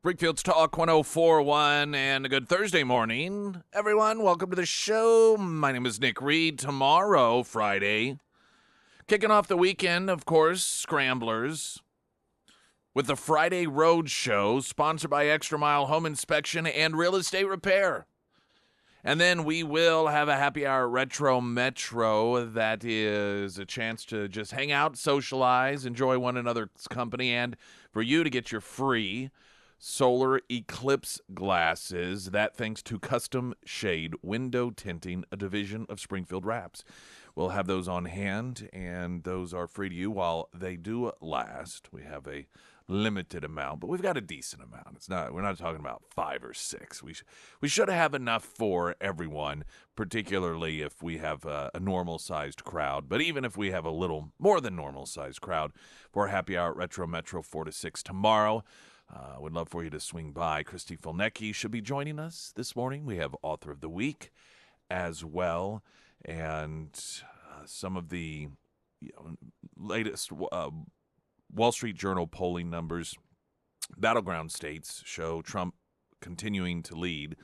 Springfield's Talk 104.1 and a good Thursday morning. Everyone, welcome to the show. My name is Nick Reed. Tomorrow, Friday, kicking off the weekend, of course, Scramblers, with the Friday Road Show, sponsored by Extra Mile Home Inspection and Real Estate Repair. And then we will have a happy hour Retro Metro. That is a chance to just hang out, socialize, enjoy one another's company, and for you to get your free solar eclipse glasses. That thanks to Custom Shade Window Tinting, a division of Springfield Wraps. We'll have those on hand, and those are free to you while they do last. We have a limited amount, but we've got a decent amount. We're not talking about 5 or 6. We should have enough for everyone, particularly if we have a normal-sized crowd. But even if we have a little more than normal-sized crowd for happy hour at Retro Metro 4 to 6 tomorrow, would love for you to swing by. Christy Fulnecki should be joining us this morning. We have Author of the Week as well, and some of the latest Wall Street Journal polling numbers. Battleground states show Trump continuing to lead,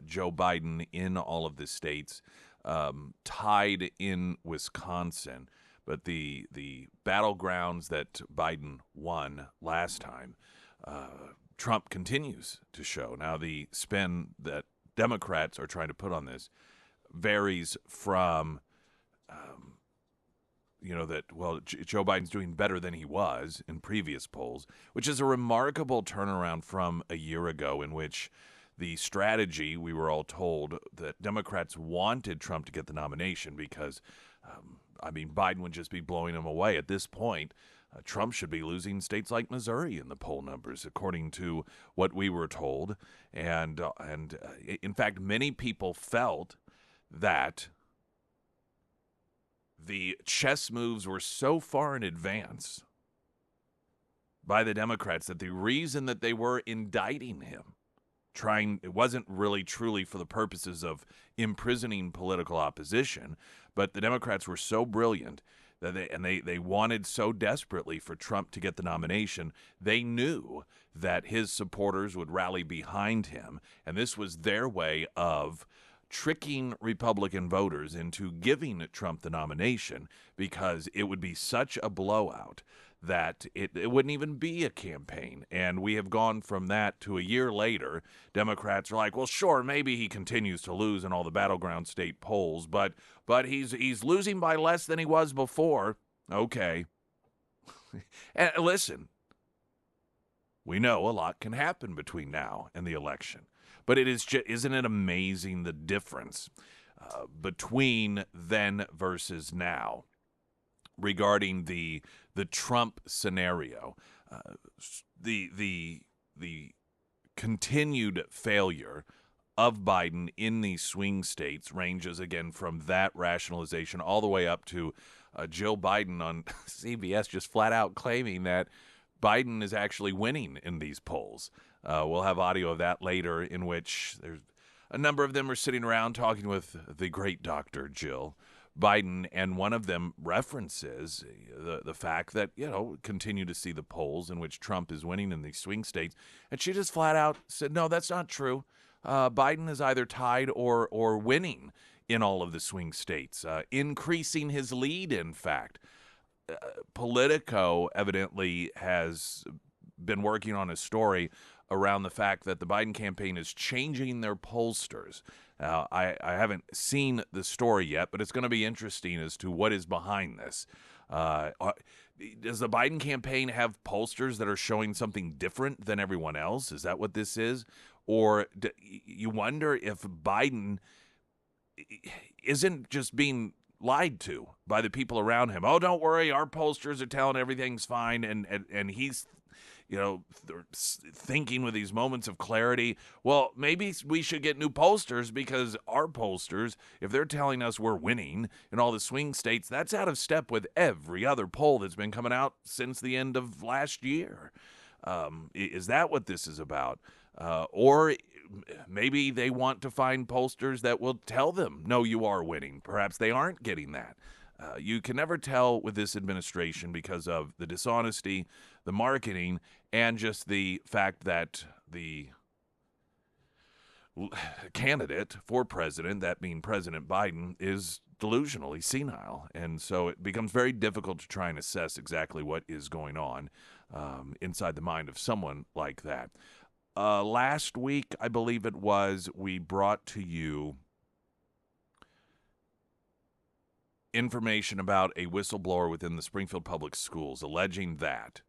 Joe Biden in all of the states, tied in Wisconsin. But the battlegrounds that Biden won last time, Trump continues to show. Now, the spin that Democrats are trying to put on this varies from Joe Biden's doing better than he was in previous polls, which is a remarkable turnaround from a year ago, in which the strategy, we were all told, that Democrats wanted Trump to get the nomination because, Biden would just be blowing him away. At this point, Trump should be losing states like Missouri in the poll numbers, according to what we were told. And in fact, many people felt that the chess moves were so far in advance by the Democrats that the reason that they were indicting him, it wasn't really truly for the purposes of imprisoning political opposition, but the Democrats were so brilliant that they wanted so desperately for Trump to get the nomination. They knew that his supporters would rally behind him, and this was their way of tricking Republican voters into giving Trump the nomination, because it would be such a blowout that it wouldn't even be a campaign. And we have gone from that to a year later. Democrats are like, well, sure, maybe he continues to lose in all the battleground state polls, but he's losing by less than he was before. Okay. And listen, we know a lot can happen between now and the election. But isn't it amazing the difference between then versus now regarding the Trump scenario, the continued failure of Biden in these swing states ranges again from that rationalization all the way up to Jill Biden on CBS just flat out claiming that Biden is actually winning in these polls. We'll have audio of that later, in which there's a number of them are sitting around talking with the great Dr. Jill Biden, and one of them references the fact that, continue to see the polls in which Trump is winning in these swing states, and she just flat out said, no, that's not true. Biden is either tied or winning in all of the swing states, increasing his lead, in fact. Politico evidently has been working on a story around the fact that the Biden campaign is changing their pollsters. Now, I haven't seen the story yet, but it's going to be interesting as to what is behind this. Does the Biden campaign have pollsters that are showing something different than everyone else? Is that what this is? Or you wonder if Biden isn't just being lied to by the people around him. Oh, don't worry, our pollsters are telling everything's fine, and he's thinking with these moments of clarity, well, maybe we should get new pollsters, because our pollsters, if they're telling us we're winning in all the swing states, that's out of step with every other poll that's been coming out since the end of last year. Is that what this is about? Or maybe they want to find pollsters that will tell them, no, you are winning. Perhaps they aren't getting that. You can never tell with this administration because of the dishonesty, the marketing, and just the fact that the candidate for president, that being President Biden, is delusionally senile. And so it becomes very difficult to try and assess exactly what is going on inside the mind of someone like that. Last week, I believe it was, we brought to you information about a whistleblower within the Springfield Public Schools alleging that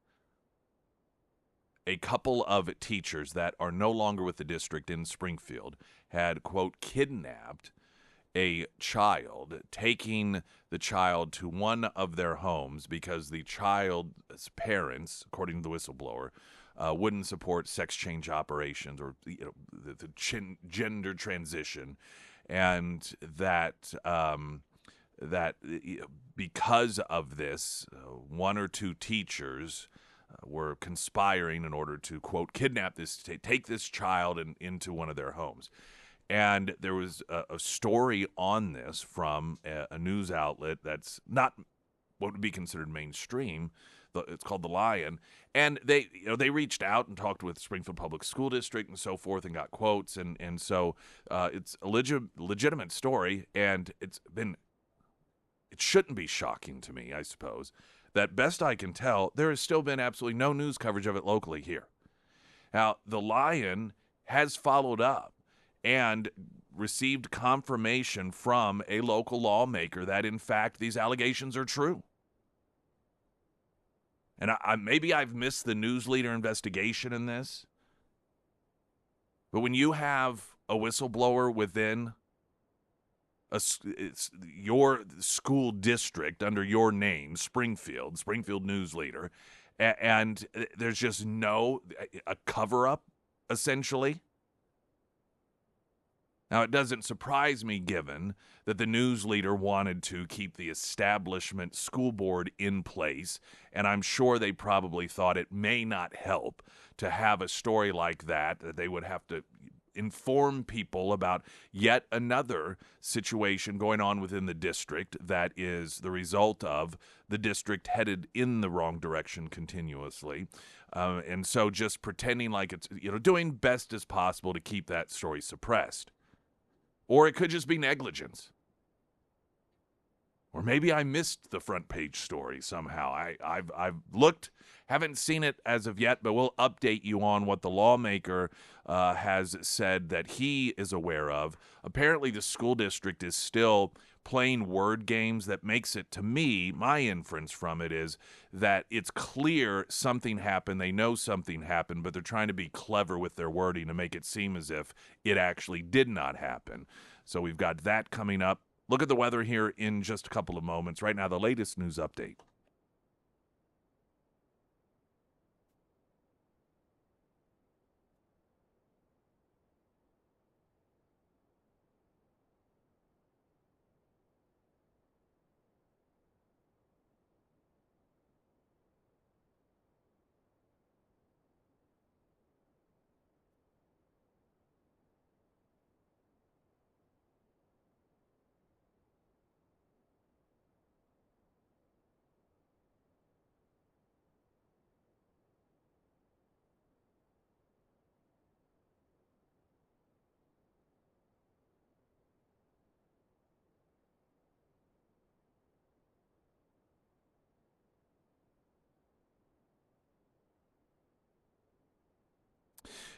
a couple of teachers that are no longer with the district in Springfield had, quote, kidnapped a child, taking the child to one of their homes because the child's parents, according to the whistleblower, wouldn't support sex change operations or the gender transition, and that because of this, one or two teachers were conspiring in order to, quote, kidnap this, take this child into one of their homes. And there was a story on this from a news outlet that's not what would be considered mainstream. It's called The Lion. And they reached out and talked with Springfield Public School District and so forth and got quotes. And so it's a legitimate story, and it shouldn't be shocking to me, I suppose, that best I can tell, there has still been absolutely no news coverage of it locally here. Now, The Lion has followed up and received confirmation from a local lawmaker that, in fact, these allegations are true. And maybe I've missed the news leader investigation in this, but when you have a whistleblower within it's your school district under your name, Springfield News Leader, and there's just a cover-up, essentially. Now, it doesn't surprise me, given that the news leader wanted to keep the establishment school board in place, and I'm sure they probably thought it may not help to have a story like that they would have to inform people about yet another situation going on within the district that is the result of the district headed in the wrong direction continuously. And so just pretending like it's, doing best as possible to keep that story suppressed. Or it could just be negligence. Or maybe I missed the front page story somehow. I've looked, haven't seen it as of yet, but we'll update you on what the lawmaker has said that he is aware of. Apparently, the school district is still playing word games. That makes it, to me, my inference from it is that it's clear something happened. They know something happened, but they're trying to be clever with their wording to make it seem as if it actually did not happen. So we've got that coming up. Look at the weather here in just a couple of moments. Right now, the latest news update.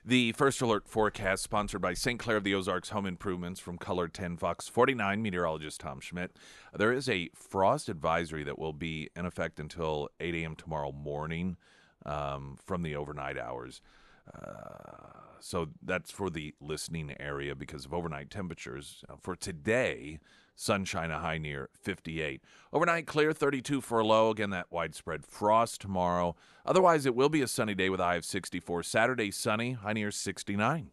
The first alert forecast sponsored by St. Clair of the Ozarks Home Improvements from Color 10 Fox 49, meteorologist Tom Schmidt. There is a frost advisory that will be in effect until 8 a.m. tomorrow morning from the overnight hours. So that's for the listening area because of overnight temperatures. For today, sunshine, a high near 58. Overnight clear, 32 for a low. Again, that widespread frost tomorrow. Otherwise, it will be a sunny day with a high of 64. Saturday, sunny, high near 69.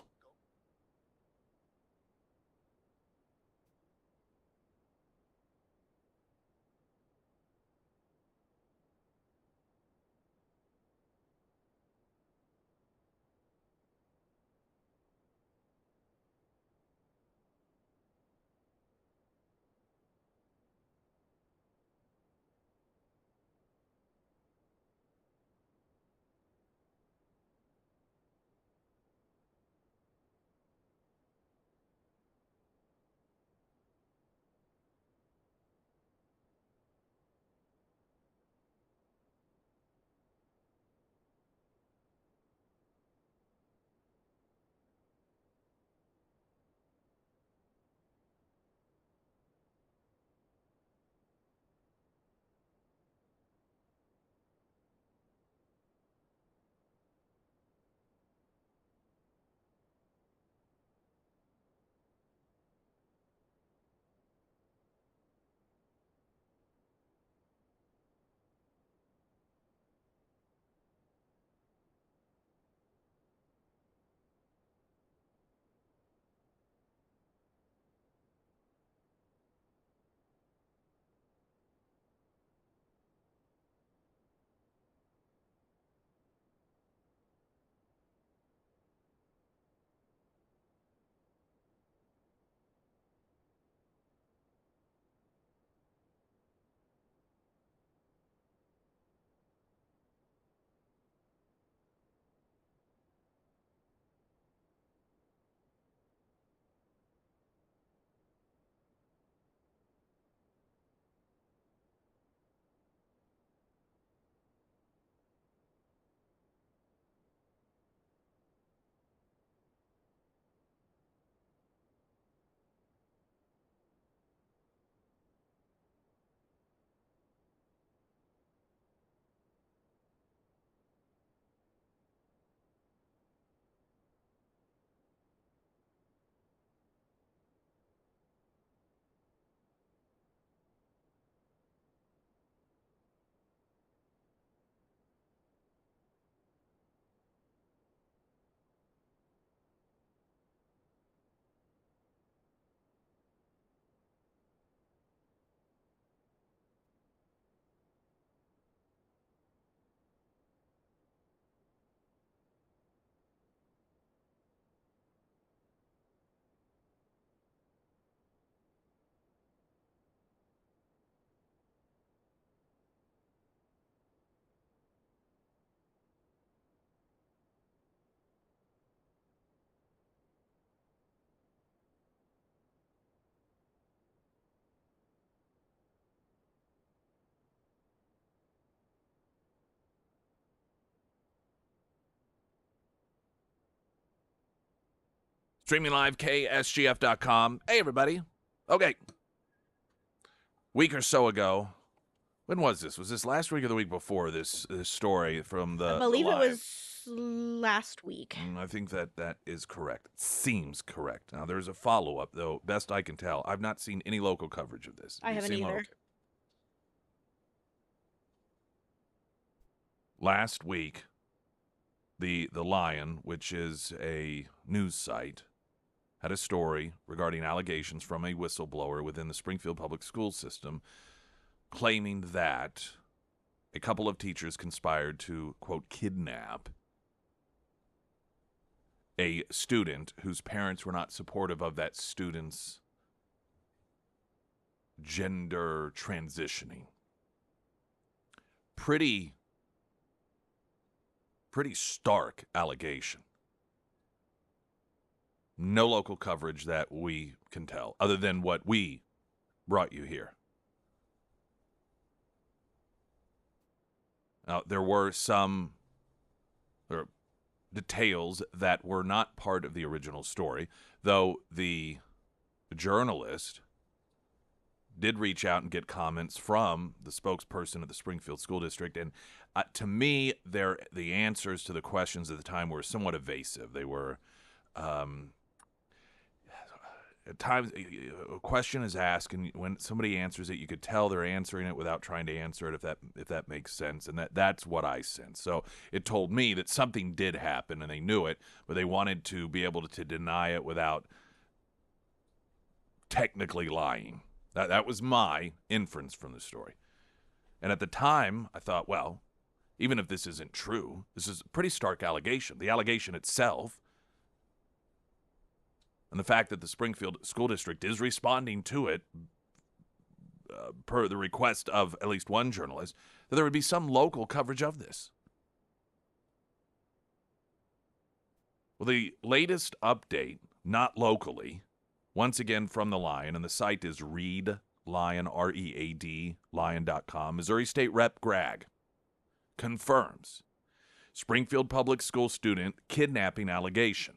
Streaming live, KSGF.com. Hey, everybody. Okay. Week or so ago, when was this? Was this last week or the week before this story from the I believe the it Live? was last week. I think that is correct. Seems correct. Now, there's a follow-up, though, best I can tell. I've not seen any local coverage of this. I haven't either. Last week, the Lion, which is a news site, had a story regarding allegations from a whistleblower within the Springfield public school system claiming that a couple of teachers conspired to, quote, kidnap a student whose parents were not supportive of that student's gender transitioning. Pretty stark allegation. No local coverage that we can tell, other than what we brought you here. Now, there were some details that were not part of the original story, though the journalist did reach out and get comments from the spokesperson of the Springfield School District, and to me, the answers to the questions at the time were somewhat evasive. They were, at times, a question is asked, and when somebody answers it, you could tell they're answering it without trying to answer it, if that makes sense, and that's what I sensed. So it told me that something did happen, and they knew it, but they wanted to be able to deny it without technically lying. That was my inference from the story. And at the time, I thought, well, even if this isn't true, this is a pretty stark allegation. The allegation itself, and the fact that the Springfield School District is responding to it per the request of at least one journalist, that there would be some local coverage of this. Well, the latest update, not locally, once again from the Lion, and the site is Read Lion, READ, Lion.com. Missouri State Rep Gragg confirms Springfield Public School student kidnapping allegation.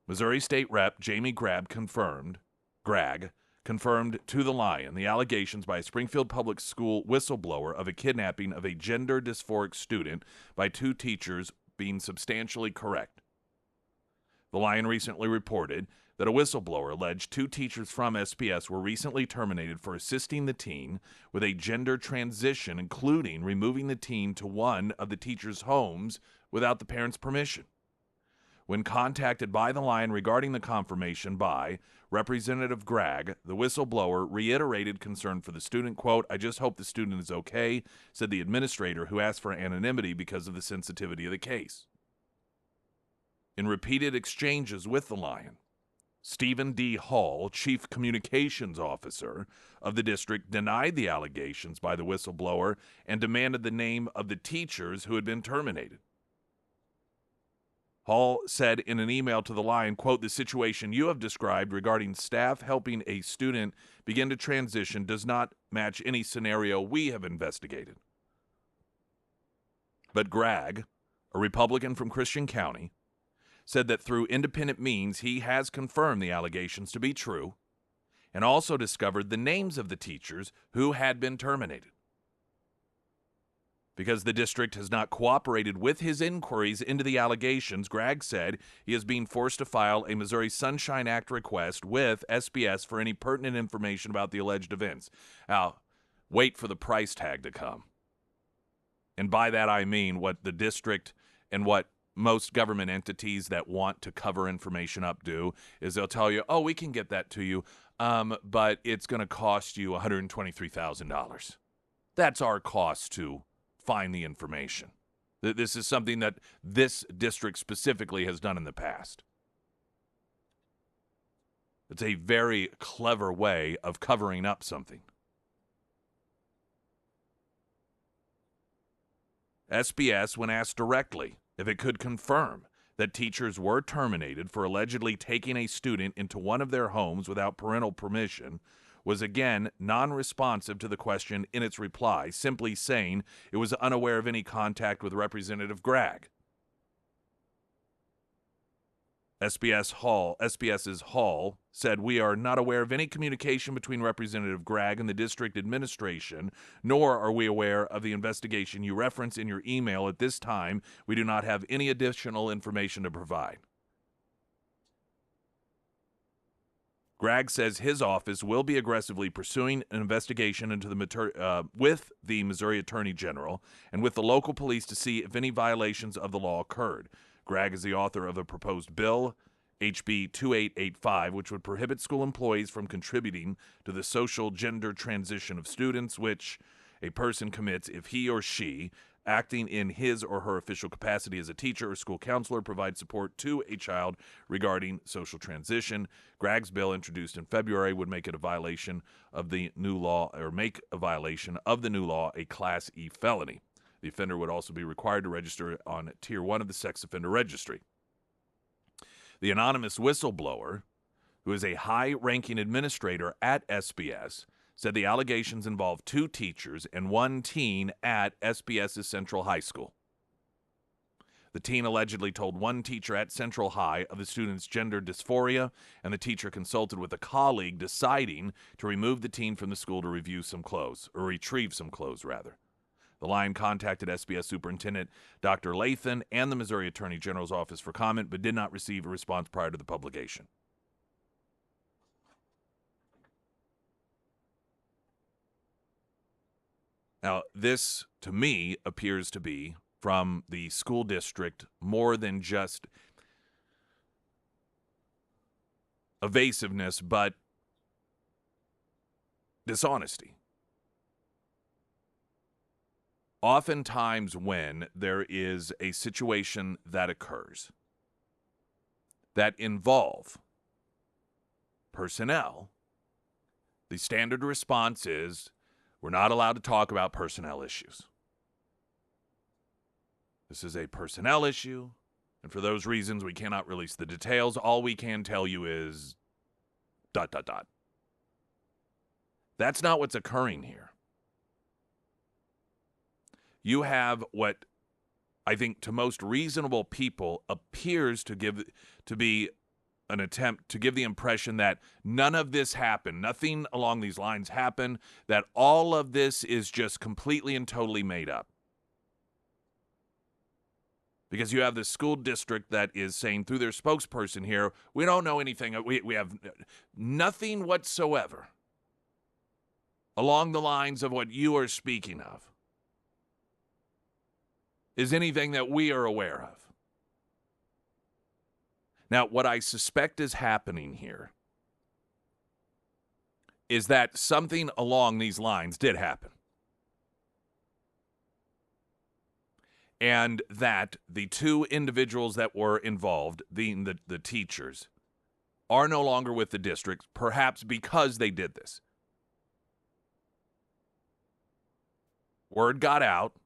Missouri State Rep Jamie Gragg confirmed to the Lion the allegations by a Springfield Public School whistleblower of a kidnapping of a gender dysphoric student by two teachers being substantially correct. The Lion recently reported that a whistleblower alleged two teachers from SPS were recently terminated for assisting the teen with a gender transition, including removing the teen to one of the teachers' homes without the parents' permission. When contacted by the Lion regarding the confirmation by Representative Gragg, the whistleblower reiterated concern for the student. Quote, "I just hope the student is okay," said the administrator, who asked for anonymity because of the sensitivity of the case. In repeated exchanges with the Lion, Stephen D. Hall, Chief Communications Officer of the district, denied the allegations by the whistleblower and demanded the name of the teachers who had been terminated. Hall said in an email to the Lion, quote, "The situation you have described regarding staff helping a student begin to transition does not match any scenario we have investigated." But Gragg, a Republican from Christian County, said that through independent means he has confirmed the allegations to be true and also discovered the names of the teachers who had been terminated. Because the district has not cooperated with his inquiries into the allegations, Gragg said he is being forced to file a Missouri Sunshine Act request with SPS for any pertinent information about the alleged events. Now, wait for the price tag to come. And by that I mean what the district and what most government entities that want to cover information up do is they'll tell you, oh, we can get that to you, but it's going to cost you $123,000. That's our cost to find the information. This is something that this district specifically has done in the past. It's a very clever way of covering up something. SPS, when asked directly if it could confirm that teachers were terminated for allegedly taking a student into one of their homes without parental permission, was again non-responsive to the question in its reply, simply saying it was unaware of any contact with Representative Gragg. SBS's Hall said, "We are not aware of any communication between Representative Gregg and the district administration, nor are we aware of the investigation you reference in your email. At this time, we do not have any additional information to provide." Gregg says his office will be aggressively pursuing an investigation into with the Missouri Attorney General and with the local police to see if any violations of the law occurred. Gregg is the author of a proposed bill, HB 2885, which would prohibit school employees from contributing to the social gender transition of students, which a person commits if he or she, acting in his or her official capacity as a teacher or school counselor, provides support to a child regarding social transition. Gregg's bill, introduced in February, would make it a violation of the new law, or make a violation of the new law a Class E felony. The offender would also be required to register on Tier 1 of the Sex Offender Registry. The anonymous whistleblower, who is a high-ranking administrator at SBS, said the allegations involved 2 teachers and 1 teen at SBS's Central High School. The teen allegedly told 1 teacher at Central High of the student's gender dysphoria, and the teacher consulted with a colleague deciding to remove the teen from the school to retrieve some clothes, rather. The line contacted SBS Superintendent Dr. Lathan and the Missouri Attorney General's office for comment, but did not receive a response prior to the publication. Now, this, to me, appears to be, from the school district, more than just evasiveness, but dishonesty. Oftentimes when there is a situation that occurs that involve personnel, the standard response is, we're not allowed to talk about personnel issues. This is a personnel issue, and for those reasons, we cannot release the details. All we can tell you is ... That's not what's occurring here. You have what I think to most reasonable people appears to be an attempt to give the impression that none of this happened, nothing along these lines happened, that all of this is just completely and totally made up. Because you have the school district that is saying through their spokesperson here, we don't know anything, we have nothing whatsoever along the lines of what you are speaking of is anything that we are aware of. Now, what I suspect is happening here is that something along these lines did happen. And that the 2 individuals that were involved, the teachers, are no longer with the district, perhaps because they did this. Word got out,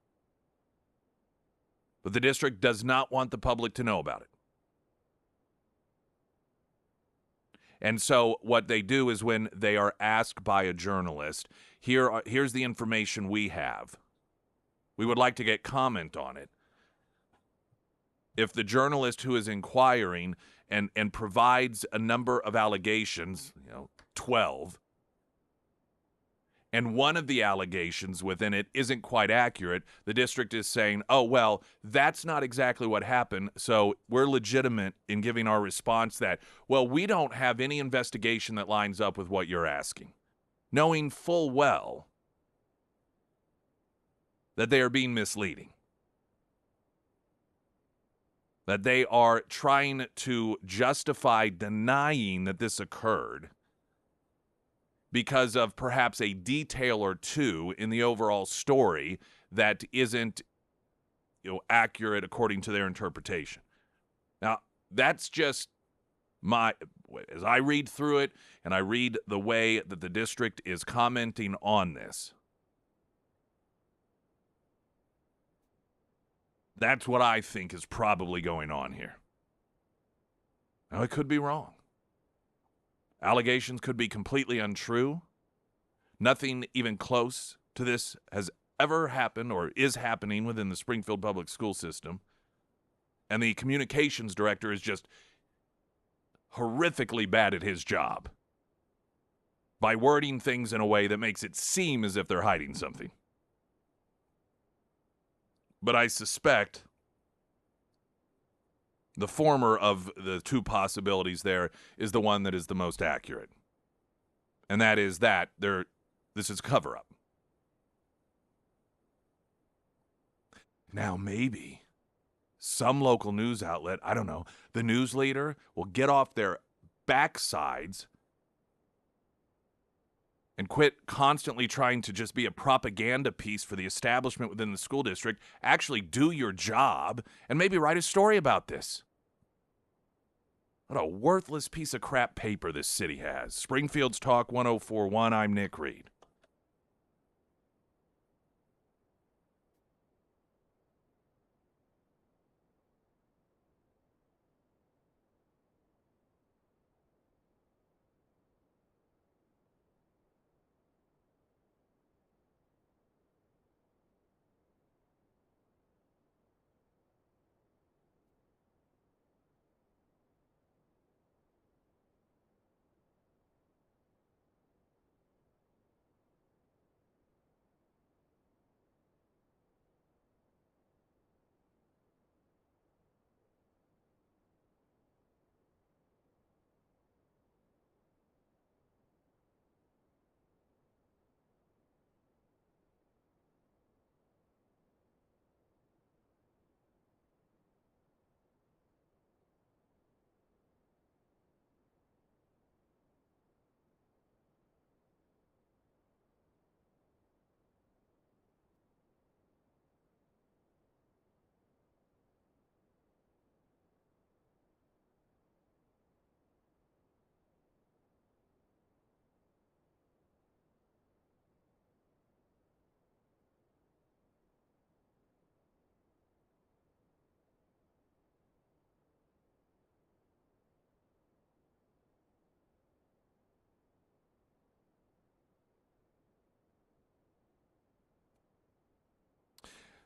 but the district does not want the public to know about it. And so what they do is when they are asked by a journalist, here's the information we have. We would like to get comment on it. If the journalist who is inquiring and provides a number of allegations, 12, and one of the allegations within it isn't quite accurate, the district is saying, oh, well, that's not exactly what happened, so we're legitimate in giving our response that, well, we don't have any investigation that lines up with what you're asking, knowing full well that they are being misleading, that they are trying to justify denying that this occurred because of perhaps a detail or 2 in the overall story that isn't accurate according to their interpretation. Now, that's just as I read through it and I read the way that the district is commenting on this, that's what I think is probably going on here. Now, it could be wrong. Allegations could be completely untrue. Nothing even close to this has ever happened or is happening within the Springfield public school system. And the communications director is just horrifically bad at his job by wording things in a way that makes it seem as if they're hiding something. But I suspect the former of the two possibilities there is the one that is the most accurate. And that is that this is cover-up. Now, maybe some local news outlet, I don't know, the news leader will get off their backsides and quit constantly trying to just be a propaganda piece for the establishment within the school district. Actually do your job and maybe write a story about this. What a worthless piece of crap paper this city has. Springfield's Talk 1041, I'm Nick Reed.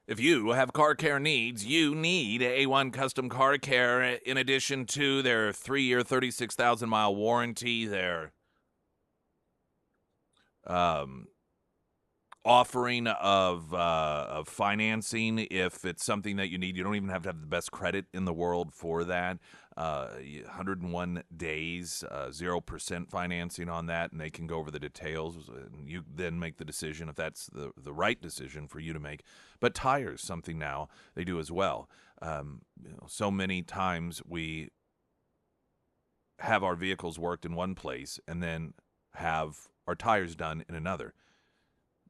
If you have car care needs, you need A1 Custom Car Care in addition to their 3-year, 36,000-mile warranty, their offering of financing if it's something that you need. You don't even have to have the best credit in the world for that. 101 days, 0% financing on that, and they can go over the details, and you then make the decision if that's the right decision for you to make. But tires, something now they do as well. So many times we have our vehicles worked in one place and then have our tires done in another,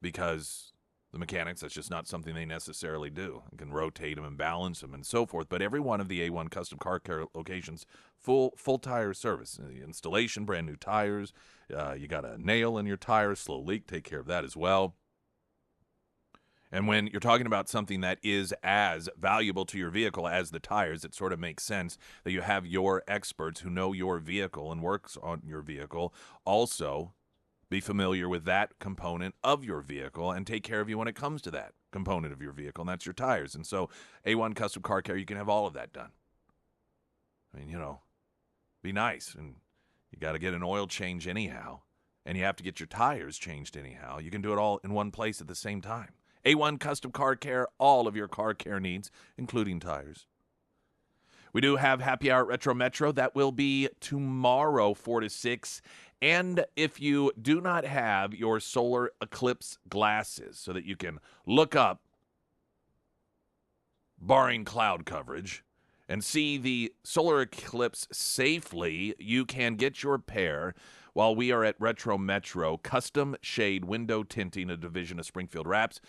because the mechanics, that's just not something they necessarily do. You can rotate them and balance them and so forth. But every one of the A1 Custom Car Care locations, full tire service. The installation, brand new tires. You got a nail in your tire, slow leak, take care of that as well. And when you're talking about something that is as valuable to your vehicle as the tires, it sort of makes sense that you have your experts who know your vehicle and works on your vehicle also be familiar with that component of your vehicle and take care of you when it comes to that component of your vehicle, and that's your tires. And so A1 Custom Car Care, you can have all of that done. I mean, be nice. And you got to get an oil change anyhow, and you have to get your tires changed anyhow. You can do it all in one place at the same time. A1 Custom Car Care, all of your car care needs, including tires. We do have Happy Hour at Retro Metro. That will be tomorrow, 4 to 6. And if you do not have your solar eclipse glasses so that you can look up, barring cloud coverage, and see the solar eclipse safely, you can get your pair while we are at Retro Metro. Custom shade window tinting, a division of Springfield Wraps,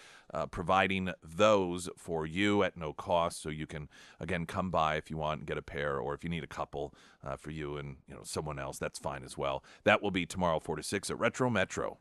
providing those for you at no cost. So you can, again, come by if you want and get a pair, or if you need a couple for you and someone else, that's fine as well. That will be tomorrow, 4 to 6 at Retro Metro.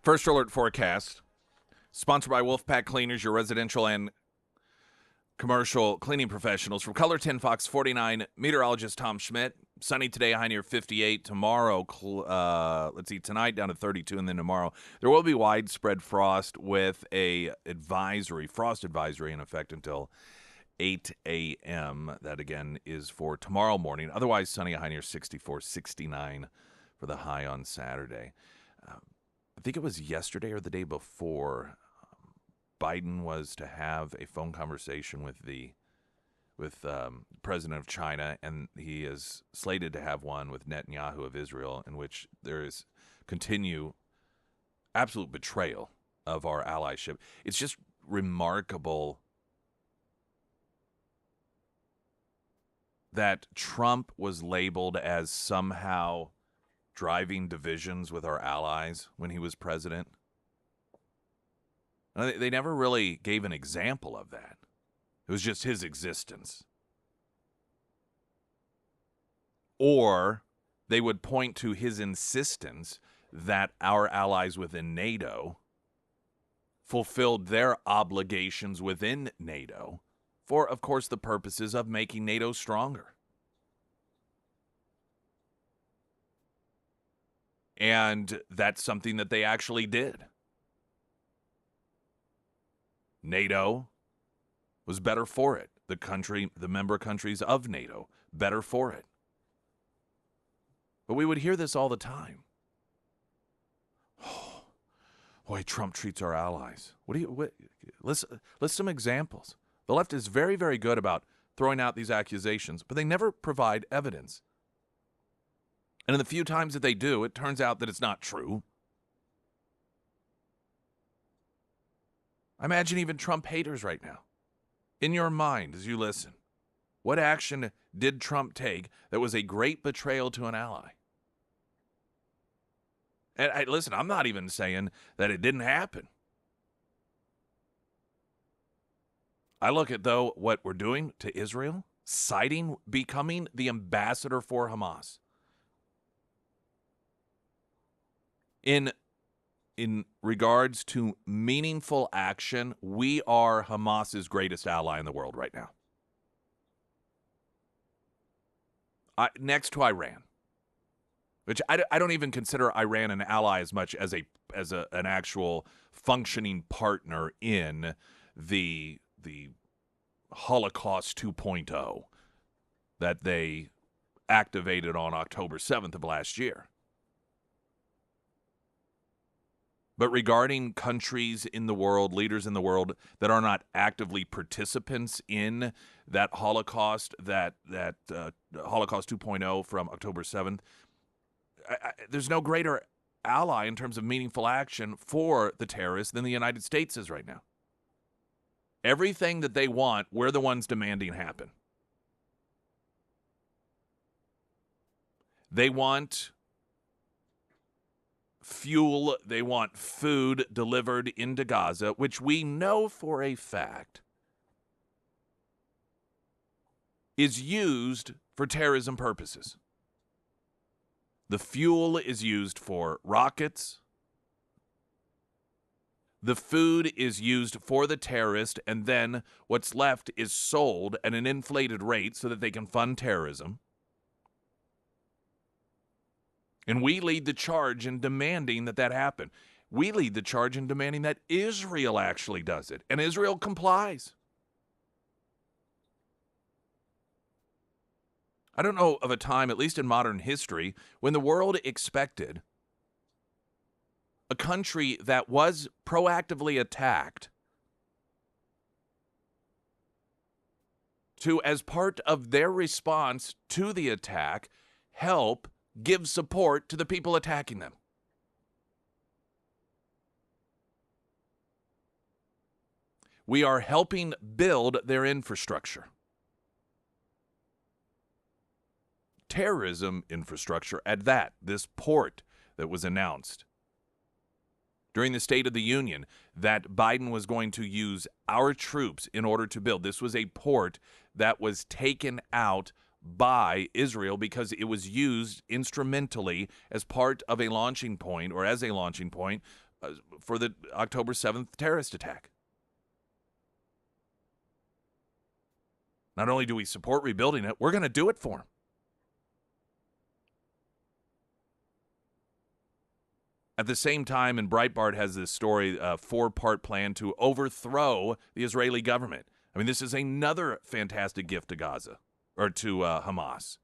First alert forecast, sponsored by Wolfpack Cleaners, your residential and commercial cleaning professionals. From Color 10 Fox 49, meteorologist Tom Schmidt. Sunny today, high near 58. Tomorrow, tonight down to 32, and then tomorrow there will be widespread frost with a frost advisory in effect until 8 a.m. That, again, is for tomorrow morning. Otherwise, sunny, high near 64, 69 for the high on Saturday. I think it was yesterday or the day before, Biden was to have a phone conversation with the president of China, and he is slated to have one with Netanyahu of Israel, in which there is absolute betrayal of our allyship. It's just remarkable that Trump was labeled as somehow driving divisions with our allies when he was president. They never really gave an example of that. It was just his existence. Or they would point to his insistence that our allies within NATO fulfilled their obligations within NATO for, of course, the purposes of making NATO stronger. And that's something that they actually did. NATO was better for it. The member countries of NATO, better for it. But we would hear this all the time. Oh, boy, Trump treats our allies. List some examples. The left is very, very good about throwing out these accusations, but they never provide evidence. And in the few times that they do, it turns out that it's not true. Imagine even Trump haters right now. In your mind, as you listen, what action did Trump take that was a great betrayal to an ally? And listen, I'm not even saying that it didn't happen. I look at, though, what we're doing to Israel, becoming the ambassador for Hamas. In regards to meaningful action, we are Hamas's greatest ally in the world right now. Next to Iran, which I don't even consider Iran an ally as much as an actual functioning partner in the Holocaust 2.0 that they activated on October 7th of last year. But regarding countries in the world, leaders in the world that are not actively participants in that Holocaust, that Holocaust 2.0 from October 7th, there's no greater ally in terms of meaningful action for the terrorists than the United States is right now. Everything that they want, we're the ones demanding happen. They want fuel, they want food delivered into Gaza, which we know for a fact is used for terrorism purposes. The fuel is used for rockets. The food is used for the terrorist, and then what's left is sold at an inflated rate so that they can fund terrorism. And we lead the charge in demanding that happen. We lead the charge in demanding that Israel actually does it, and Israel complies. I don't know of a time, at least in modern history, when the world expected a country that was proactively attacked to, as part of their response to the attack, help give support to the people attacking them. We are helping build their infrastructure. Terrorism infrastructure at that, this port that was announced during the State of the Union that Biden was going to use our troops in order to build. This was a port that was taken out by Israel because it was used instrumentally as part of a launching point, or as a launching point, for the October 7th terrorist attack. Not only do we support rebuilding it, we're going to do it for them. At the same time, and Breitbart has this story, a 4-part plan to overthrow the Israeli government. I mean, this is another fantastic gift to Gaza, or to Hamas.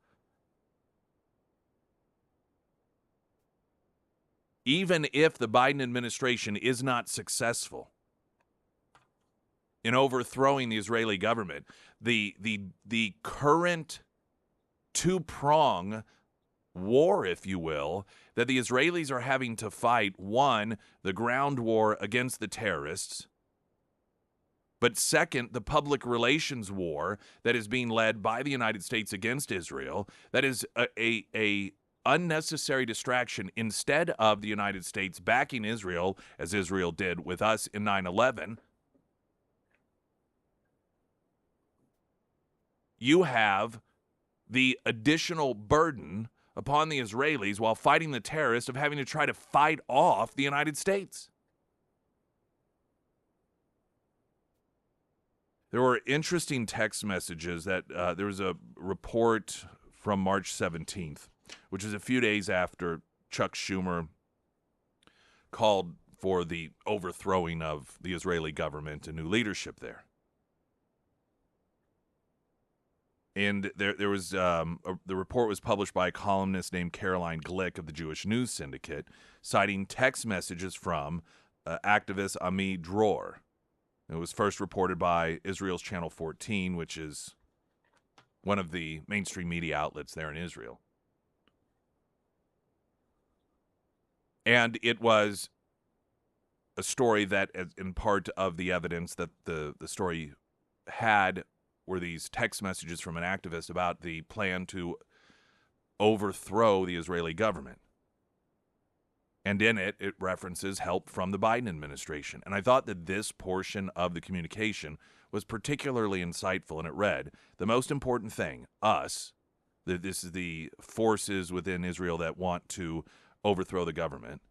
Even if the Biden administration is not successful in overthrowing the Israeli government, the current two-prong war, if you will, that the Israelis are having to fight, one, the ground war against the terrorists, but second, the public relations war that is being led by the United States against Israel, that is a unnecessary distraction. Instead of the United States backing Israel, as Israel did with us in 9/11, you have the additional burden upon the Israelis while fighting the terrorists of having to try to fight off the United States. There were interesting text messages that there was a report from March 17th, which is a few days after Chuck Schumer called for the overthrowing of the Israeli government and new leadership there. And there was the report was published by a columnist named Caroline Glick of the Jewish News Syndicate, citing text messages from activist Ami Dror. It was first reported by Israel's Channel 14, which is one of the mainstream media outlets there in Israel. And it was a story that, in part of the evidence that the story had, were these text messages from an activist about the plan to overthrow the Israeli government. And in it, it references help from the Biden administration. And I thought that this portion of the communication was particularly insightful, and it read, the most important thing, us, this is the forces within Israel that want to overthrow the government,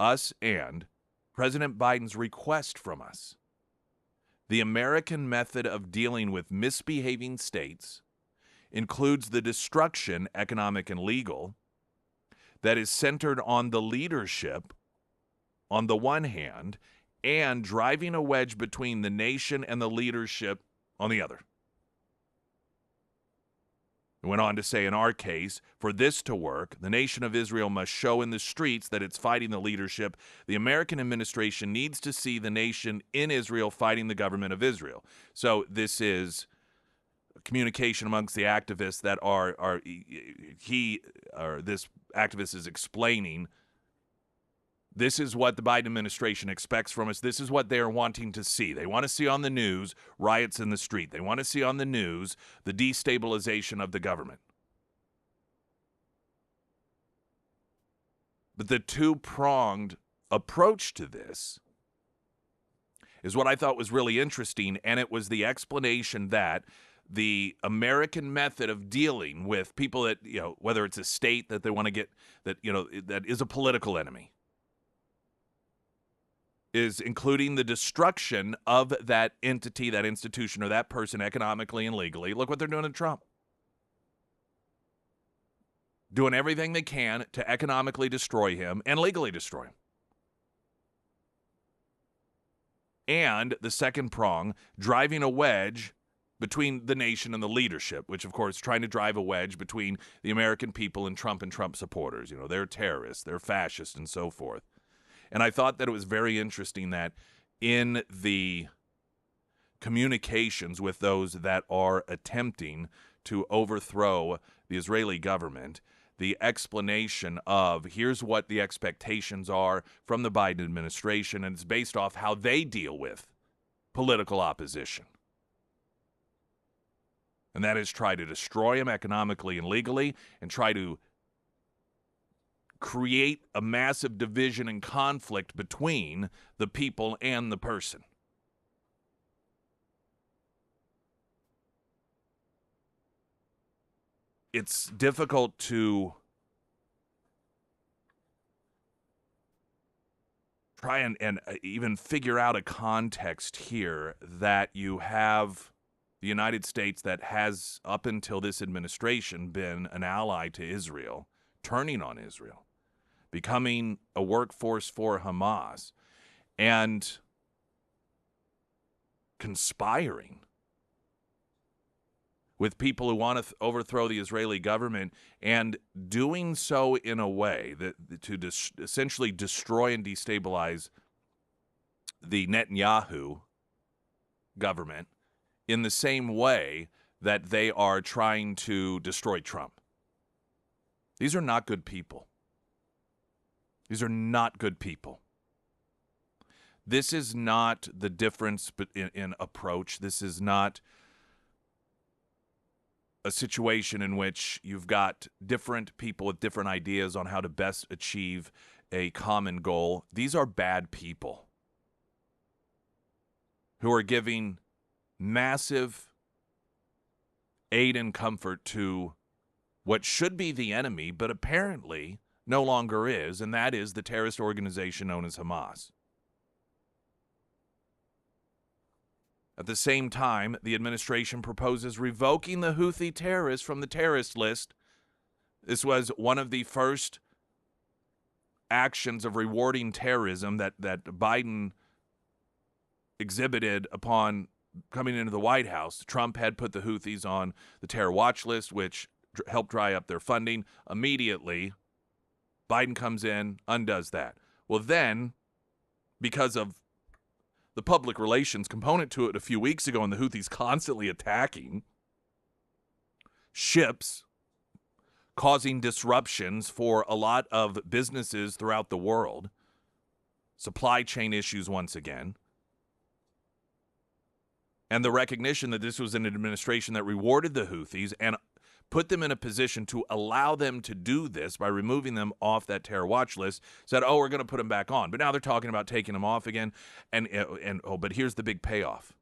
us and President Biden's request from us. The American method of dealing with misbehaving states includes the destruction, economic and legal, that is centered on the leadership on the one hand and driving a wedge between the nation and the leadership on the other. It went on to say, in our case, for this to work, the nation of Israel must show in the streets that it's fighting the leadership. The American administration needs to see the nation in Israel fighting the government of Israel. So this is communication amongst the activists that this activist is explaining, this is what the Biden administration expects from us. This is what they're wanting to see. They want to see on the news riots in the street. They want to see on the news the destabilization of the government. But the two-pronged approach to this is what I thought was really interesting, and it was the explanation that the American method of dealing with people that, whether it's a state that they want to get, that is a political enemy, is including the destruction of that entity, that institution, or that person economically and legally. Look what they're doing to Trump. Doing everything they can to economically destroy him and legally destroy him. And the second prong, driving a wedge between the nation and the leadership, which, of course, trying to drive a wedge between the American people and Trump supporters. They're terrorists, they're fascists, and so forth. And I thought that it was very interesting that in the communications with those that are attempting to overthrow the Israeli government, the explanation of here's what the expectations are from the Biden administration, and it's based off how they deal with political opposition. And that is try to destroy him economically and legally and try to create a massive division and conflict between the people and the person. It's difficult to try and even figure out a context here that you have the United States that has, up until this administration, been an ally to Israel, turning on Israel, becoming a workforce for Hamas, and conspiring with people who want to overthrow the Israeli government, and doing so in a way that to essentially destroy and destabilize the Netanyahu government in the same way that they are trying to destroy Trump. These are not good people. These are not good people. This is not the difference in approach. This is not a situation in which you've got different people with different ideas on how to best achieve a common goal. These are bad people who are giving massive aid and comfort to what should be the enemy, but apparently no longer is, and that is the terrorist organization known as Hamas. At the same time, the administration proposes revoking the Houthi terrorists from the terrorist list. This was one of the first actions of rewarding terrorism that Biden exhibited upon coming into the White House. Trump had put the Houthis on the terror watch list, which helped dry up their funding. Immediately, Biden comes in, undoes that. Well, then, because of the public relations component to it a few weeks ago, and the Houthis constantly attacking ships, causing disruptions for a lot of businesses throughout the world, supply chain issues once again, and the recognition that this was an administration that rewarded the Houthis and put them in a position to allow them to do this by removing them off that terror watch list, said, oh, we're going to put them back on. But now they're talking about taking them off again. But here's the big payoff.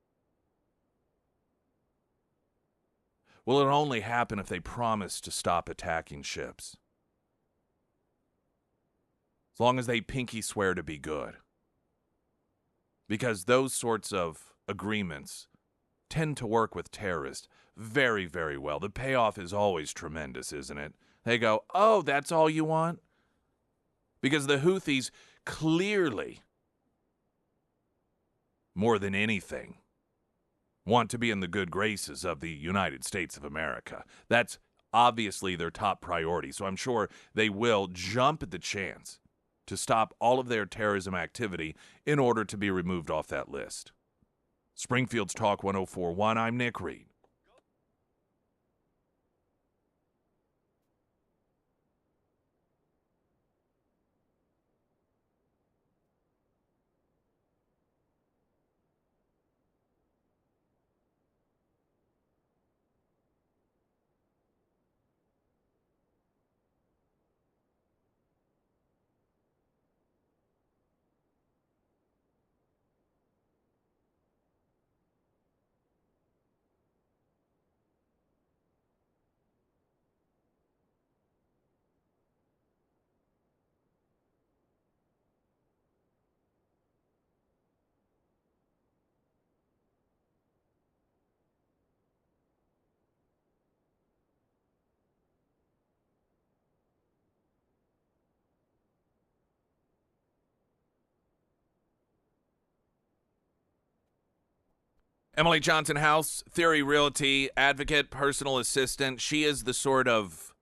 Well, it'll only happen if they promise to stop attacking ships. As long as they pinky swear to be good. Because those sorts of agreements tend to work with terrorists very, very well. The payoff is always tremendous, isn't it? They go, oh, that's all you want? Because the Houthis clearly, more than anything, want to be in the good graces of the United States of America. That's obviously their top priority. So I'm sure they will jump at the chance to stop all of their terrorism activity in order to be removed off that list. Springfield's Talk 104.1. I'm Nick Reed. Emily Johnson House, Theory Realty, advocate, personal assistant. She is the sort of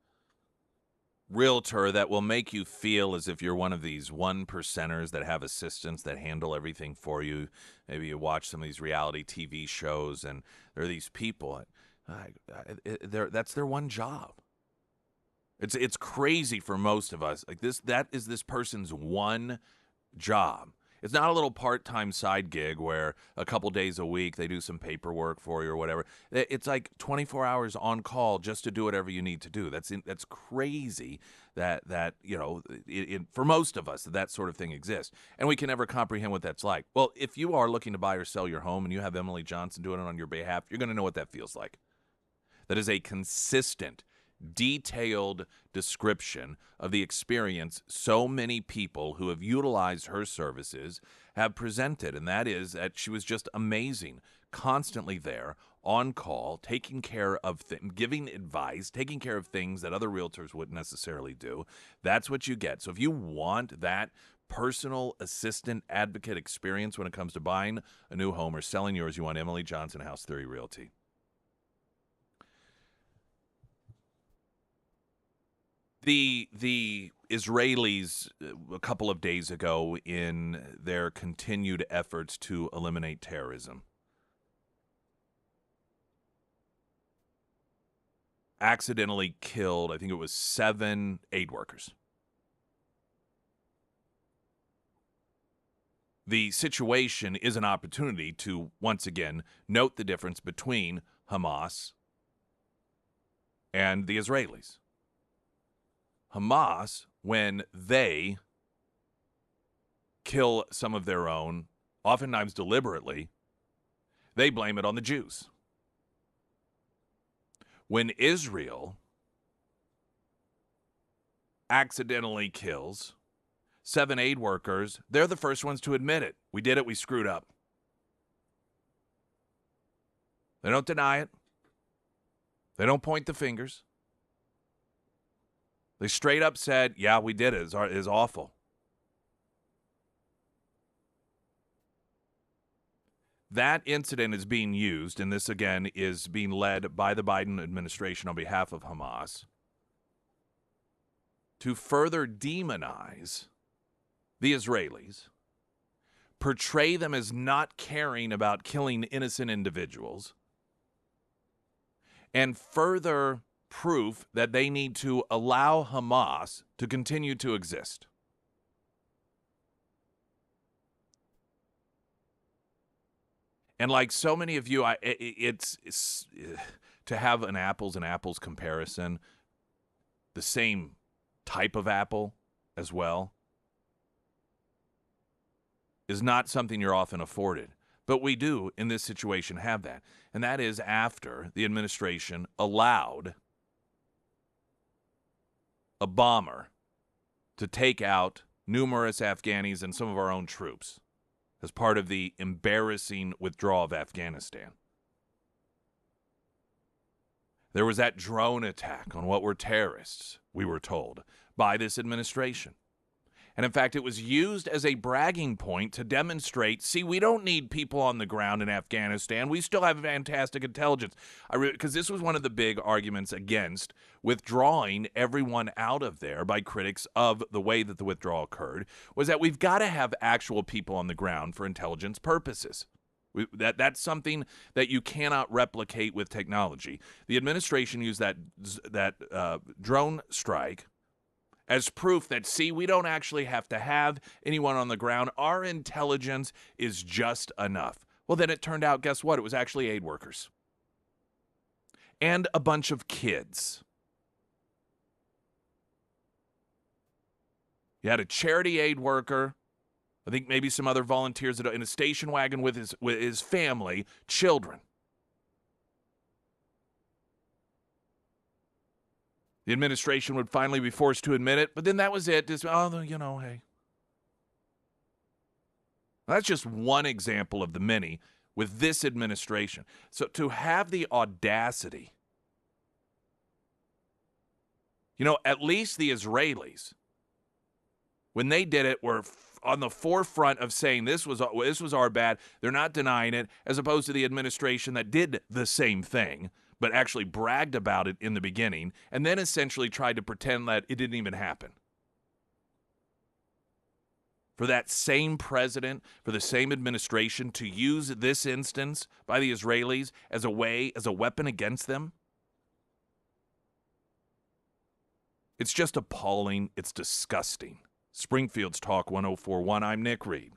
realtor that will make you feel as if you're one of these 1%ers that have assistants that handle everything for you. Maybe you watch some of these reality TV shows, and there are these people. That's their one job. It's crazy for most of us. Like that is this person's one job. It's not a little part-time side gig where a couple days a week they do some paperwork for you or whatever. It's like 24 hours on call just to do whatever you need to do. That's crazy that for most of us that sort of thing exists, and we can never comprehend what that's like. Well, if you are looking to buy or sell your home and you have Emily Johnson doing it on your behalf, you're going to know what that feels like. That is a consistent, detailed description of the experience so many people who have utilized her services have presented, and that is that she was just amazing, constantly there, on call, taking care of things, giving advice, taking care of things that other realtors wouldn't necessarily do. That's what you get. So if you want that personal assistant advocate experience when it comes to buying a new home or selling yours, you want Emily Johnson, House Theory Realty. The Israelis a couple of days ago, in their continued efforts to eliminate terrorism, accidentally killed, I think it was 7 aid workers. The situation is an opportunity to, once again, note the difference between Hamas and the Israelis. Hamas, when they kill some of their own, oftentimes deliberately, they blame it on the Jews. When Israel accidentally kills 7 aid workers, they're the first ones to admit it. We did it, we screwed up. They don't deny it. They don't point the fingers. They straight up said, yeah, we did it. It is awful. That incident is being used, and this, again, is being led by the Biden administration on behalf of Hamas, to further demonize the Israelis, portray them as not caring about killing innocent individuals, and further proof that they need to allow Hamas to continue to exist. And like so many of you, it's to have an apples and apples comparison, the same type of apple as well, is not something you're often afforded. But we do, in this situation, have that. And that is after the administration allowed a bomber to take out numerous Afghanis and some of our own troops as part of the embarrassing withdrawal of Afghanistan. There was that drone attack on what were terrorists, we were told, by this administration. And in fact, it was used as a bragging point to demonstrate, see, we don't need people on the ground in Afghanistan. We still have fantastic intelligence. Because this was one of the big arguments against withdrawing everyone out of there by critics of the way that the withdrawal occurred, was that we've got to have actual people on the ground for intelligence purposes. That's something that you cannot replicate with technology. The administration used that drone strike as proof that, see, we don't actually have to have anyone on the ground. Our intelligence is just enough. Well, then it turned out, guess what? It was actually aid workers. And a bunch of kids. You had a charity aid worker, I think maybe some other volunteers in a station wagon with his family, children. The administration would finally be forced to admit it, but then that was it. Just, hey. That's just one example of the many with this administration. So to have the audacity, at least the Israelis, when they did it, were on the forefront of saying this was our bad. They're not denying it, as opposed to the administration that did the same thing, but actually bragged about it in the beginning, and then essentially tried to pretend that it didn't even happen. For that same president, for the same administration to use this instance by the Israelis as a weapon against them, it's just appalling. It's disgusting. Springfield's Talk 104.1. I'm Nick Reed.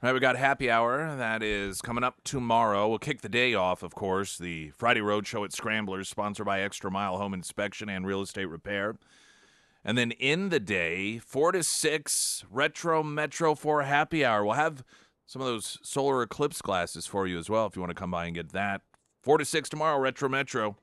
All right, we got happy hour. That is coming up tomorrow. We'll kick the day off, of course. The Friday Road Show at Scramblers, sponsored by Extra Mile Home Inspection and Real Estate Repair. And then in the day, 4 to 6, Retro Metro for happy hour. We'll have some of those solar eclipse glasses for you as well if you want to come by and get that. 4 to 6 tomorrow, Retro Metro.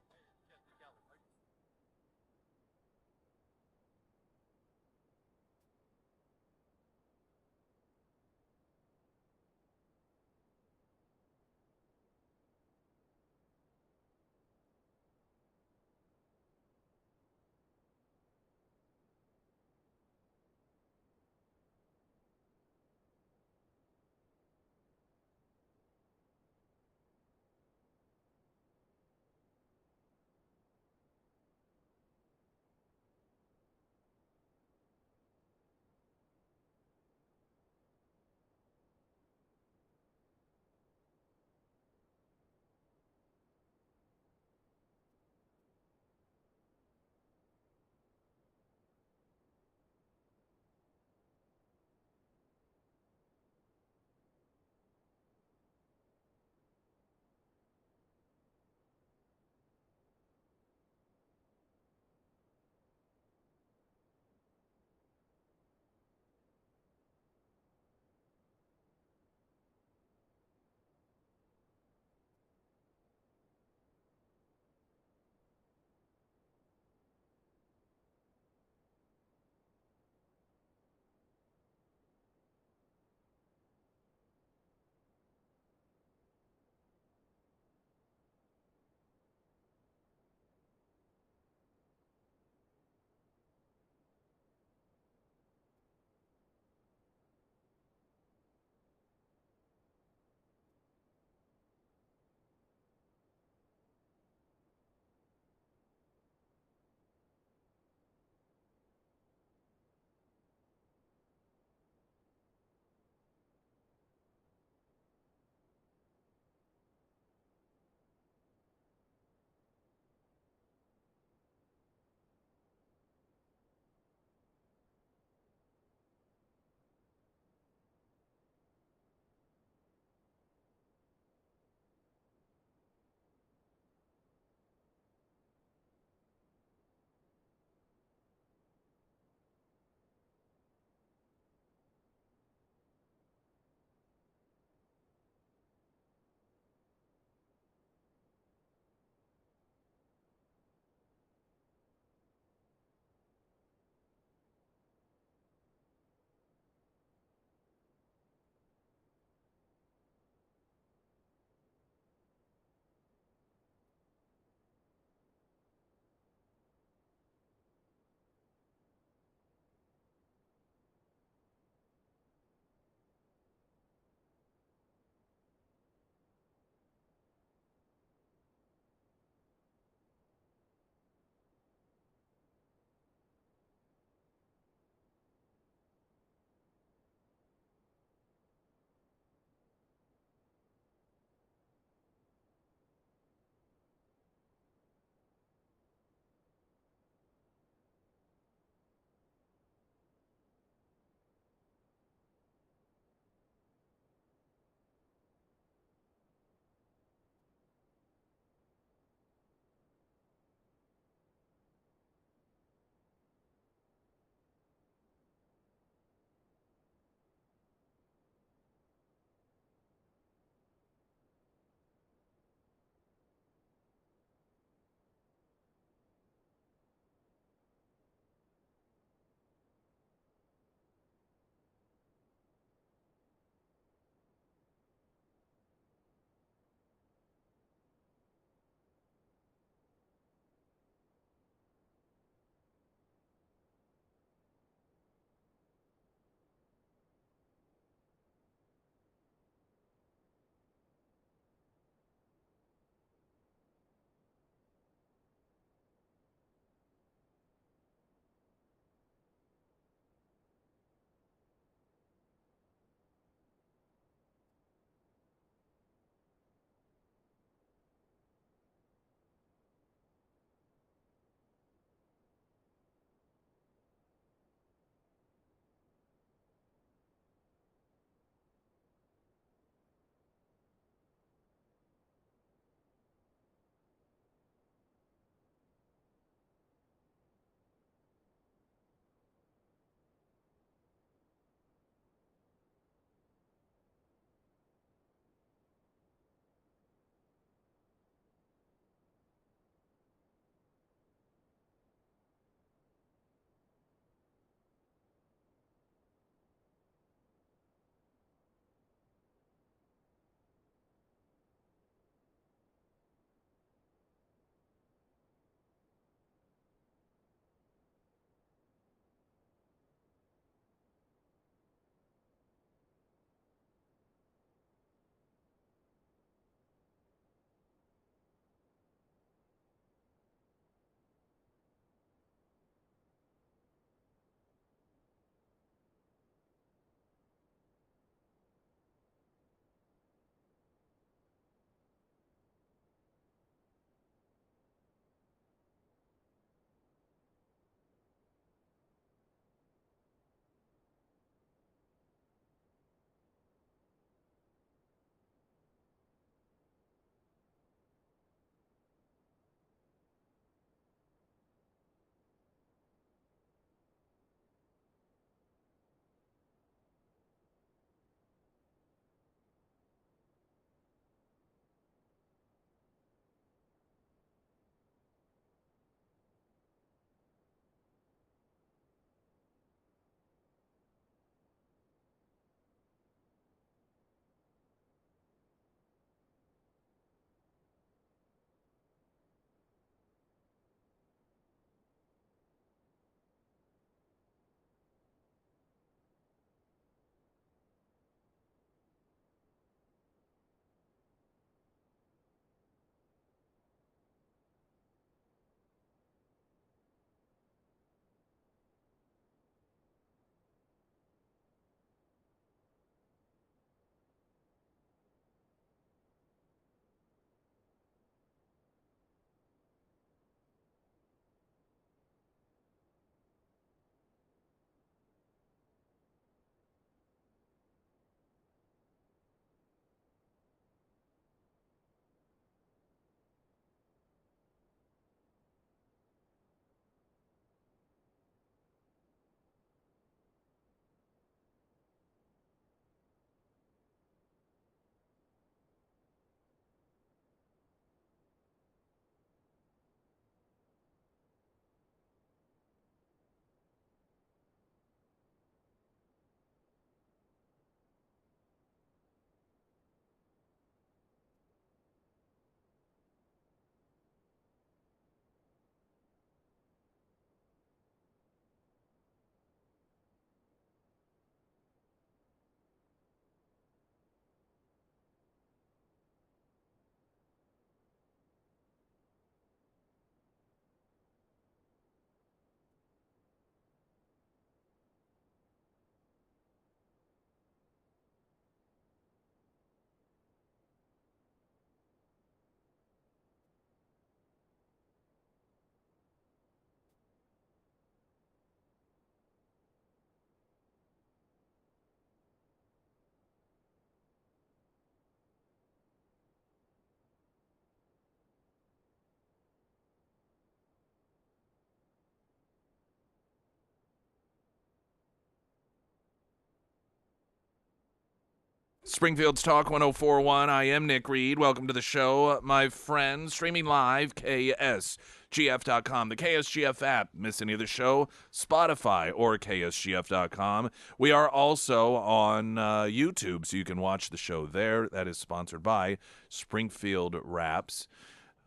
Springfield's Talk 1041. I am Nick Reed. Welcome to the show, my friends. Streaming live, KSGF.com, the KSGF app. Miss any of the show? Spotify or KSGF.com. We are also on YouTube, so you can watch the show there. That is sponsored by Springfield Wraps.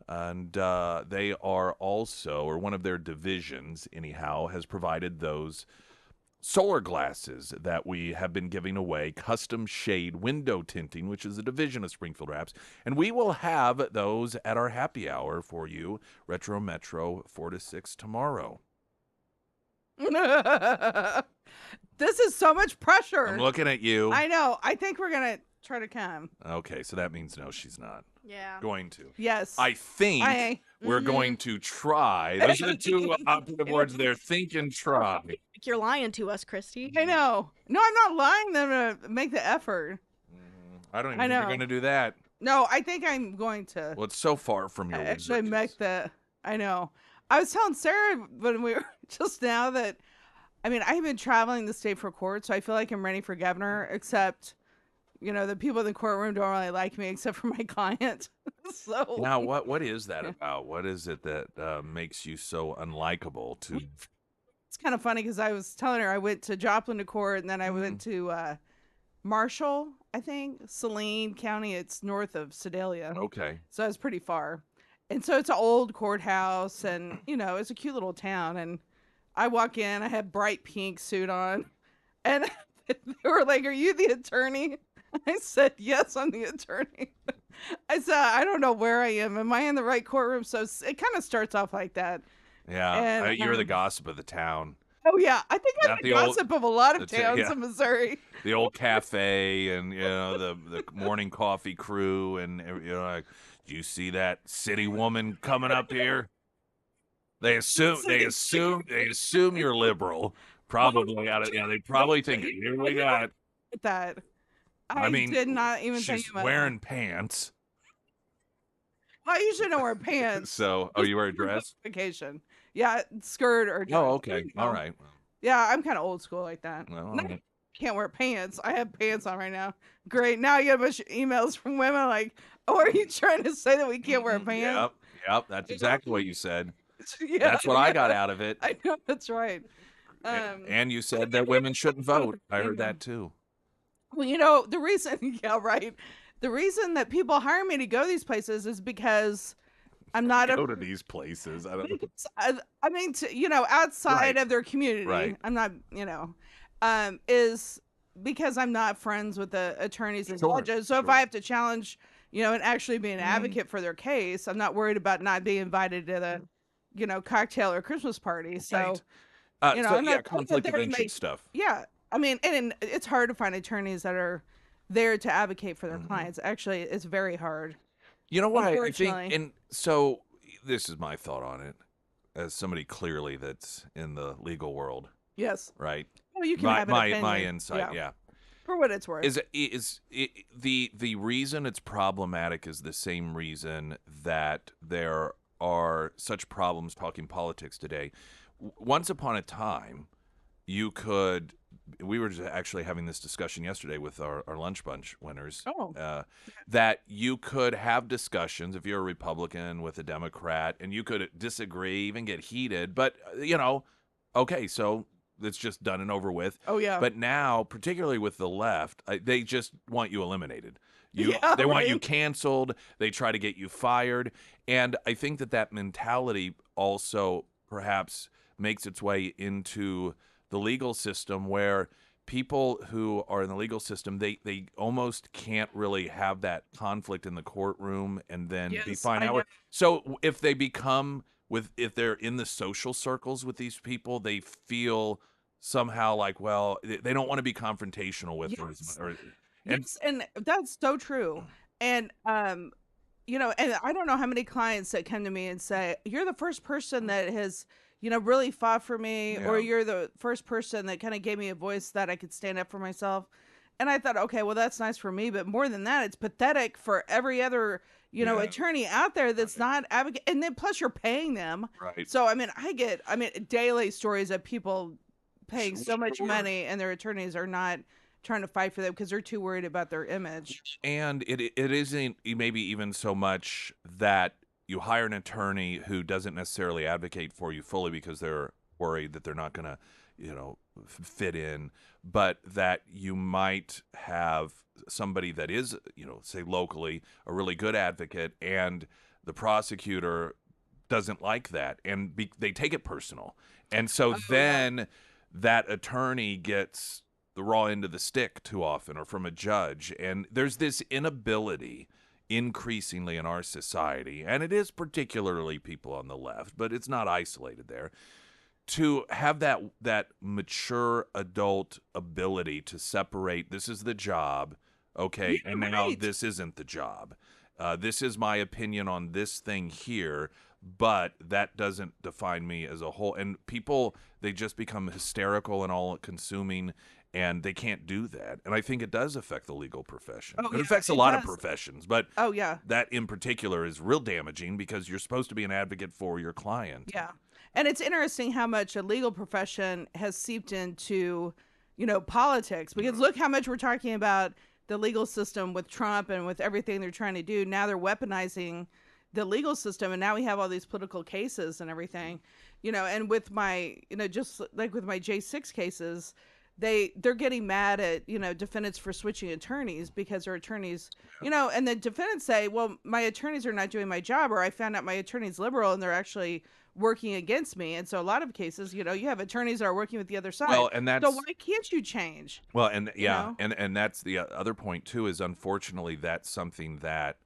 And they are also, or one of their divisions, anyhow, has provided those solar glasses that we have been giving away, custom shade window tinting, which is a division of Springfield Wraps. And we will have those at our happy hour for you, Retro Metro 4 to 6 tomorrow. This is so much pressure. I'm looking at you. I know. I think we're going to try to come. Okay, so that means no, she's not. Yeah. Going to. Yes. I think we're going to try. Those are the two operative words there. Think and try. You're lying to us, Christy. I know. No, I'm not lying. Them to make the effort. I don't even think you're going to do that. No, I think I'm going to. Well, it's so far from your actually make the. I know. I was telling Sarah when we were just now that, I mean, I've been traveling the state for court, so I feel like I'm ready for governor, except, you know, the people in the courtroom don't really like me except for my client. So now, what is that about? What is it that makes you so unlikable to? It's kind of funny because I was telling her I went to Joplin to court, and then I went to Marshall, I think, Saline County. It's north of Sedalia. Okay. So it's pretty far. And so it's an old courthouse, and, you know, it's a cute little town. And I walk in, I had bright pink suit on, and they were like, "Are you the attorney?" I said, "Yes, I'm the attorney." I said, "I don't know where I am. Am I in the right courtroom?" So it kind of starts off like that. Yeah, and, you're the gossip of the town. Oh, yeah. I think I'm the gossip of a lot of towns in Missouri. The old cafe and, you know, the morning coffee crew and, you know, like, do you see that city woman coming up here? They assume you're liberal. Probably they probably think, here we got that. I mean, did not even think about wearing pants. I usually don't wear pants. So, you wear a dress? Vacation. Yeah, skirt or dress. Oh, okay. All right. Yeah, I'm kind of old school like that. Well, I can't wear pants. I have pants on right now. Great. Now I get a bunch of emails from women like, "Oh, are you trying to say that we can't wear pants?" Yep. That's exactly what you said. Yeah, that's what I got out of it. I know, that's right. And you said that women shouldn't vote. I heard that too. Well, you know, the reason, the reason that people hire me to go these places is because I'm not go to these places. I don't know. I mean, you know, outside of their community. Right. I'm not, you know, is because I'm not friends with the attorneys and judges. So if I have to challenge, you know, and actually be an advocate for their case, I'm not worried about not being invited to the, you know, cocktail or Christmas party. So, you know, so conflict of interest stuff. Yeah. I mean, and it's hard to find attorneys that are there to advocate for their clients. Actually, it's very hard. You know what I think, and so this is my thought on it, as somebody clearly that's in the legal world. Yes. Right. Well, you can have an opinion. My insight, yeah. For what it's worth. Is the reason it's problematic is the same reason that there are such problems talking politics today. Once upon a time, we were actually having this discussion yesterday with our lunch bunch winners, that you could have discussions if you're a Republican with a Democrat, and you could disagree, even get heated, but, you know, okay, so it's just done and over with. Oh, yeah. But now, particularly with the left, they just want you eliminated. They want you canceled. They try to get you fired. And I think that mentality also perhaps makes its way into the legal system, where people who are in the legal system, they almost can't really have that conflict in the courtroom and then be fine out. So if they if they're in the social circles with these people, they feel somehow like, well, they don't want to be confrontational with them. And that's so true. And, you know, and I don't know how many clients that come to me and say, "You're the first person that has, you know, really fought for me," or "You're the first person that kind of gave me a voice that I could stand up for myself." And I thought, okay, well, that's nice for me, but more than that, it's pathetic for every other, you know, attorney out there that's not advocate. And then plus you're paying them. Right. So, I mean, I get daily stories of people paying so much money and their attorneys are not trying to fight for them because they're too worried about their image. And it isn't maybe even so much that you hire an attorney who doesn't necessarily advocate for you fully because they're worried that they're not going to, fit in, but that you might have somebody that is, say locally, a really good advocate, and the prosecutor doesn't like that, and they take it personal. And so then that attorney gets the raw end of the stick too often, or from a judge. And there's this inability increasingly in our society, and it is particularly people on the left, but it's not isolated there, to have that mature adult ability to separate, this is the job, okay, Yeah, and now right. this isn't the job. This is my opinion on this thing here, but that doesn't define me as a whole. And people, they just become hysterical and all-consuming, and they can't do that. And I think it does affect the legal profession. Oh It yeah, affects a it lot of does. professions, but Oh yeah. that in particular is real damaging because you're supposed to be an advocate for your client. Yeah. And it's interesting how much a legal profession has seeped into, politics, because look how much we're talking about the legal system with Trump and with everything they're trying to do. Now they're weaponizing the legal system, and now we have all these political cases and everything. And with my, just like with my J6 cases, they're getting mad at, defendants for switching attorneys because their attorneys, and the defendants say, well, my attorneys are not doing my job, or I found out my attorney's liberal and they're actually working against me. And so a lot of cases, you have attorneys that are working with the other side. Well, and So that's why can't you change? well, and You yeah, know? and that's the other point too. Is unfortunately that's something that,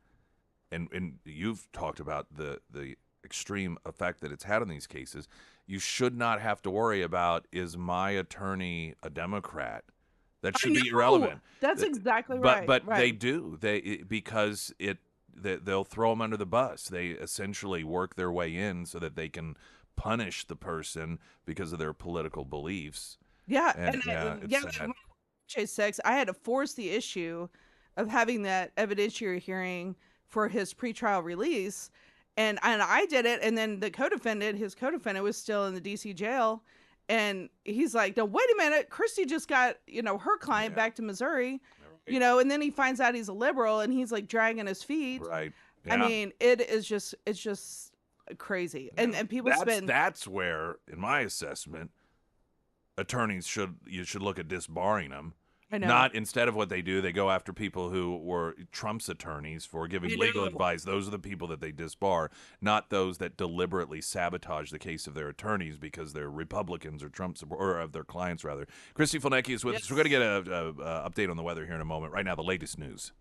and you've talked about the extreme effect that it's had on these cases. You should not have to worry about, is my attorney a Democrat? That I should be know. irrelevant. That's exactly But right. they Right. do because they'll throw them under the bus. They essentially work their way in so that they can punish the person because of their political beliefs. Yeah. And yeah, it's Yeah, sad. J6, I had to force the issue of having that evidentiary hearing for his pretrial release. And I did it, and then his co-defendant was still in the DC jail, and he's like, "No, wait a minute, Christy just got, her client Yeah. back to Missouri." Right. And then he finds out he's a liberal, and he's like dragging his feet. Right. I Yeah. mean, it's just crazy. And people spend That's where, in my assessment, attorneys you should look at disbarring them. I know. Not, instead of what they do, they go after people who were Trump's attorneys for giving I legal know. advice. Those are the people that they disbar, not those that deliberately sabotage the case of their attorneys because they're Republicans or Trump or of their clients rather. Christy Fulnecki is with us. We're going to get a update on the weather here in a moment. Right now, the latest news.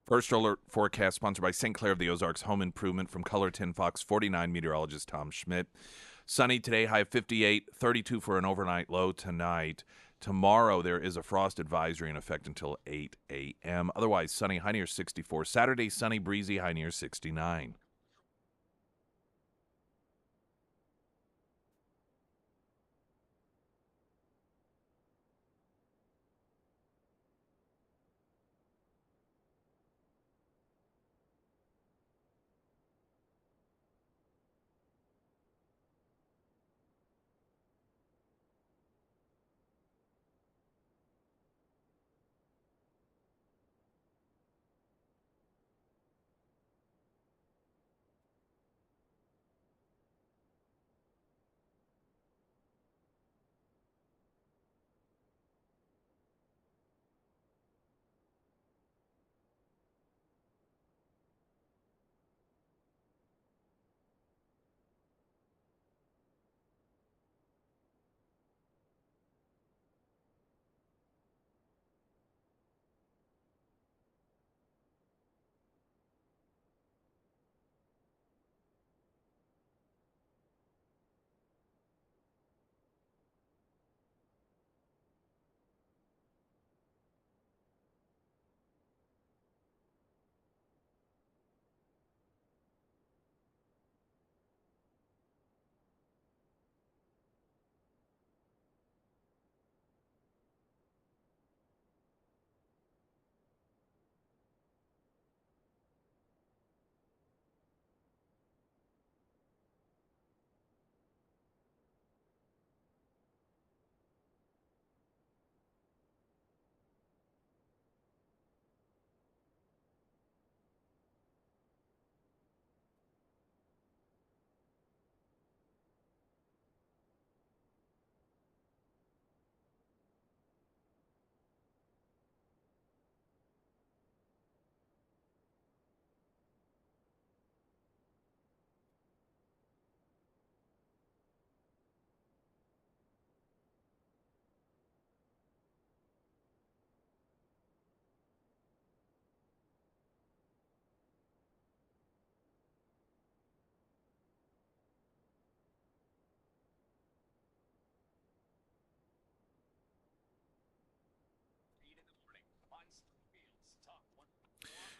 First alert forecast sponsored by St. Clair of the Ozarks Home Improvement from Color 10 Fox 49 meteorologist Tom Schmidt. Sunny today, high of 58, 32 for an overnight low tonight. Tomorrow there is a frost advisory in effect until 8 a.m. Otherwise sunny, high near 64. Saturday sunny, breezy, high near 69.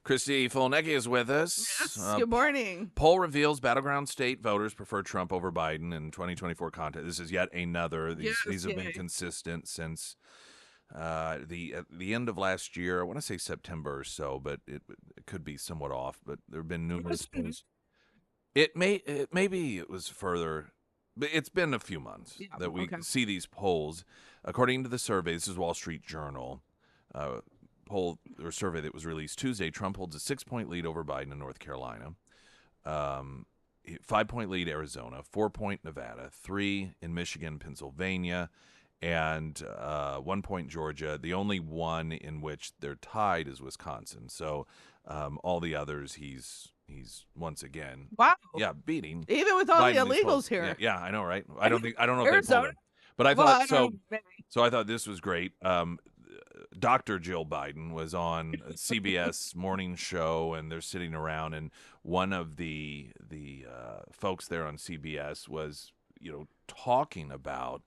Christy Fulnecki is with us. Yes, good morning. Poll reveals battleground state voters prefer Trump over Biden in 2024 contest. This is yet another. These have been consistent since the end of last year. I want to say September or so, but it could be somewhat off. But there have been numerous polls. Maybe it was further, but it's been a few months that we see these polls. According to the survey, this is Wall Street Journal. Poll or survey that was released Tuesday, Trump holds a 6-point lead over Biden in North Carolina, 5-point lead Arizona, 4-point Nevada, 3 in Michigan, Pennsylvania, and 1-point Georgia. The only one in which they're tied is Wisconsin. So all the others, he's once again, beating. Even with all Biden the illegals here. Yeah, I know, right? I don't know if they pulled it, but I thought So I thought this was great. Dr. Jill Biden was on a CBS morning show, and they're sitting around, and one of the folks there on CBS was, talking about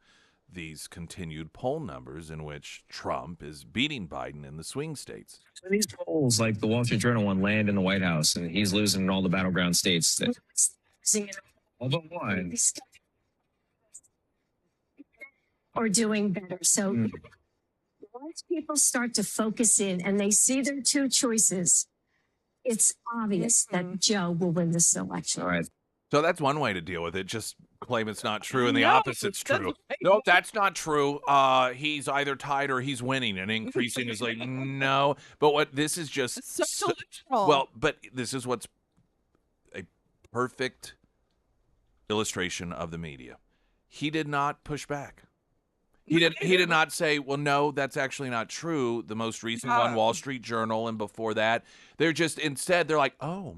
these continued poll numbers in which Trump is beating Biden in the swing states. So these polls, like the Wall Street Journal one, land in the White House, and he's losing in all the battleground states. All but one. Or doing better. So once people start to focus in and they see their two choices, it's obvious that Joe will win this election. All right. So that's one way to deal with it. Just claim it's not true, and the opposite's true. No, that's not true. He's either tied or he's winning, and increasing is like, no. But what this is just so delusional. Well, but this is what's a perfect illustration of the media. He did not push back. He did not say, well, no, that's actually not true. The most recent one, Wall Street Journal, and before that, they're just, instead, they're like, yeah,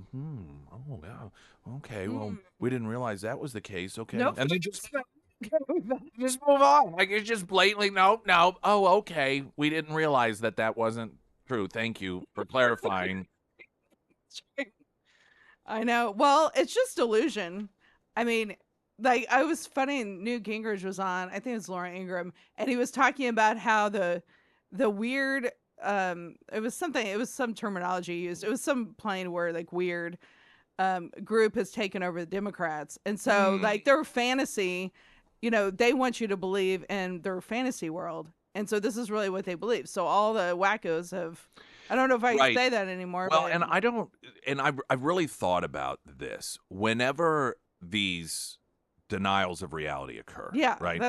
okay, well, we didn't realize that was the case, okay. Nope. And they just move on. Like, it's just blatantly, no, okay, we didn't realize that wasn't true. Thank you for clarifying. I know. Well, it's just delusion. I mean, like, I was funny, Newt Gingrich was on, I think it was Laura Ingraham, and he was talking about how the weird, it was some terminology used. It was some plain word, like weird, group has taken over the Democrats. And so, like, their fantasy, they want you to believe in their fantasy world. And so this is really what they believe. So all the wackos I don't know if I can say that anymore. Well, but I've really thought about this. Whenever these denials of reality occur. Yeah, right.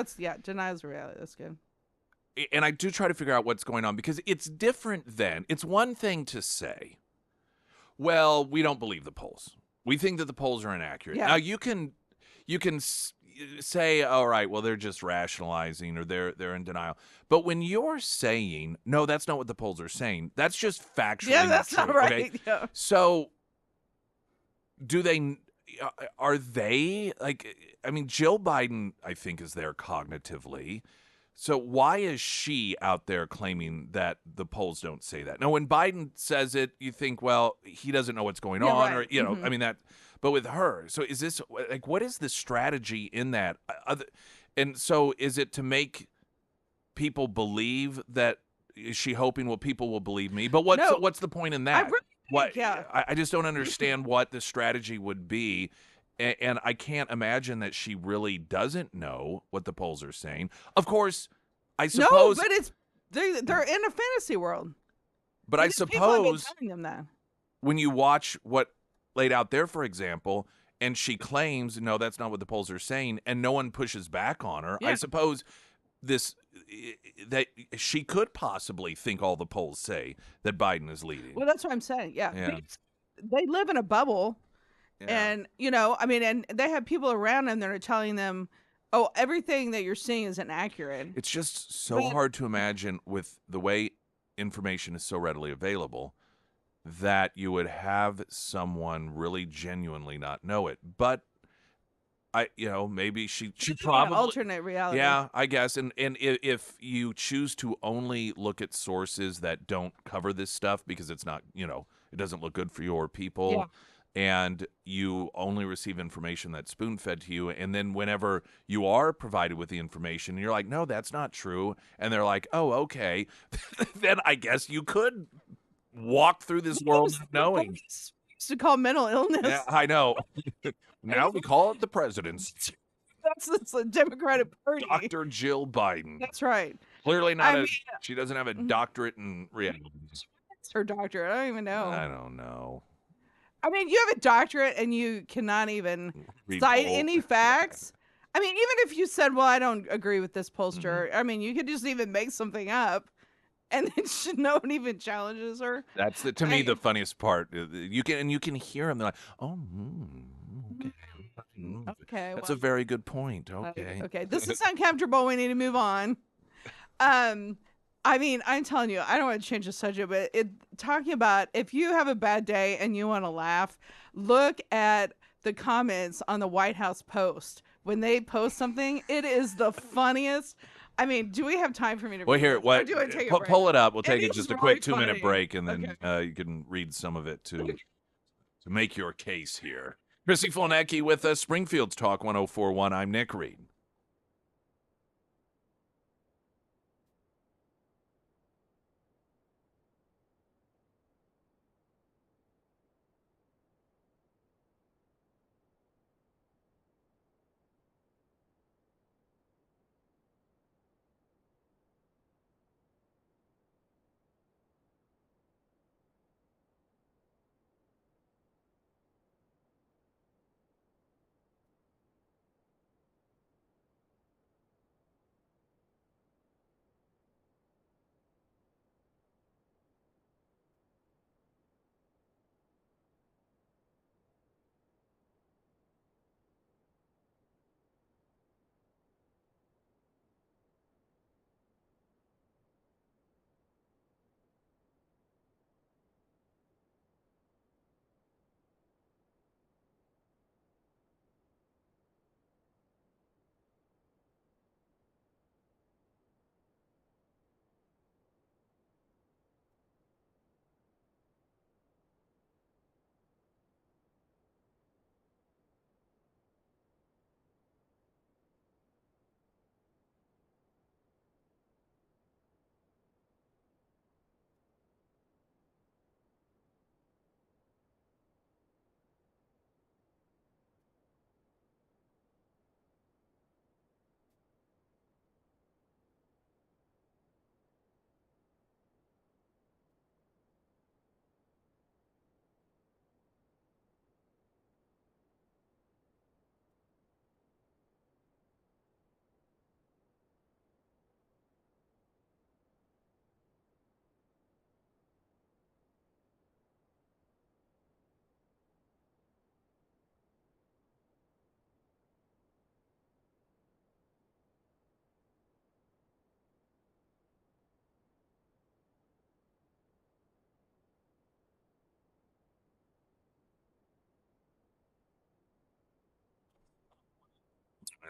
Denials of reality. That's good. And I do try to figure out what's going on, because it's different than, it's one thing to say, well, we don't believe the polls. We think that the polls are inaccurate. Yeah. Now you can say, all right, well, they're just rationalizing, or they're in denial. But when you're saying, no, that's not what the polls are saying, that's just factually that's not not true. right. Okay? Yeah. So are they, like, I mean, Jill Biden, I think, is there cognitively. So why is she out there claiming that the polls don't say that? Now, when Biden says it, you think, well, he doesn't know what's going on, right. or, I mean, that. But with her, so is this, like, what is the strategy in that? And so is it to make people believe that, is she hoping, well, people will believe me? But what's the point in that? I just don't understand what the strategy would be. And I can't imagine that she really doesn't know what the polls are saying. Of course, I suppose. No, but they're in a fantasy world. But I suppose telling them that. When you watch what laid out there, for example, and she claims, no, that's not what the polls are saying, and no one pushes back on her, I suppose that she could possibly think all the polls say that Biden is leading. Well, that's what I'm saying. Yeah. They live in a bubble. Yeah. And, and they have people around them that are telling them, oh, everything that you're seeing is inaccurate. It's just so hard to imagine, with the way information is so readily available, that you would have someone really genuinely not know it. But maybe she probably alternate reality. Yeah, I guess. And if you choose to only look at sources that don't cover this stuff because it's not, it doesn't look good for your people. Yeah. And you only receive information that's spoon-fed to you, and then whenever you are provided with the information, you're like, no, that's not true, and they're like, oh, okay, then I guess you could walk through this world not knowing. Used to call mental illness. Yeah, I know. Now we call it the president's. That's the Democratic Party. Dr. Jill Biden. That's right. Clearly not she doesn't have a doctorate in reality. It's her doctorate. I don't even know. I don't know. I mean, you have a doctorate and you cannot even Read cite poll. any facts. I mean, even if you said, well, I don't agree with this pollster, I mean, you could just even make something up and then no one even challenges her. That's to me the funniest part. You can hear them. They're like, oh, okay. Okay. That's a very good point. Okay. Okay. This is uncomfortable. We need to move on. I mean, I'm telling you, I don't want to change the subject, but talking about if you have a bad day and you want to laugh, look at the comments on the White House post. When they post something, it is the funniest. I mean, do we have time for me to Well, read here, this? what? Or do I take a break? Pull it up. We'll It take is just a really quick 2-minute funny. break, and then you can read some of it to make your case here. Chrissy Fulnecki with us, Springfield's Talk 104.1. I'm Nick Reed.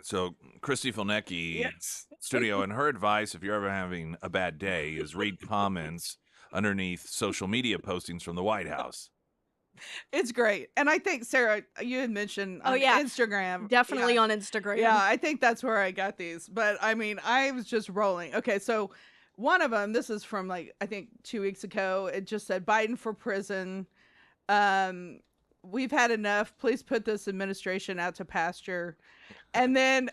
So Christy Fulnecki, studio, and her advice, if you're ever having a bad day, is read comments underneath social media postings from the White House. It's great. And I think, Sarah, you had mentioned on Instagram. Definitely on Instagram. Yeah, I think that's where I got these. But I mean, I was just rolling. Okay, so one of them, this is from like, I think 2 weeks ago. It just said Biden for prison. We've had enough. Please put this administration out to pasture. And then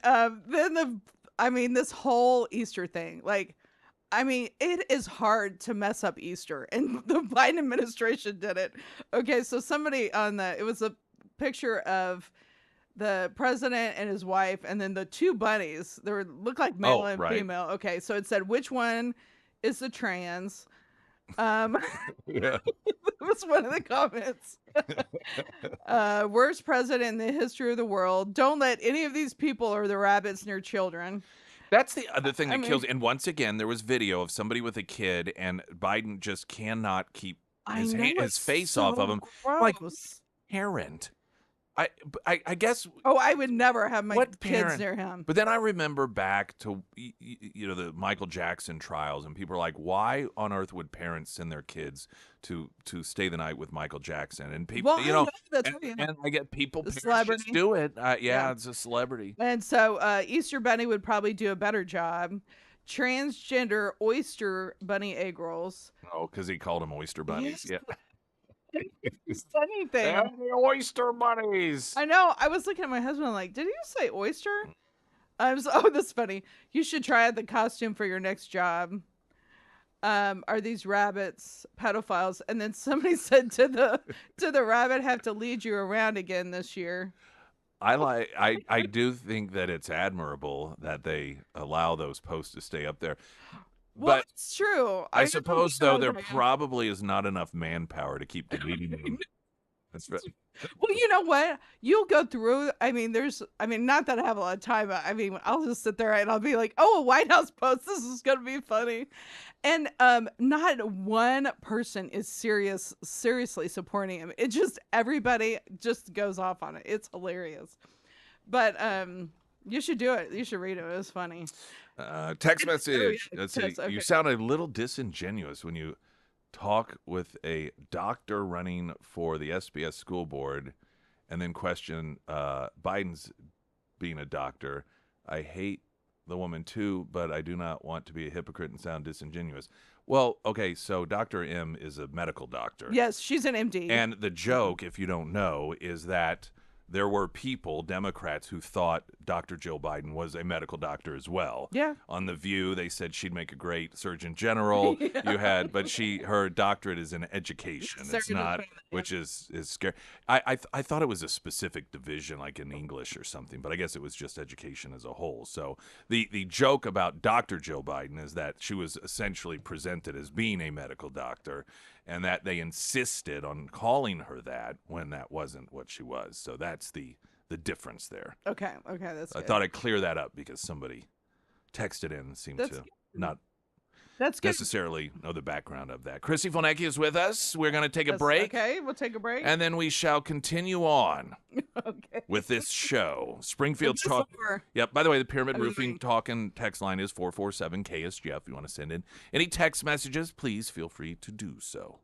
this whole Easter thing, like, I mean, it is hard to mess up Easter, and the Biden administration did it. Okay, so somebody it was a picture of the president and his wife, and then the two bunnies. They looked like male and female. Okay, so it said, which one is the trans? That was one of the comments. Worst president in the history of the world. Don't let any of these people or the rabbits near children. That's the other thing that kills. And once again, there was video of somebody with a kid, and Biden just cannot keep his face off of him. Gross. Like, parent. I guess. Oh, I would never have my kids parent, near him. But then I remember back to the Michael Jackson trials, and people are like, "Why on earth would parents send their kids to stay the night with Michael Jackson?" And people, and I get people, parents just do it. Yeah, it's a celebrity. And so Easter Bunny would probably do a better job. transgender oyster bunny egg rolls. Oh, because he called them oyster bunnies. Yes. Yeah. Funny thing. They're the oyster bunnies. I know. I was looking at my husband like, did you say oyster? Oh, that's funny. You should try out the costume for your next job. Are these rabbits pedophiles? And then somebody said to the rabbit, have to lead you around again this year. I do think that it's admirable that they allow those posts to stay up there. Well, But it's true. I know suppose, though, there that. probably is not enough manpower to keep deleting them. That's right. Well, you know what? You'll go through. Not that I have a lot of time. But I'll just sit there and I'll be like, "Oh, a White House post. This is gonna be funny," and not one person is seriously supporting him. It just everybody just goes off on it. It's hilarious, but you should do it. You should read it. It was funny. Text message. yeah, Let's see. text, okay. You sound a little disingenuous when you talk with a doctor running for the SBS school board and then question Biden's being a doctor. I hate the woman too, but I do not want to be a hypocrite and sound disingenuous. Well, okay, so Dr. M is a medical doctor. Yes, she's an MD. And the joke, if you don't know, is that there were people, Democrats, who thought Dr. Jill Biden was a medical doctor as well. Yeah. On The View, they said she'd make a great Surgeon General. Yeah. But her doctorate is in education. It's not, which is scary. I thought it was a specific division, like in English or something, but I guess it was just education as a whole. So the joke about Dr. Jill Biden is that she was essentially presented as being a medical doctor, and that they insisted on calling her that when that wasn't what she was. So that's the difference there. Okay, that's I good. thought I'd clear that up because somebody texted in and seemed That's to good. not That's good. necessarily know the background of that. Chrissy Fonecki is with us. We're going to take a break. Okay, we'll take a break. And then we shall continue on Okay. with this show. Springfield's This Talk. over. Yep. By the way, the Pyramid Amazing. Roofing Talk and text line is 447 KSGF. If you want to send in any text messages, please feel free to do so.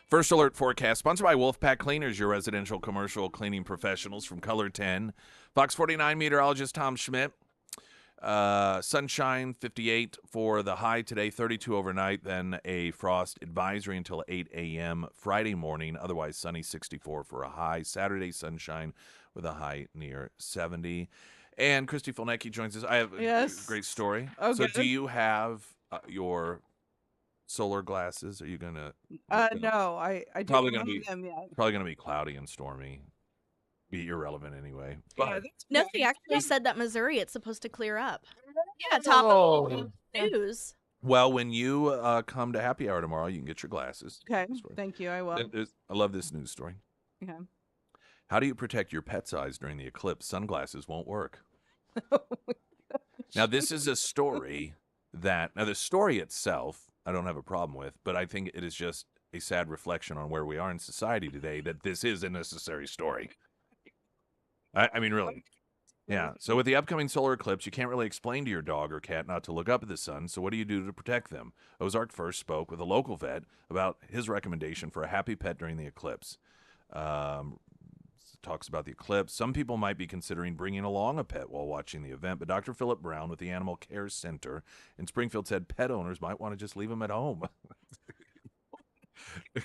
First Alert Forecast, sponsored by Wolfpack Cleaners, your residential commercial cleaning professionals from Color 10. Fox 49 meteorologist Tom Schmidt. Sunshine, 58 for the high today, 32 overnight, then a frost advisory until 8 a.m. Friday morning, otherwise sunny, 64 for a high. Saturday, sunshine with a high near 70. And Christy Fulnecki joins us. I have a great story. Oh, so good. do you have your solar glasses? Are you going to? No, I Probably don't gonna have them yet. Probably going to be cloudy and stormy. Be irrelevant anyway. Yeah, But No, he actually said that Missouri, it's supposed to clear up. Yeah, Oh. top of news. well, when you come to happy hour tomorrow, you can get your glasses. Okay, Story. thank you. I will. I love this news story. Okay. How do you protect your pet's eyes during the eclipse? Sunglasses won't work. Now, this is a story now the story itself, I don't have a problem with, but I think it is just a sad reflection on where we are in society today that this is a necessary story. I mean, really. Yeah. So with the upcoming solar eclipse, you can't really explain to your dog or cat not to look up at the sun. So what do you do to protect them? Ozark First spoke with a local vet about his recommendation for a happy pet during the eclipse. Talks about the eclipse. Some people might be considering bringing along a pet while watching the event, but Dr. Philip Brown with the Animal Care Center in Springfield said pet owners might want to just leave them at home.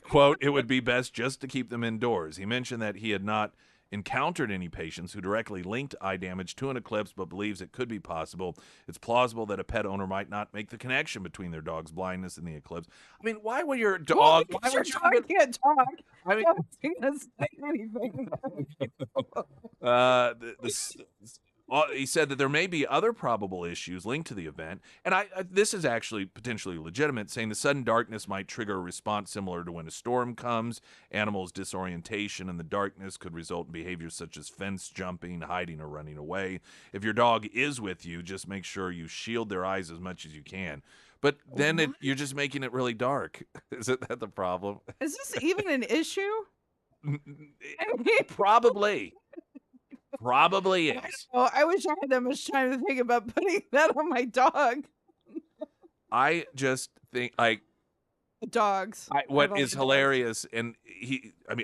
Quote, it would be best just to keep them indoors. He mentioned that he had not encountered any patients who directly linked eye damage to an eclipse, but believes it could be possible. It's plausible that a pet owner might not make the connection between their dog's blindness and the eclipse. I mean, why would your dog? Why would your dog can't talk? I mean, I wasn't gonna say anything. he said that there may be other probable issues linked to the event, and this is actually potentially legitimate, saying the sudden darkness might trigger a response similar to when a storm comes. Animals' disorientation in the darkness could result in behaviors such as fence jumping, hiding, or running away. If your dog is with you, just make sure you shield their eyes as much as you can. But then you're just making it really dark. Isn't that the problem? Is this even an issue? Probably. Probably is. Oh, I wish I had that much time to think about putting that on my dog. I just think Dogs. what is hilarious, and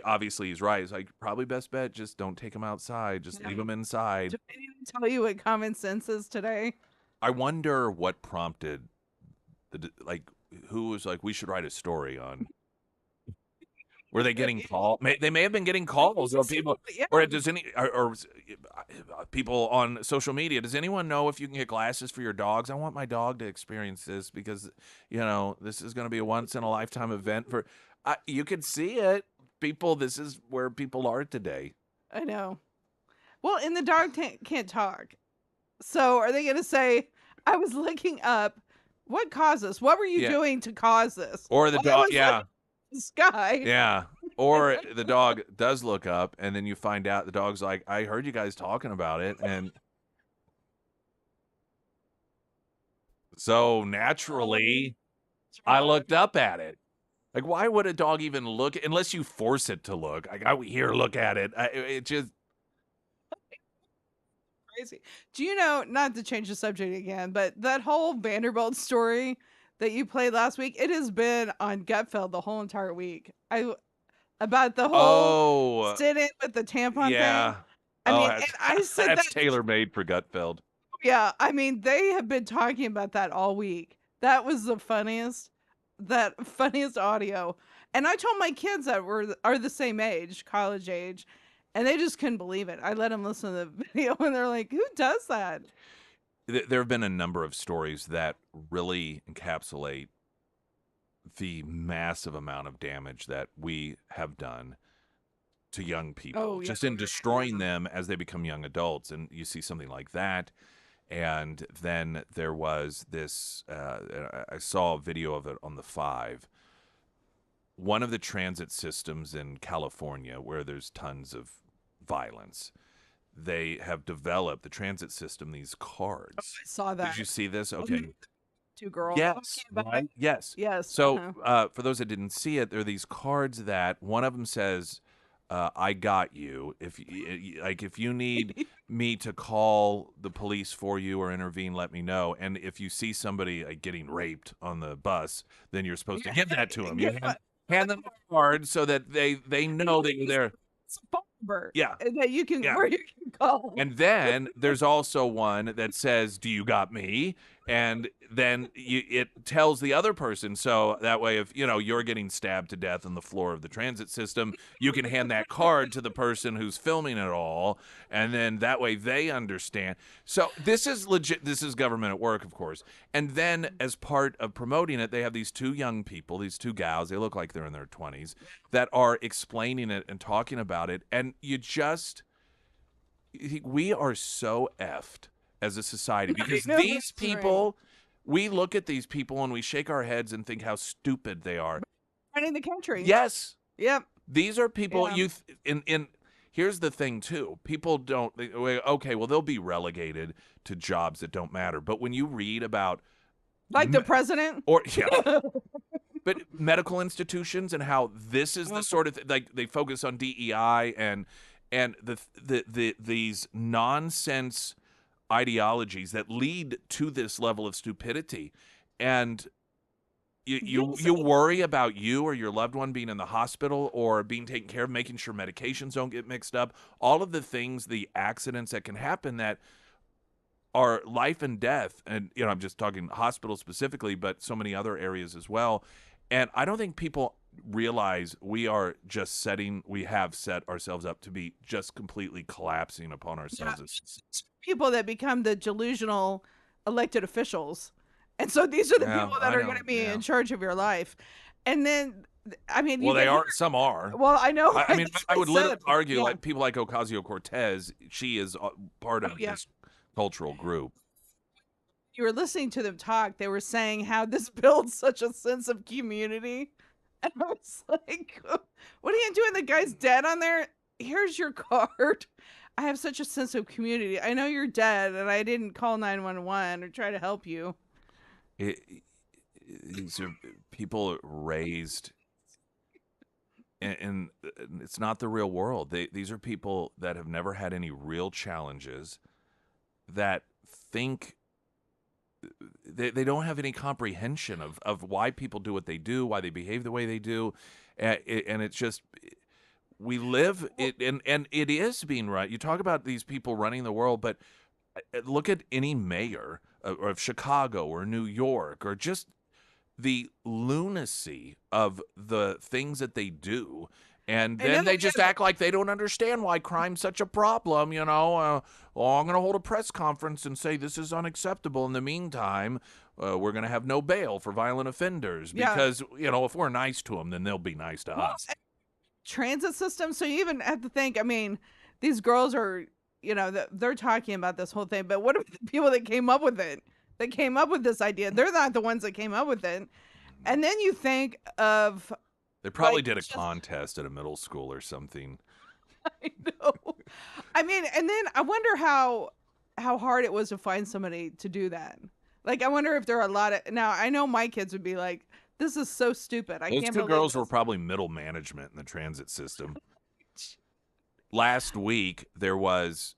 obviously he's right. It's like probably best bet just don't take him outside. Just leave him inside. Do I need to tell you what common sense is today? I wonder what prompted who was like, we should write a story on. Were they getting calls? They may have been getting calls, or people, or does or people on social media. Does anyone know if you can get glasses for your dogs? I want my dog to experience this because this is going to be a once in a lifetime event for. You could see it, people. This is where people are today. I know. Well, and the dog can't talk, so are they going to say, "I was looking up what caused this? What were you doing to cause this?" Or the dog, sky. Yeah. Or the dog does look up, and then you find out the dog's like, I heard you guys talking about it. And so naturally, I looked up at it. Like, why would a dog even look, unless you force it to look? Like, look at it. It just. Crazy. Do you know, not to change the subject again, but that whole Vanderbilt story that you played last week, it has been on Gutfeld the whole entire week. About the whole sit-in with the tampon thing. I said that's tailor-made for Gutfeld. Yeah, I mean, they have been talking about that all week. That was the funniest audio. And I told my kids that are the same age, college age, and they just couldn't believe it. I let them listen to the video, and they're like, who does that? There have been a number of stories that really encapsulate the massive amount of damage that we have done to young people, just in destroying them as they become young adults. And you see something like that. And then there was this, I saw a video of it on the 5. One of the transit systems in California where there's tons of violence, they have developed the transit system, these cards. I saw that. Did you see this? Okay. 2 girls. Yes. Right? Yes. Yes. So for those that didn't see it, there are these cards that one of them says, I got you. If you need me to call the police for you or intervene, let me know. And if you see somebody getting raped on the bus, then you're supposed to give that to them. You hand them a card so that they know that you're there. It's a phone number Yeah. that you can Yeah. where you can call. And then there's also one that says, "Do you got me?" And then it tells the other person. So that way, if you're getting stabbed to death on the floor of the transit system, you can hand that card to the person who's filming it all, and then that way they understand. So this is legit. This is government at work, of course. And then as part of promoting it, they have these two young people, these two gals. They look like they're in their 20s, that are explaining it and talking about it, and we are so effed as a society because know, these that's right. people, we look at these people and we shake our heads and think how stupid they are. Running the country. Yes, Yep. these are people. Yeah. Here's the thing too. People don't. Okay, well they'll be relegated to jobs that don't matter. But when you read about Like the president. but medical institutions and how this is the sort of like they focus on DEI and these nonsense ideologies that lead to this level of stupidity, and you worry about you or your loved one being in the hospital or being taken care of, making sure medications don't get mixed up, all of the things, the accidents that can happen that are life and death. And I'm just talking hospitals specifically, but so many other areas as well. And I don't think people realize we have set ourselves up to be just completely collapsing upon ourselves. People that become the delusional elected officials. And so these are the people that are going to be in charge of your life. And then, I mean, some are. Well, I know. I mean, I would literally argue like people like Ocasio-Cortez, she is part of this cultural group. You were listening to them talk. They were saying how this builds such a sense of community. And I was like, what are you doing? The guy's dead on there. Here's your card. I have such a sense of community. I know you're dead and I didn't call 911 or try to help you. These are people raised and it's not the real world. These are people that have never had any real challenges, that think they don't have any comprehension of why people do what they do, why they behave the way they do. And it's just, we live it, and it is being right. You talk about these people running the world, but look at any mayor of Chicago or New York, or just the lunacy of the things that they do. And then they just act like they don't understand why crime's such a problem, I'm going to hold a press conference and say this is unacceptable. In the meantime, we're going to have no bail for violent offenders because, if we're nice to them, then they'll be nice to us. Transit system. So you even have to think, I mean, these girls are, they're talking about this whole thing, but what are the people that came up with it? That came up with this idea? They're not the ones that came up with it. And then you think of... They probably did a contest at a middle school or something. I know. I mean, and then I wonder how hard it was to find somebody to do that. Like, I wonder if there are a lot of... Now, I know my kids would be like, this is so stupid. I can't believe Those two girls this. were probably middle management in the transit system. Last week, there was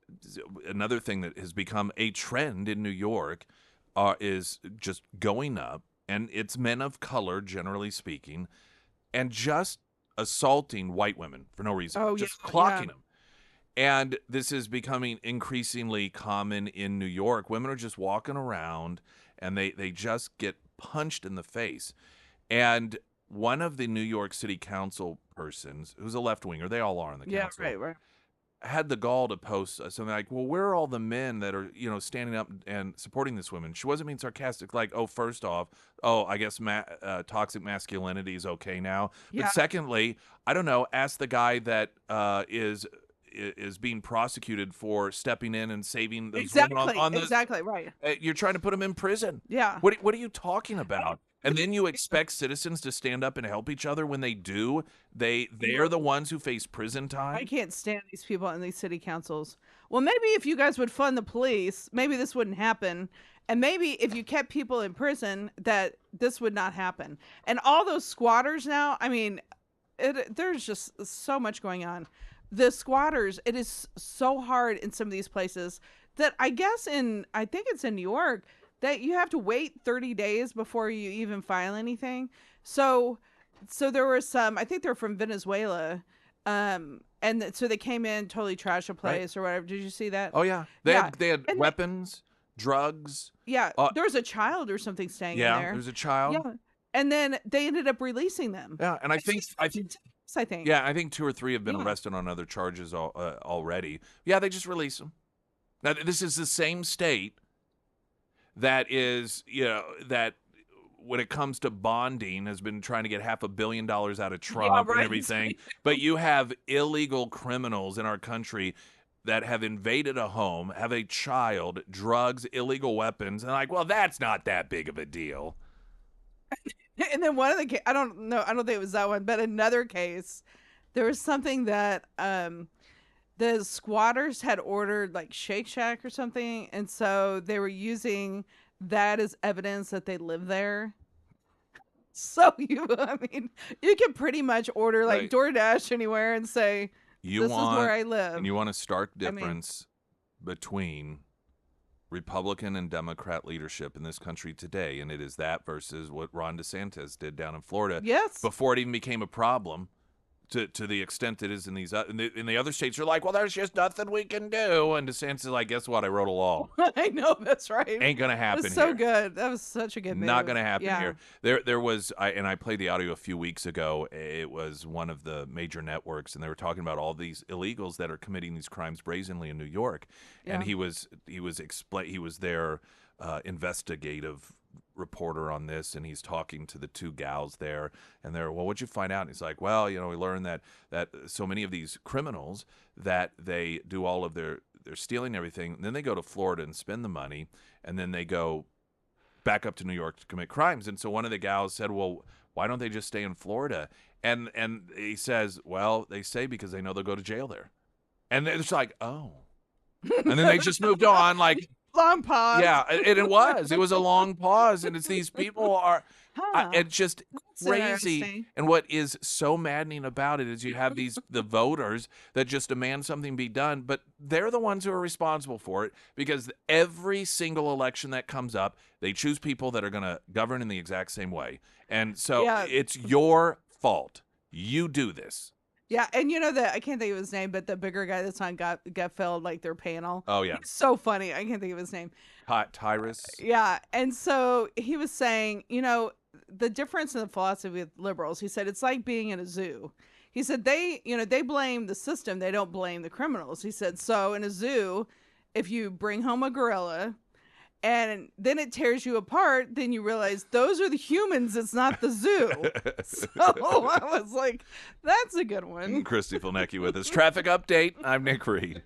another thing that has become a trend in New York, is just going up, and it's men of color, generally speaking, and just assaulting white women for no reason. Clocking them. And this is becoming increasingly common in New York. Women are just walking around, and they just get punched in the face. And one of the New York City Council persons, who's a left-winger, they all are in the council, right. had the gall to post something like, well, where are all the men that are, standing up and supporting this woman? She wasn't being sarcastic, like, oh, first off, I guess toxic masculinity is okay now. Yeah. But secondly, I don't know, ask the guy that is being prosecuted for stepping in and saving those women on the... Exactly, right. You're trying to put them in prison. Yeah. What are you talking about? And then you expect citizens to stand up and help each other when they do. They are the ones who face prison time. I can't stand these people in these city councils. Well, maybe if you guys would fund the police, maybe this wouldn't happen. And maybe if you kept people in prison, that this would not happen. And all those squatters now, I mean, there's just so much going on. The squatters, it is so hard in some of these places that I think it's in New York, that you have to wait 30 days before you even file anything. So there were some, I think they're from Venezuela, and and so they came in, totally trashed the place or whatever. Did you see that? Oh yeah, Yeah. they had And weapons, drugs. Yeah, there was a child or something staying in Yeah, there. there's a child. Yeah, and then they ended up releasing them. Yeah, and I think I think. yeah, I think 2 or 3 have been Yeah. arrested on other charges already. Yeah, they just release them. Now this is the same state that is, that when it comes to bonding has been trying to get $500 million out of Trump and right. everything. But you have illegal criminals in our country that have invaded a home, have a child, drugs, illegal weapons, and like, well, that's not that big of a deal. And then one of the I don't know, I don't think it was that one, but another case, there was something that the squatters had ordered like Shake Shack or something, and so they were using that as evidence that they live there. So I mean, you can pretty much order like Right. DoorDash anywhere and say, You "This want, is where I live." and you want a stark I mean- difference between Republican and Democrat leadership in this country today, and it is that versus what Ron DeSantis did down in Florida. Yes. Before it even became a problem, to the extent it is in these in the other states, are like, well, there's just nothing we can do, and DeSantis is like, guess what? I wrote a law. I know, that's right. Ain't gonna It happen was so here. good. That was such a good Not move. gonna happen Yeah. here. There was, I played the audio a few weeks ago. It was one of the major networks, and they were talking about all these illegals that are committing these crimes brazenly in New York. And Yeah. he was their investigative reporter on this, and he's talking to the two gals there, and they're, well, what'd you find out? And he's like, well, we learned that so many of these criminals, that they do all of they're stealing everything, and then they go to Florida and spend the money, and then they go back up to New York to commit crimes. And so one of the gals said, well, why don't they just stay in Florida? And he says, well, they say because they know they'll go to jail there. And it's like, oh. And then they just moved on, like, Long pause. yeah, and it was a long pause, and it's these people are, Huh. it's just That's crazy. interesting. And what is so maddening about it is you have the voters that just demand something be done, but they're the ones who are responsible for it, because every single election that comes up, they choose people that are going to govern in the exact same way. And so Yeah. it's your fault. You do this. Yeah, and you know that I can't think of his name, but the bigger guy that's on Gutfeld, like their panel. Oh, yeah. He's so funny. I can't think of his name. Tyrus. Yeah, and so he was saying, the difference in the philosophy with liberals. He said it's like being in a zoo. He said they blame the system, they don't blame the criminals. He said, so in a zoo, if you bring home a gorilla and then it tears you apart, then you realize those are the humans, it's not the zoo. So I was like, that's a good one. Christy Filnecki with us. Traffic update. I'm Nick Reed.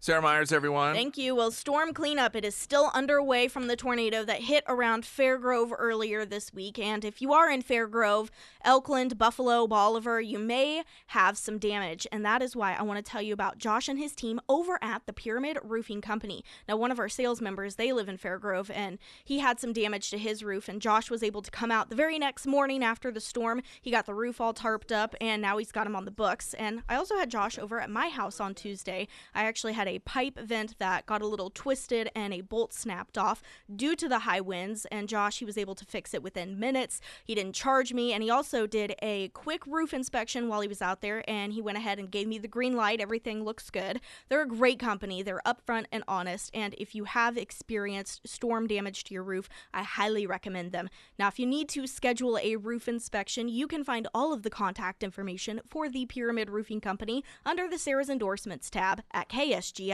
Sarah Myers, everyone. Thank you. Well, storm cleanup, it is still underway from the tornado that hit around Fairgrove earlier this week. And if you are in Fairgrove, Elkland, Buffalo, Bolivar, you may have some damage. And that is why I want to tell you about Josh and his team over at the Pyramid Roofing Company. Now, one of our sales members, they live in Fairgrove, and he had some damage to his roof. And Josh was able to come out the very next morning after the storm. He got the roof all tarped up, and now he's got him on the books. And I also had Josh over at my house on Tuesday. I actually had a pipe vent that got a little twisted and a bolt snapped off due to the high winds, and Josh, he was able to fix it within minutes. He didn't charge me, and he also did a quick roof inspection while he was out there, and he went ahead and gave me the green light. Everything looks good. They're a great company. They're upfront and honest, and if you have experienced storm damage to your roof, I highly recommend them. Now, if you need to schedule a roof inspection, you can find all of the contact information for the Pyramid Roofing Company under the Sarah's Endorsements tab at ksgf.com.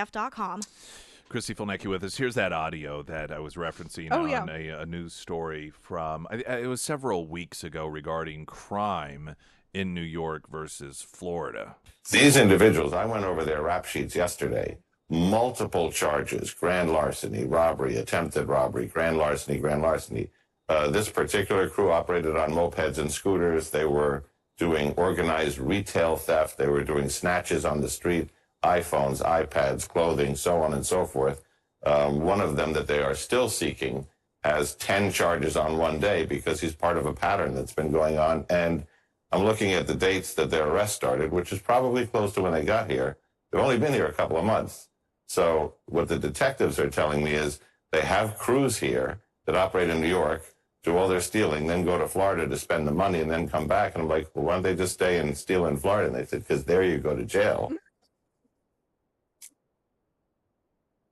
Chrissy Fulnecki with us. Here's that audio that I was referencing on a news story from, it was several weeks ago regarding crime in New York versus Florida. These individuals, I went over their rap sheets yesterday, multiple charges, grand larceny, robbery, attempted robbery, grand larceny, grand larceny. This particular crew operated on mopeds and scooters. They were doing organized retail theft. They were doing snatches on the street, iPhones, iPads, clothing, so on and so forth. One of them that they are still seeking has 10 charges on one day because he's part of a pattern that's been going on. And I'm looking at the dates that their arrest started, which is probably close to when they got here. They've only been here a couple of months. So what the detectives are telling me is they have crews here that operate in New York, do all their stealing, then go to Florida to spend the money and then come back. And I'm like, well, why don't they just stay and steal in Florida? And they said, because there you go to jail.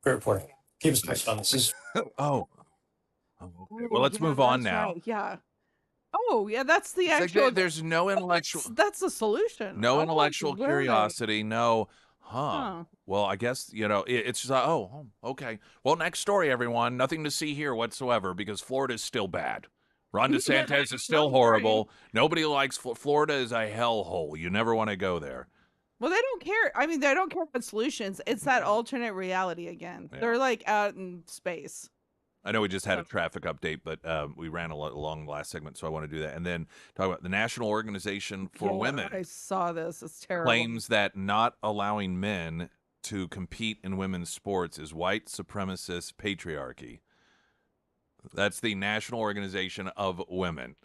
Great report. Keep us posted on this. Oh, okay. Well, let's move on now. Right. Yeah. Oh, yeah, that's the It's like actual. there's no intellectual, That's the solution. no Oh, intellectual really? curiosity. No, Huh. Well, I guess it's just okay. Well, next story, everyone. Nothing to see here whatsoever because Florida's still bad. Ron DeSantis is still horrible. Nobody likes Florida. Is a hellhole. You never want to go there. Well, they don't care. I mean, they don't care about solutions. It's that alternate reality again. Yeah. They're like out in space. I know we just had a traffic update, but we ran along the last segment, so I want to do that. And then talk about the National Organization for Women. I saw this. It's terrible. Claims that not allowing men to compete in women's sports is white supremacist patriarchy. That's the National Organization of Women.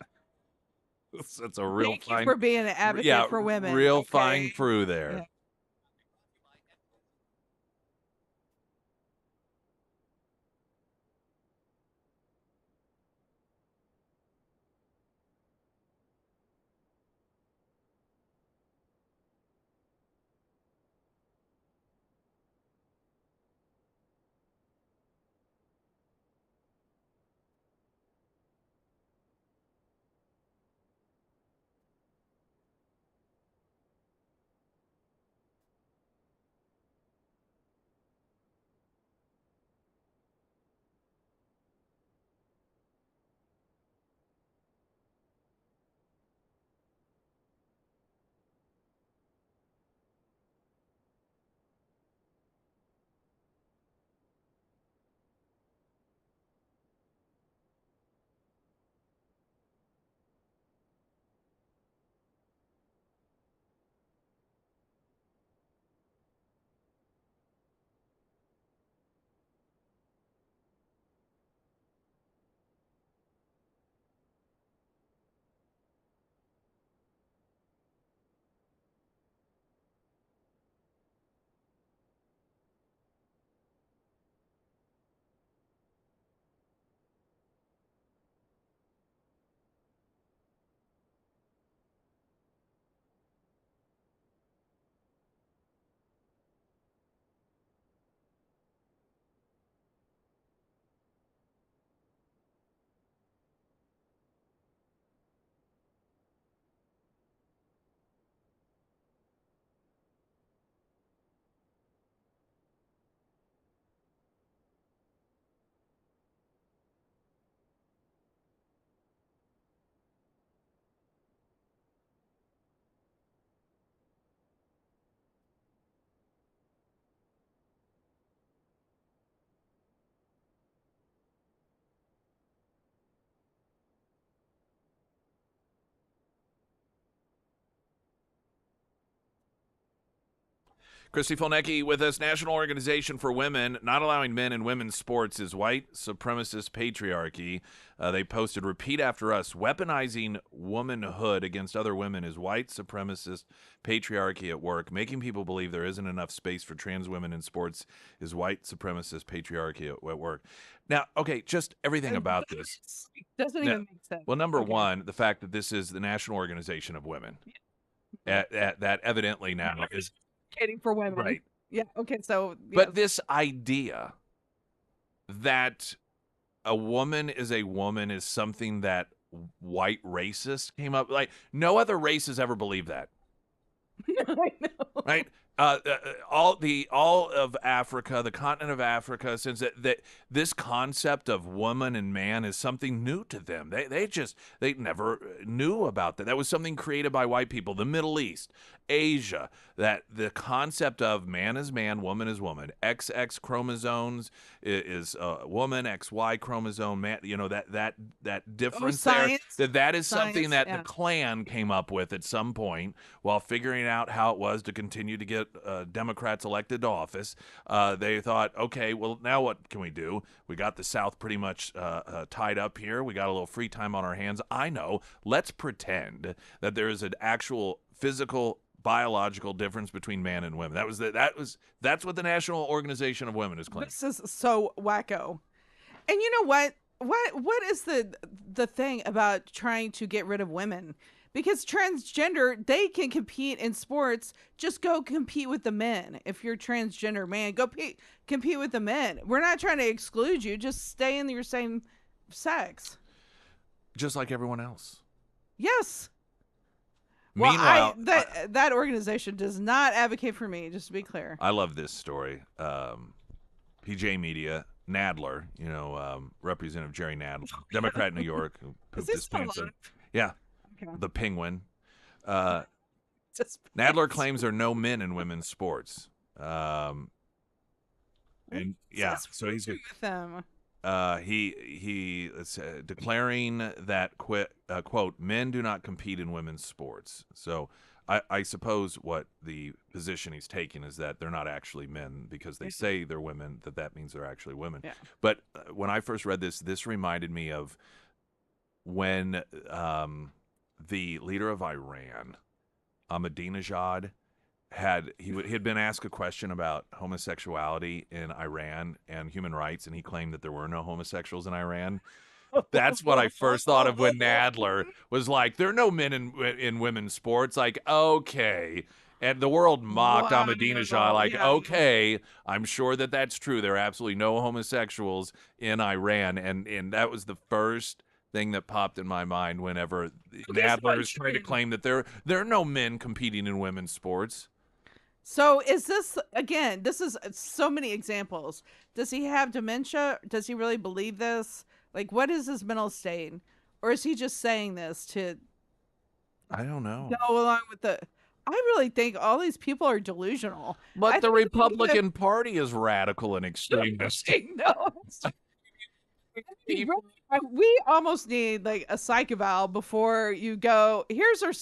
That's a real Thank you for being an advocate for women. Real okay? fine crew there. Yeah. Christy Folnecki with us. National Organization for Women not allowing men in women's sports is white supremacist patriarchy. They posted, repeat after us, weaponizing womanhood against other women is white supremacist patriarchy at work. Making people believe there isn't enough space for trans women in sports is white supremacist patriarchy at work. Now, okay, just everything about this. Doesn't even make sense. Well, number one, the fact that this is the National Organization of Women. That evidently now is advocating for women. right. Yeah. Okay. So, But this idea that a woman is a woman is something that white racists came up like no other race has ever believed that. I know. Right? All of Africa, the continent of Africa, since that this concept of woman and man is something new to them. They never knew about that. That was something created by white people. The Middle East, Asia, that the concept of man is man, woman is woman. XX chromosomes is woman, XY chromosome man. You know that difference there. That is something that the Klan came up with at some point while figuring out how it was to continue to get Democrats elected to office. They thought, okay, well, now what can we do? We got the South pretty much tied up here. We got a little free time on our hands. I know. Let's pretend that there is an actual physical, biological difference between man and women. That's what the National Organization of Women is claiming. This is so wacko. And you know what? What is the thing about trying to get rid of women? Because transgender, they can compete in sports. Just go compete with the men. If you're transgender man, go compete with the men. We're not trying to exclude you. Just stay in your same sex. Just like everyone else. Yes. Meanwhile, well, that organization does not advocate for me, just to be clear. I love this story. PJ Media, Nadler, Representative Jerry Nadler, Democrat in New York, who pooped his pants. Yeah. The Penguin. Nadler claims there are no men in women's sports. And yeah, so he's with them. He declaring that quote, men do not compete in women's sports. So I suppose what the position he's taking is that they're not actually men because they say they're women, that means they're actually women. Yeah. But when I first read this reminded me of when the leader of Iran, Ahmadinejad, he had been asked a question about homosexuality in Iran and human rights, and he claimed that there were no homosexuals in Iran. That's what I first thought of when Nadler was like, there are no men in women's sports. Like, okay. And the world mocked Ahmadinejad like, okay, I'm sure that's true. There are absolutely no homosexuals in Iran. And that was the first thing that popped in my mind whenever Nadler is trying to claim that there are no men competing in women's sports. So is this, again, this is so many examples. Does he have dementia? Does he really believe this? Like, what is his mental state? Or is he just saying this to, I don't know, go along with the, I really think all these people are delusional. But the Republican Party is radical and extremist. No. We almost need like a psych eval before you go. Here's our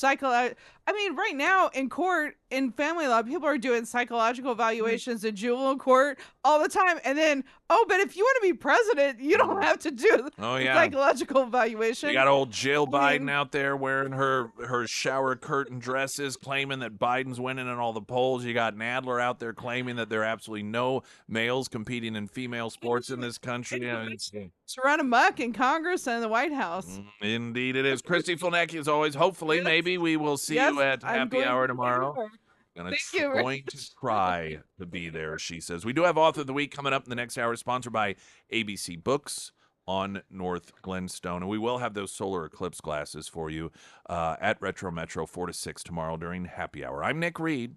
I mean, right now in court, in family law, people are doing psychological evaluations in juvenile court all the time. And then, but if you want to be president, you don't have to do psychological evaluation. You got old Jill Biden out there wearing her shower curtain dresses, claiming that Biden's winning in all the polls. You got Nadler out there claiming that there are absolutely no males competing in female sports in this country. It's run amok in Congress and the White House. Indeed it is. Christy Folnecki, as always. Hopefully, maybe we will see you at happy hour tomorrow. Going to try to be there, she says. We do have Author of the Week coming up in the next hour, sponsored by ABC Books on North Glenstone. And we will have those solar eclipse glasses for you at Retro Metro 4 to 6 tomorrow during happy hour. I'm Nick Reed.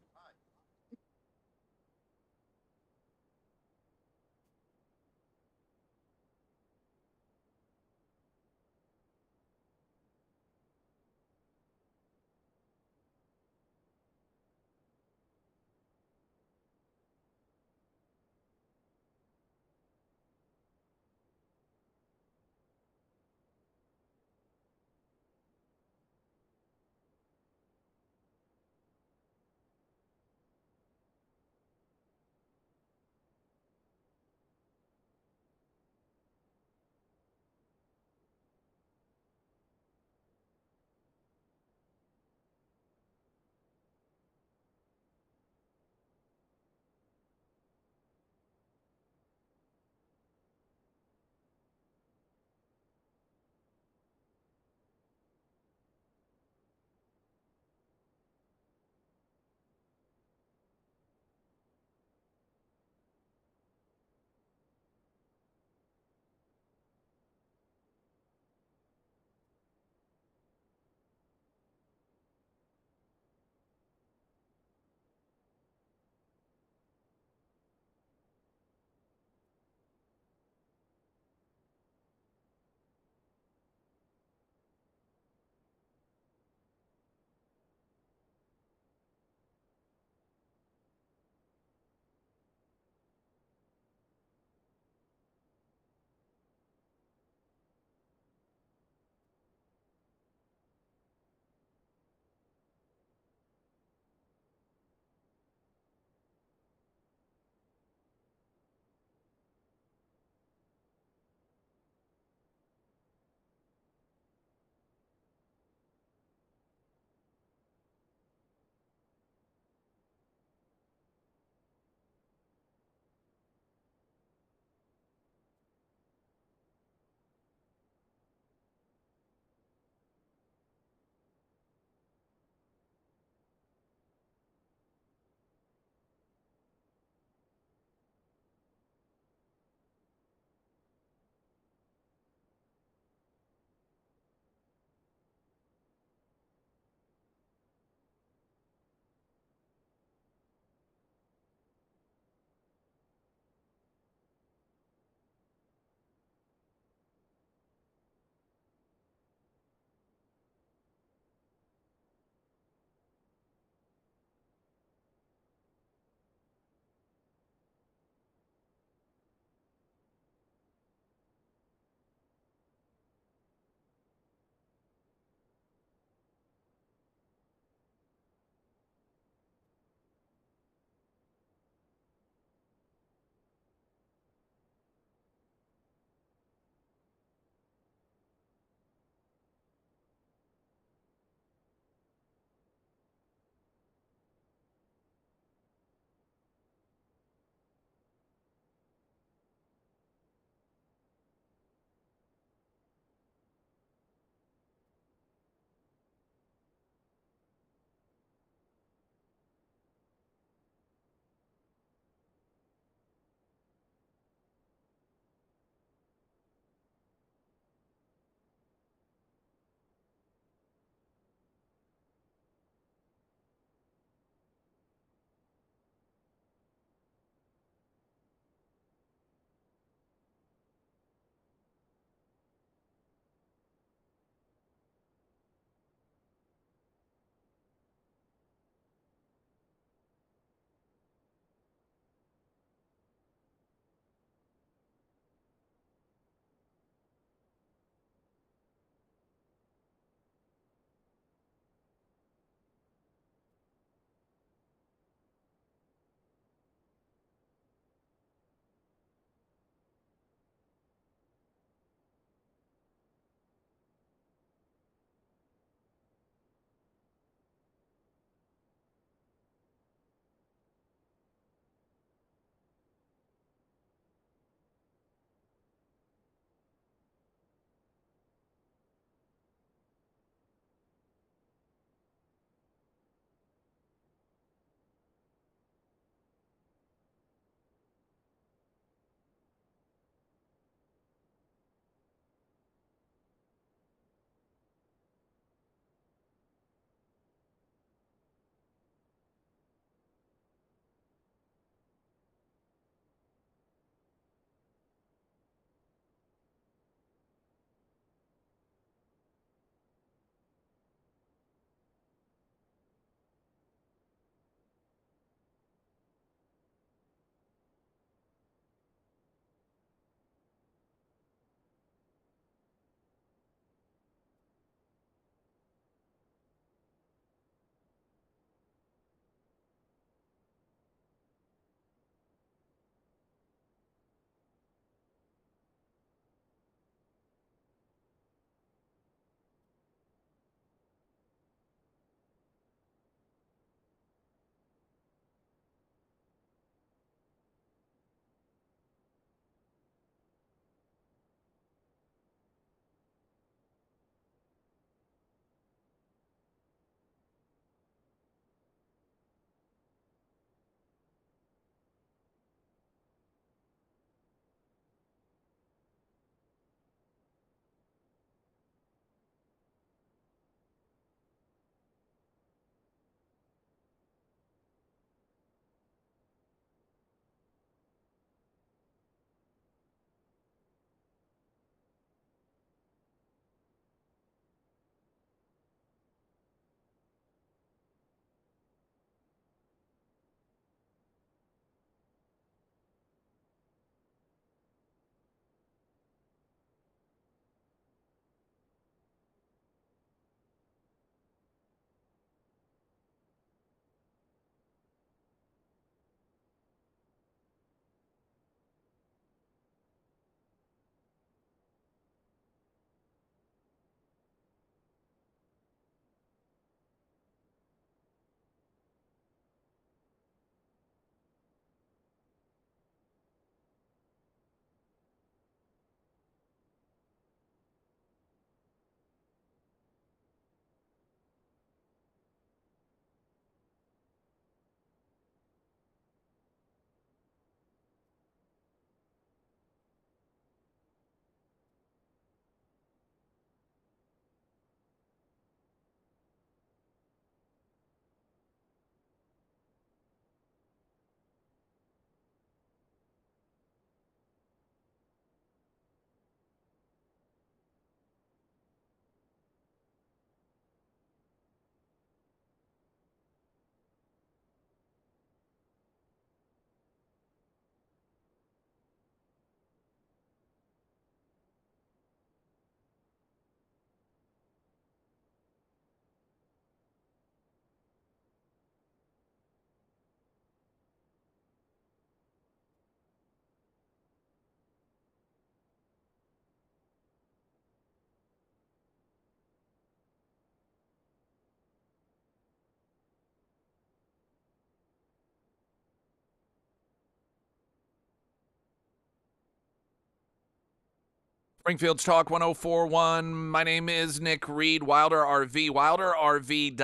Springfield's Talk 1041. My name is Nick Reed, Wilder RV, wilderrv.com.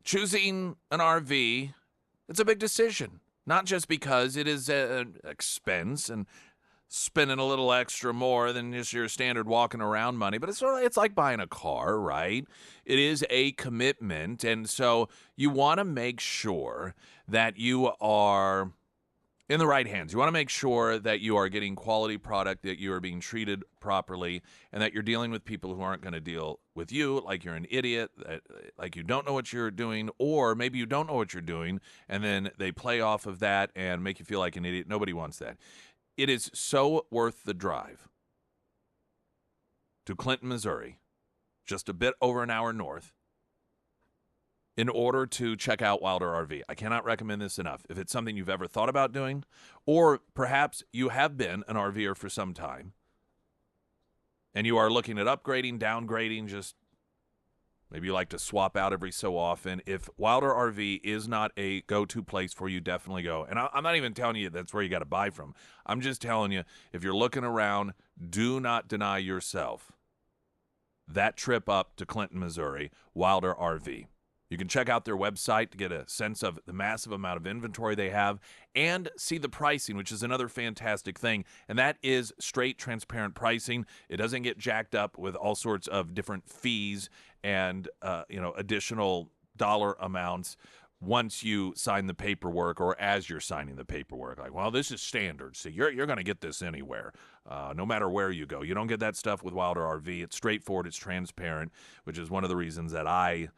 Choosing an RV, it's a big decision, not just because it is an expense and spending a little extra more than just your standard walking around money, but it's like buying a car, right? It is a commitment, and so you want to make sure that you are in the right hands. You want to make sure that you are getting quality product, that you are being treated properly, and that you're dealing with people who aren't going to deal with you like you're an idiot, like you don't know what you're doing, or maybe you don't know what you're doing, and then they play off of that and make you feel like an idiot. Nobody wants that. It is so worth the drive to Clinton, Missouri, just a bit over an hour north, in order to check out Wilder RV. I cannot recommend this enough. If it's something you've ever thought about doing, or perhaps you have been an RVer for some time, and you are looking at upgrading, downgrading, just maybe you like to swap out every so often. If Wilder RV is not a go-to place for you, definitely go. And I'm not even telling you that's where you got to buy from. I'm just telling you, if you're looking around, do not deny yourself that trip up to Clinton, Missouri, Wilder RV. You can check out their website to get a sense of the massive amount of inventory they have and see the pricing, which is another fantastic thing. And that is straight, transparent pricing. It doesn't get jacked up with all sorts of different fees and additional dollar amounts once you sign the paperwork or as you're signing the paperwork. Like, well, this is standard. See, you're going to get this anywhere, no matter where you go. You don't get that stuff with Wilder RV. It's straightforward. It's transparent, which is one of the reasons that I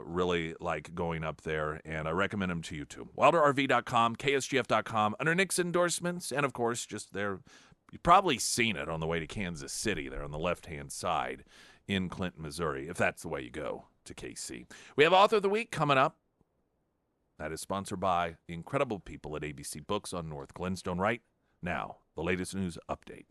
really like going up there, and I recommend them to you too. WilderRV.com, KSGF.com, under Nick's endorsements, and of course, just there. You've probably seen it on the way to Kansas City there on the left-hand side in Clinton, Missouri, if that's the way you go to KC. We have Author of the Week coming up. That is sponsored by the incredible people at ABC Books on North Glenstone. Right now, the latest news update.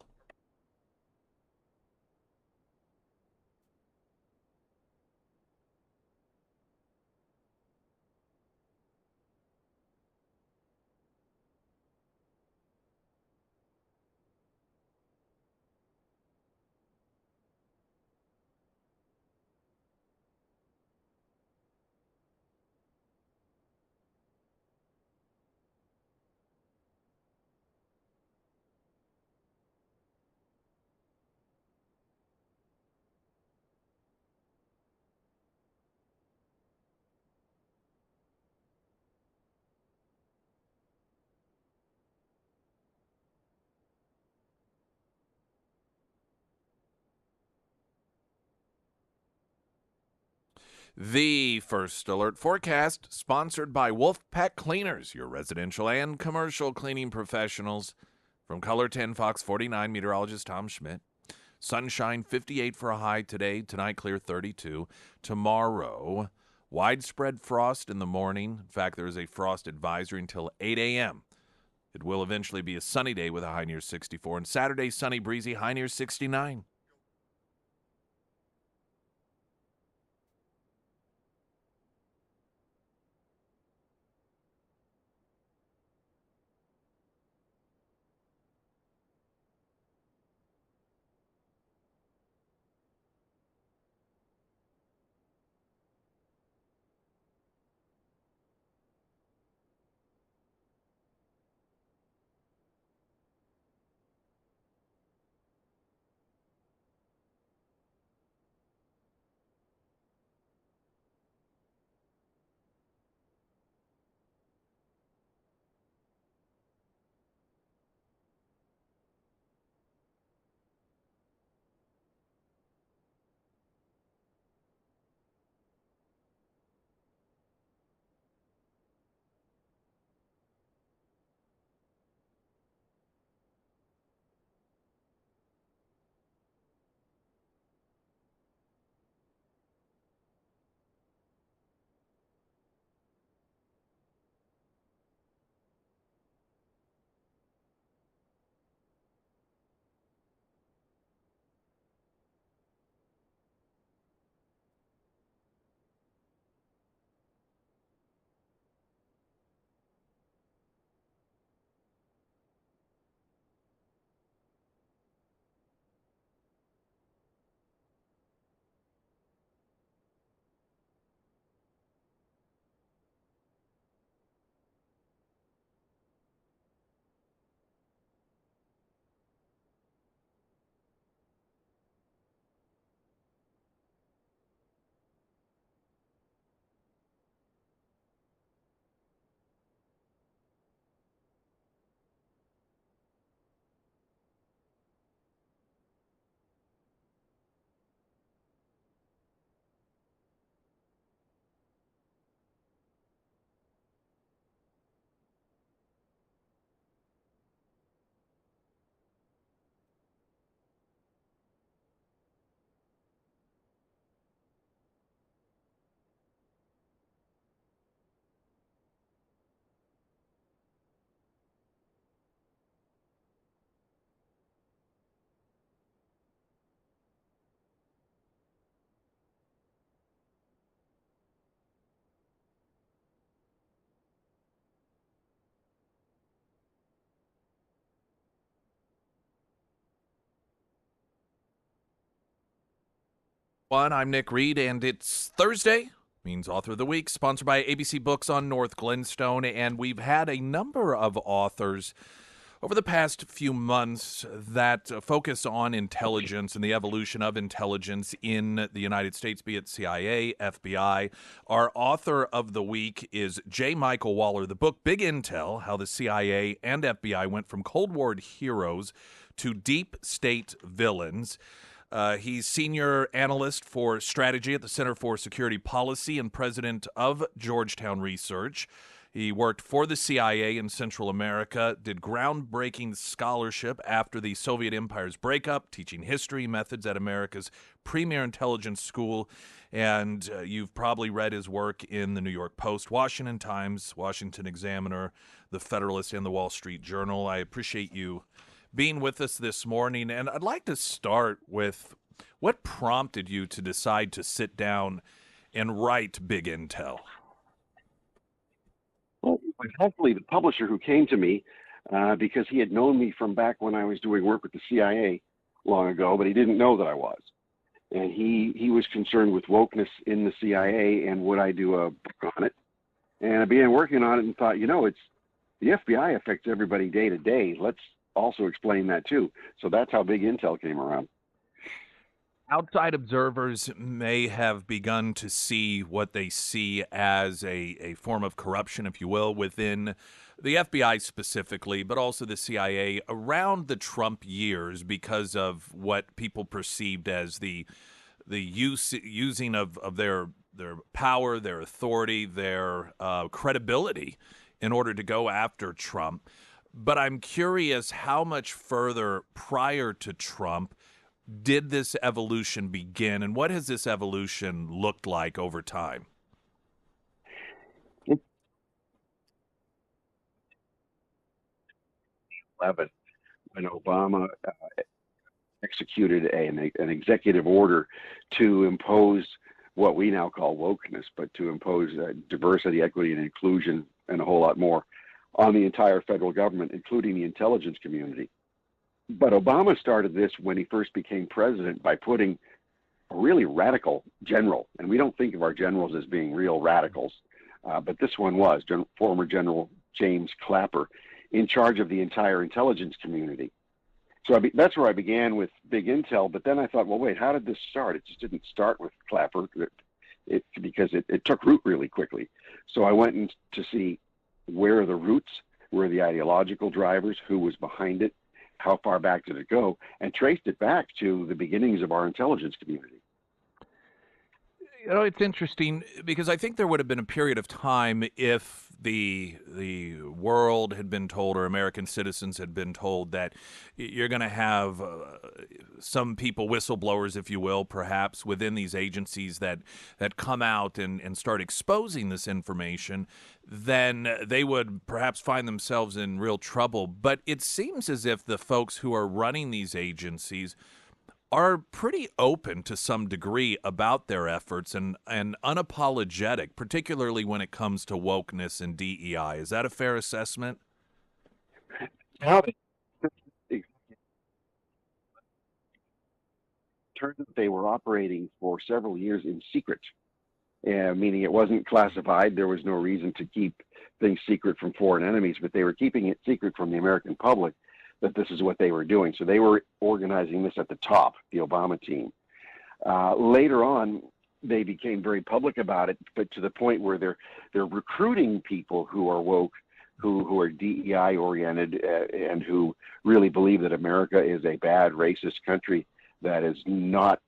The First Alert Forecast, sponsored by Wolfpack Cleaners, your residential and commercial cleaning professionals. From Color 10 Fox 49, meteorologist Tom Schmidt. Sunshine 58 for a high today. Tonight, clear 32. Tomorrow, widespread frost in the morning. In fact, there is a frost advisory until 8 a.m. It will eventually be a sunny day with a high near 64. And Saturday, sunny, breezy, high near 69. I'm Nick Reed, and it's Thursday, means Author of the Week, sponsored by ABC Books on North Glenstone, and we've had a number of authors over the past few months that focus on intelligence and the evolution of intelligence in the United States, be it CIA, FBI. Our author of the week is J. Michael Waller. The book, Big Intel, How the CIA and FBI Went from Cold War Heroes to Deep State Villains. He's senior analyst for strategy at the Center for Security Policy and president of Georgetown Research. He worked for the CIA in Central America, did groundbreaking scholarship after the Soviet Empire's breakup, teaching history methods at America's premier intelligence school. And you've probably read his work in the New York Post, Washington Times, Washington Examiner, the Federalist, and the Wall Street Journal. I appreciate you being with us this morning. And I'd like to start with what prompted you to decide to sit down and write Big Intel? Well, hopefully the publisher who came to me, because he had known me from back when I was doing work with the CIA long ago, but he didn't know that I was. And he was concerned with wokeness in the CIA and would I do a book on it. And I began working on it and thought, it's the FBI affects everybody day to day. Let's also explain that too. So that's how Big Intel came around. Outside observers may have begun to see what they see as a form of corruption, if you will, within the FBI specifically, but also the CIA around the Trump years because of what people perceived as the using of their power, their authority, their credibility in order to go after Trump. But I'm curious how much further prior to Trump did this evolution begin, and what has this evolution looked like over time? In 2011, when Obama executed an executive order to impose what we now call wokeness, but to impose diversity, equity, and inclusion, and a whole lot more on the entire federal government, including the intelligence community. But Obama started this when he first became president by putting a really radical general, and we don't think of our generals as being real radicals, but this one was, former General James Clapper, in charge of the entire intelligence community. So that's where I began with Big Intel, but then I thought, well, wait, how did this start? It just didn't start with Clapper because it took root really quickly. So I went in to see where are the roots, where are the ideological drivers, who was behind it, how far back did it go, and traced it back to the beginnings of our intelligence community. It's interesting because I think there would have been a period of time if the world had been told, or American citizens had been told, that you're going to have some people, whistleblowers, if you will, perhaps within these agencies that come out and start exposing this information, then they would perhaps find themselves in real trouble. But it seems as if the folks who are running these agencies are pretty open to some degree about their efforts and unapologetic, particularly when it comes to wokeness and DEI. Is that a fair assessment? It turns out they were operating for several years in secret, meaning it wasn't classified. There was no reason to keep things secret from foreign enemies, but they were keeping it secret from the American public that this is what they were doing. So they were organizing this at the top, the Obama team. Later on, they became very public about it, but to the point where they're recruiting people who are woke, who are DEI oriented, and who really believe that America is a bad, racist country that is not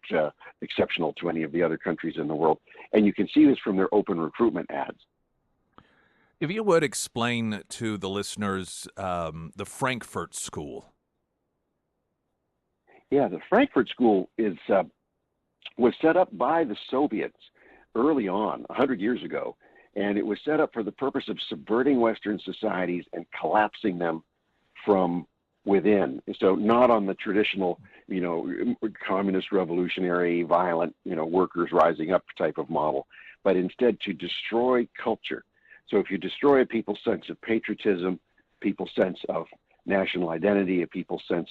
exceptional to any of the other countries in the world. And you can see this from their open recruitment ads. If you would explain to the listeners the Frankfurt School. Yeah, the Frankfurt School was set up by the Soviets early on, 100 years ago, and it was set up for the purpose of subverting Western societies and collapsing them from within. So not on the traditional, communist, revolutionary, violent, workers rising up type of model, but instead to destroy culture. So if you destroy people's sense of patriotism, people's sense of national identity, a people's sense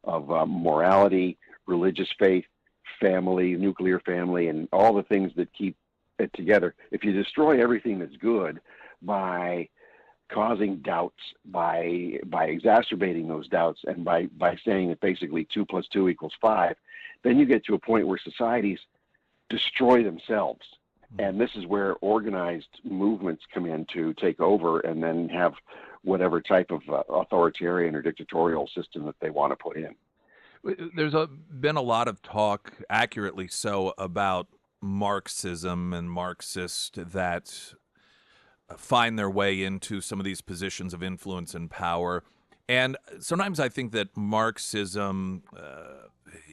of morality, religious faith, family, nuclear family, and all the things that keep it together. If you destroy everything that's good by causing doubts, by exacerbating those doubts, and by saying that basically 2 + 2 = 5, then you get to a point where societies destroy themselves. And this is where organized movements come in to take over and then have whatever type of authoritarian or dictatorial system that they want to put in. There's been a lot of talk, accurately so, about Marxism and Marxists that find their way into some of these positions of influence and power. And sometimes I think that Marxism,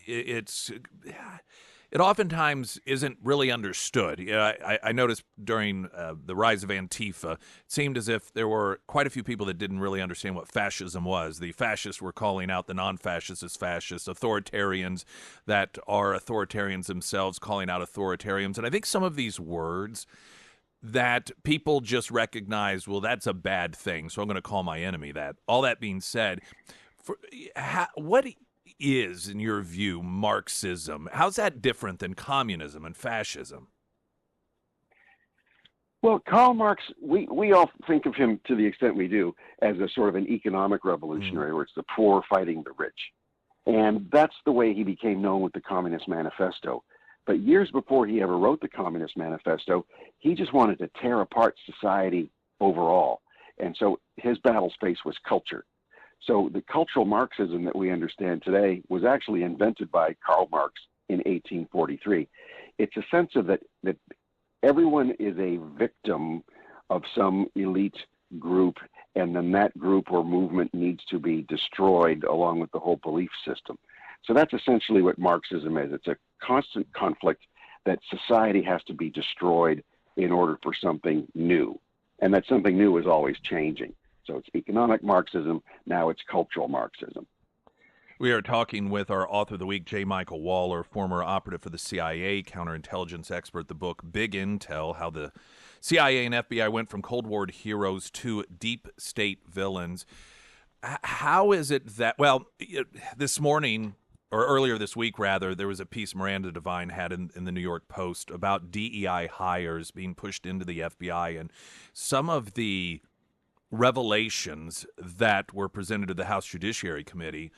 it oftentimes isn't really understood. I noticed during the rise of Antifa, it seemed as if there were quite a few people that didn't really understand what fascism was. The fascists were calling out the non-fascists as fascists, authoritarians that are authoritarians themselves calling out authoritarians. And I think some of these words that people just recognize, well, that's a bad thing, so I'm going to call my enemy that. All that being said, what is, in your view, Marxism? How's that different than communism and fascism? Well, Karl Marx, we all think of him, to the extent we do, as a sort of an economic revolutionary, where it's the poor fighting the rich. And that's the way he became known with the Communist Manifesto. But years before he ever wrote the Communist Manifesto, he just wanted to tear apart society overall. And so his battle space was culture. So the cultural Marxism that we understand today was actually invented by Karl Marx in 1843. It's a sense of that everyone is a victim of some elite group, and then that group or movement needs to be destroyed along with the whole belief system. So that's essentially what Marxism is. It's a constant conflict that society has to be destroyed in order for something new. And that something new is always changing. So it's economic Marxism, now it's cultural Marxism. We are talking with our author of the week, J. Michael Waller, former operative for the CIA, counterintelligence expert, the book Big Intel, How the CIA and FBI Went from Cold War Heroes to Deep State Villains. How is it that, well, this morning, or earlier this week, rather, there was a piece Miranda Devine had in the New York Post about DEI hires being pushed into the FBI, and some of the revelations that were presented to the House Judiciary Committee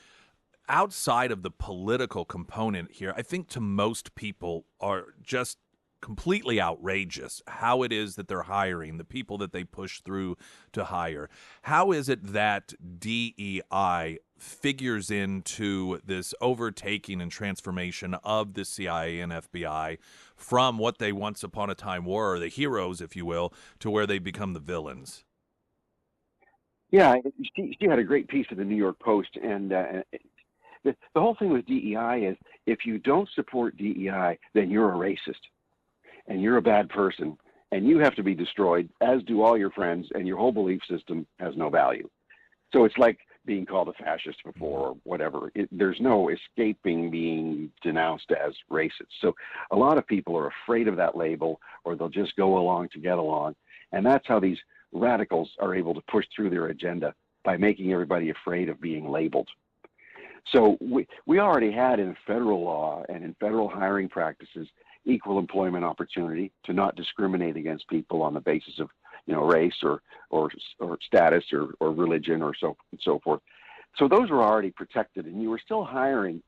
outside of the political component here, I think to most people are just completely outrageous how it is that they're hiring the people that they push through to hire. How is it that DEI figures into this overtaking and transformation of the CIA and FBI from what they once upon a time were, the heroes, if you will, to where they become the villains? Yeah, she had a great piece of the New York Post, and the whole thing with DEI is if you don't support DEI, then you're a racist, and you're a bad person, and you have to be destroyed, as do all your friends, and your whole belief system has no value. So it's like being called a fascist before or whatever. There's no escaping being denounced as racist. So a lot of people are afraid of that label, or they'll just go along to get along, and that's how these radicals are able to push through their agenda, by making everybody afraid of being labeled. So we already had in federal law and in federal hiring practices equal employment opportunity, to not discriminate against people on the basis of race or status or religion or so forth. So those were already protected, and you were still hiring,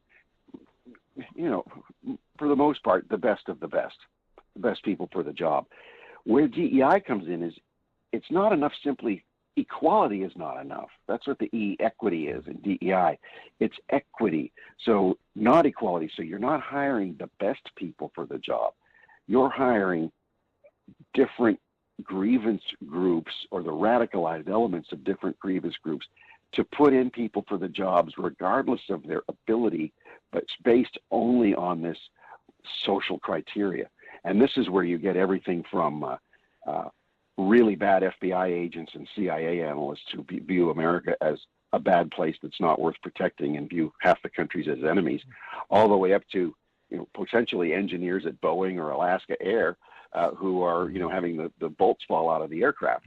for the most part, the best of the best people for the job. Where DEI comes in is it's not enough simply. Equality is not enough. That's what the equity is in DEI. It's equity. So not equality. So you're not hiring the best people for the job. You're hiring different grievance groups, or the radicalized elements of different grievance groups, to put in people for the jobs regardless of their ability, but it's based only on this social criteria. And this is where you get everything from really bad FBI agents and CIA analysts who view America as a bad place that's not worth protecting and view half the countries as enemies, all the way up to potentially engineers at Boeing or Alaska Air who are having the bolts fall out of the aircraft.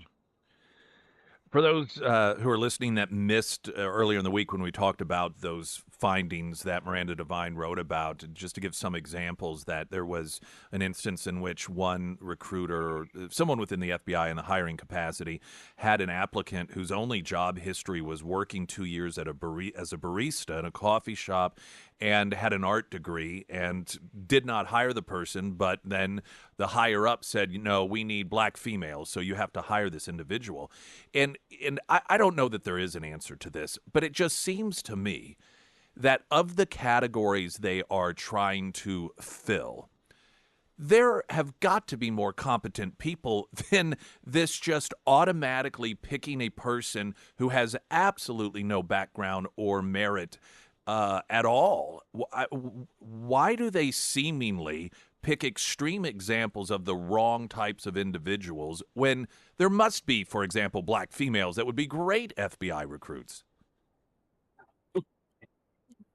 For those who are listening that missed earlier in the week when we talked about those findings that Miranda Devine wrote about, just to give some examples, that there was an instance in which one recruiter, someone within the FBI in the hiring capacity, had an applicant whose only job history was working 2 years at as a barista in a coffee shop and had an art degree, and did not hire the person, but then the higher up said, we need black females, so you have to hire this individual. And I don't know that there is an answer to this, but it just seems to me that of the categories they are trying to fill, there have got to be more competent people than this just automatically picking a person who has absolutely no background or merit at all. Why do they seemingly pick extreme examples of the wrong types of individuals when there must be, for example, black females that would be great FBI recruits?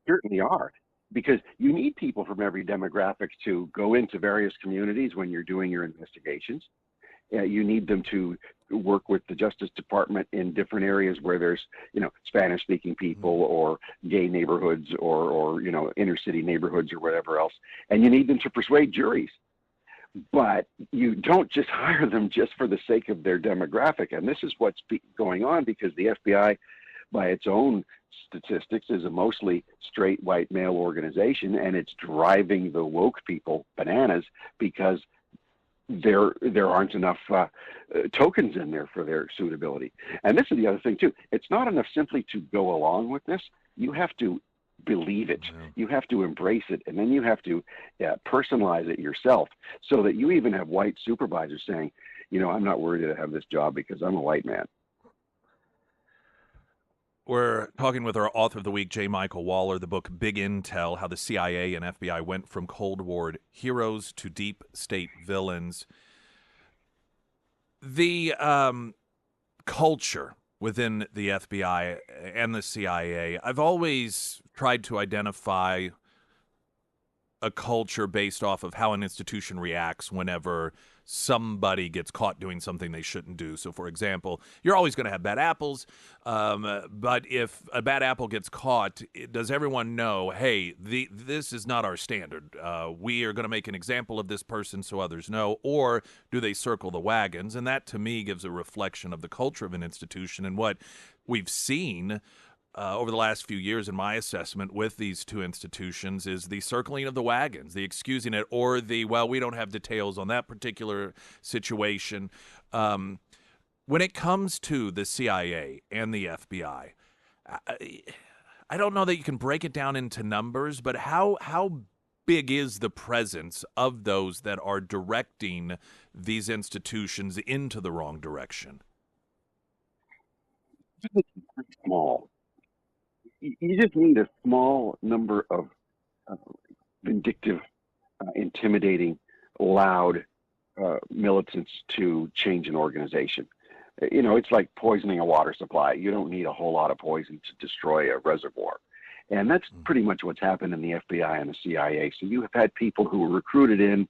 Certainly are, because you need people from every demographic to go into various communities when you're doing your investigations. You need them to work with the Justice Department in different areas where there's, Spanish-speaking people or gay neighborhoods or inner city neighborhoods or whatever else. And you need them to persuade juries. But you don't just hire them just for the sake of their demographic. And this is what's going on because the FBI, by its own statistics, is a mostly straight white male organization, and it's driving the woke people bananas because there aren't enough tokens in there for their suitability. And this is the other thing too. It's not enough simply to go along with this. You have to believe it. Yeah. You have to embrace it, and then you have to personalize it yourself, so that you even have white supervisors saying, I'm not worried to have this job because I'm a white man. We're talking with our author of the week, J. Michael Waller, the book Big Intel, How the CIA and FBI Went from Cold War Heroes to Deep State Villains. The culture within the FBI and the CIA, I've always tried to identify a culture based off of how an institution reacts whenever somebody gets caught doing something they shouldn't do. So, for example, you're always going to have bad apples, but if a bad apple gets caught, does everyone know, hey, this is not our standard? We are going to make an example of this person so others know, or do they circle the wagons? And that, to me, gives a reflection of the culture of an institution. And what we've seen over the last few years, in my assessment, with these two institutions is the circling of the wagons, the excusing it, or the, well, we don't have details on that particular situation. When it comes to the CIA and the FBI, I don't know that you can break it down into numbers, but how big is the presence of those that are directing these institutions into the wrong direction? Small. You just need a small number of vindictive, intimidating, loud militants to change an organization. It's like poisoning a water supply. You don't need a whole lot of poison to destroy a reservoir. And that's pretty much what's happened in the FBI and the CIA. So you have had people who were recruited in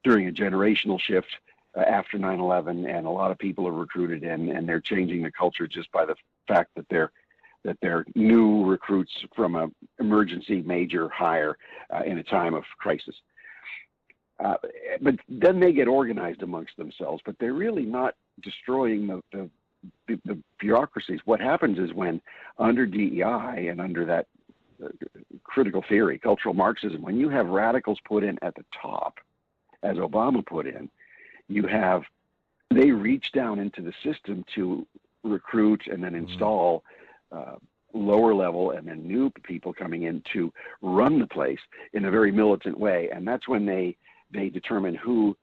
during a generational shift after 9/11, and a lot of people are recruited in, and they're changing the culture just by the fact that they're new recruits from an emergency major hire in a time of crisis. But then they get organized amongst themselves, but they're really not destroying the bureaucracies. What happens is when under DEI and under that critical theory, cultural Marxism, when you have radicals put in at the top, as Obama put in, they reach down into the system to recruit and then install lower level and then new people coming in to run the place in a very militant way. And that's when they determine who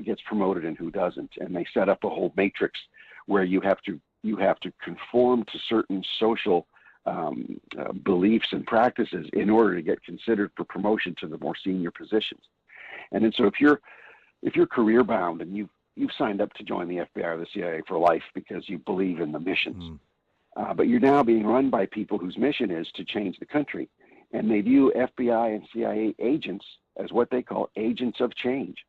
gets promoted and who doesn't. And they set up a whole matrix where you have to conform to certain social beliefs and practices in order to get considered for promotion to the more senior positions. And then so if you're career bound and you've signed up to join the FBI or the CIA for life because you believe in the missions, but you're now being run by people whose mission is to change the country, and they view FBI and CIA agents as what they call agents of change.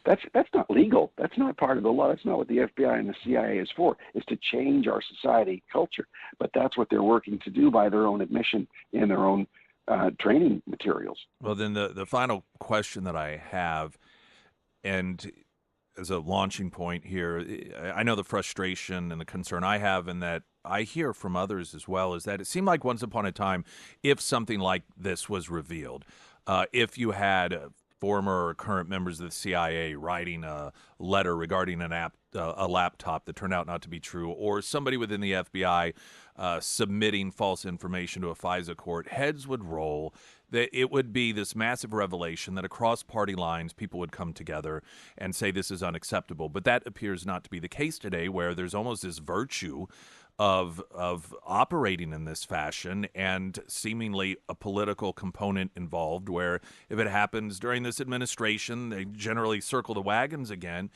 That's not legal. That's not part of the law. That's not what the FBI and the CIA is for. Is to change our society culture. But that's what they're working to do by their own admission in their own training materials. Well, then the final question that I have, and as a launching point here, I know the frustration and the concern I have, and that I hear from others as well, is that it seemed like once upon a time, if something like this was revealed, if you had former or current members of the CIA writing a letter regarding a laptop that turned out not to be true, or somebody within the FBI submitting false information to a FISA court, heads would roll. That it would be this massive revelation that across party lines people would come together and say this is unacceptable. But that appears not to be the case today, where there's almost this virtue of operating in this fashion, and seemingly a political component involved, where if it happens during this administration, they generally circle the wagons again.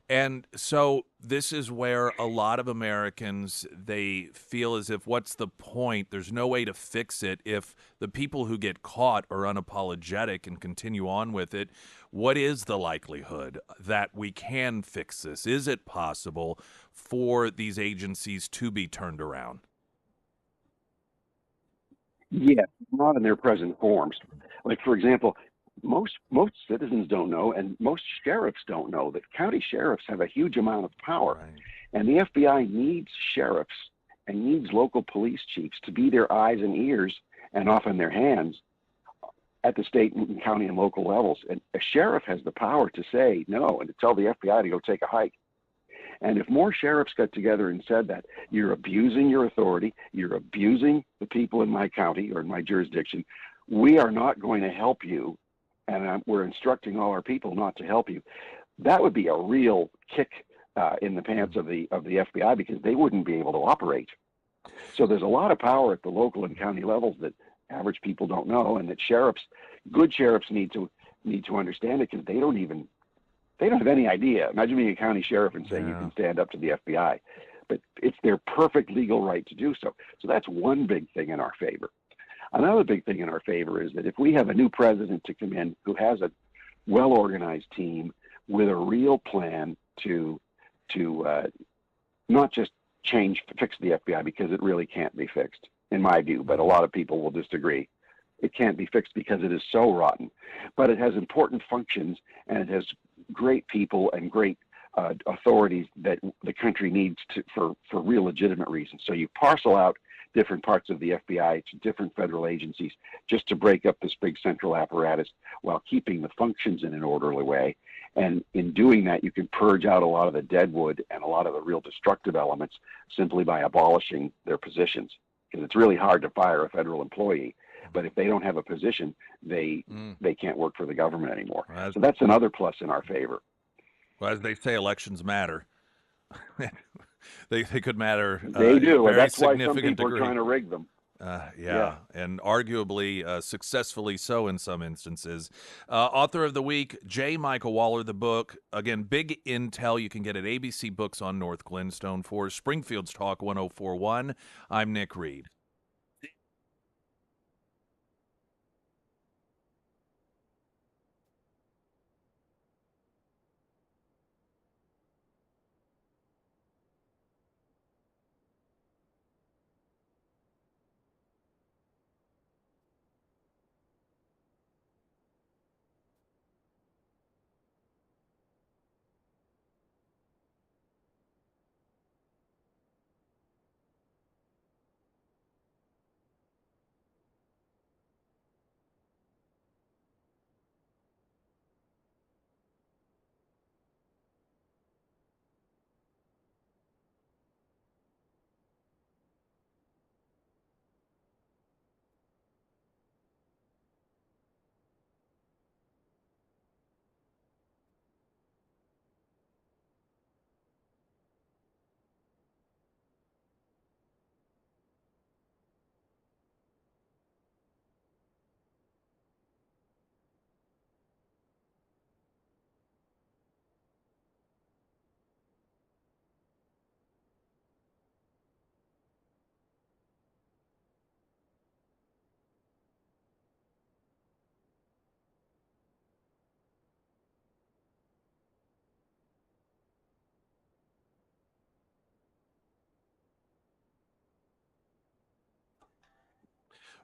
And so this is where a lot of Americans, they feel as if, what's the point? There's no way to fix it if the people who get caught are unapologetic and continue on with it. What is the likelihood that we can fix this? Is it possible for these agencies to be turned around? Yes, not in their present forms. Like, for example, most citizens don't know, and most sheriffs don't know, that county sheriffs have a huge amount of power. Right. And the FBI needs sheriffs and needs local police chiefs to be their eyes and ears, and often their hands, at the state and county and local levels. And a sheriff has the power to say no and to tell the FBI to go take a hike. And if more sheriffs got together and said that, you're abusing your authority, you're abusing the people in my county or in my jurisdiction, we are not going to help you, and we're instructing all our people not to help you, that would be a real kick in the pants of the FBI, because they wouldn't be able to operate. So there's a lot of power at the local and county levels that average people don't know, and that good sheriffs need to understand it, because they don't have any idea. Imagine being a county sheriff and saying you can stand up to the FBI, but it's their perfect legal right to do so. So that's one big thing in our favor. Another big thing in our favor is that if we have a new president to come in who has a well-organized team with a real plan to not just fix the FBI, because it really can't be fixed, in my view, but a lot of people will disagree. It can't be fixed because it is so rotten, but it has important functions, and it has great people and great authorities that the country needs for real legitimate reasons. So you parcel out different parts of the FBI to different federal agencies just to break up this big central apparatus while keeping the functions in an orderly way. And in doing that, you can purge out a lot of the deadwood and a lot of the real destructive elements simply by abolishing their positions. Because it's really hard to fire a federal employee, but if they don't have a position, they can't work for the government anymore. Well, so that's another plus in our favor. Well, as they say, elections matter. They could matter. They do, and that's why some significant people degree. are trying to rig them. Yeah, and arguably successfully so in some instances. Author of the week, J. Michael Waller. The book, again, Big Intel. You can get at ABC Books on North Glenstone. For Springfield's Talk 1041, I'm Nick Reed.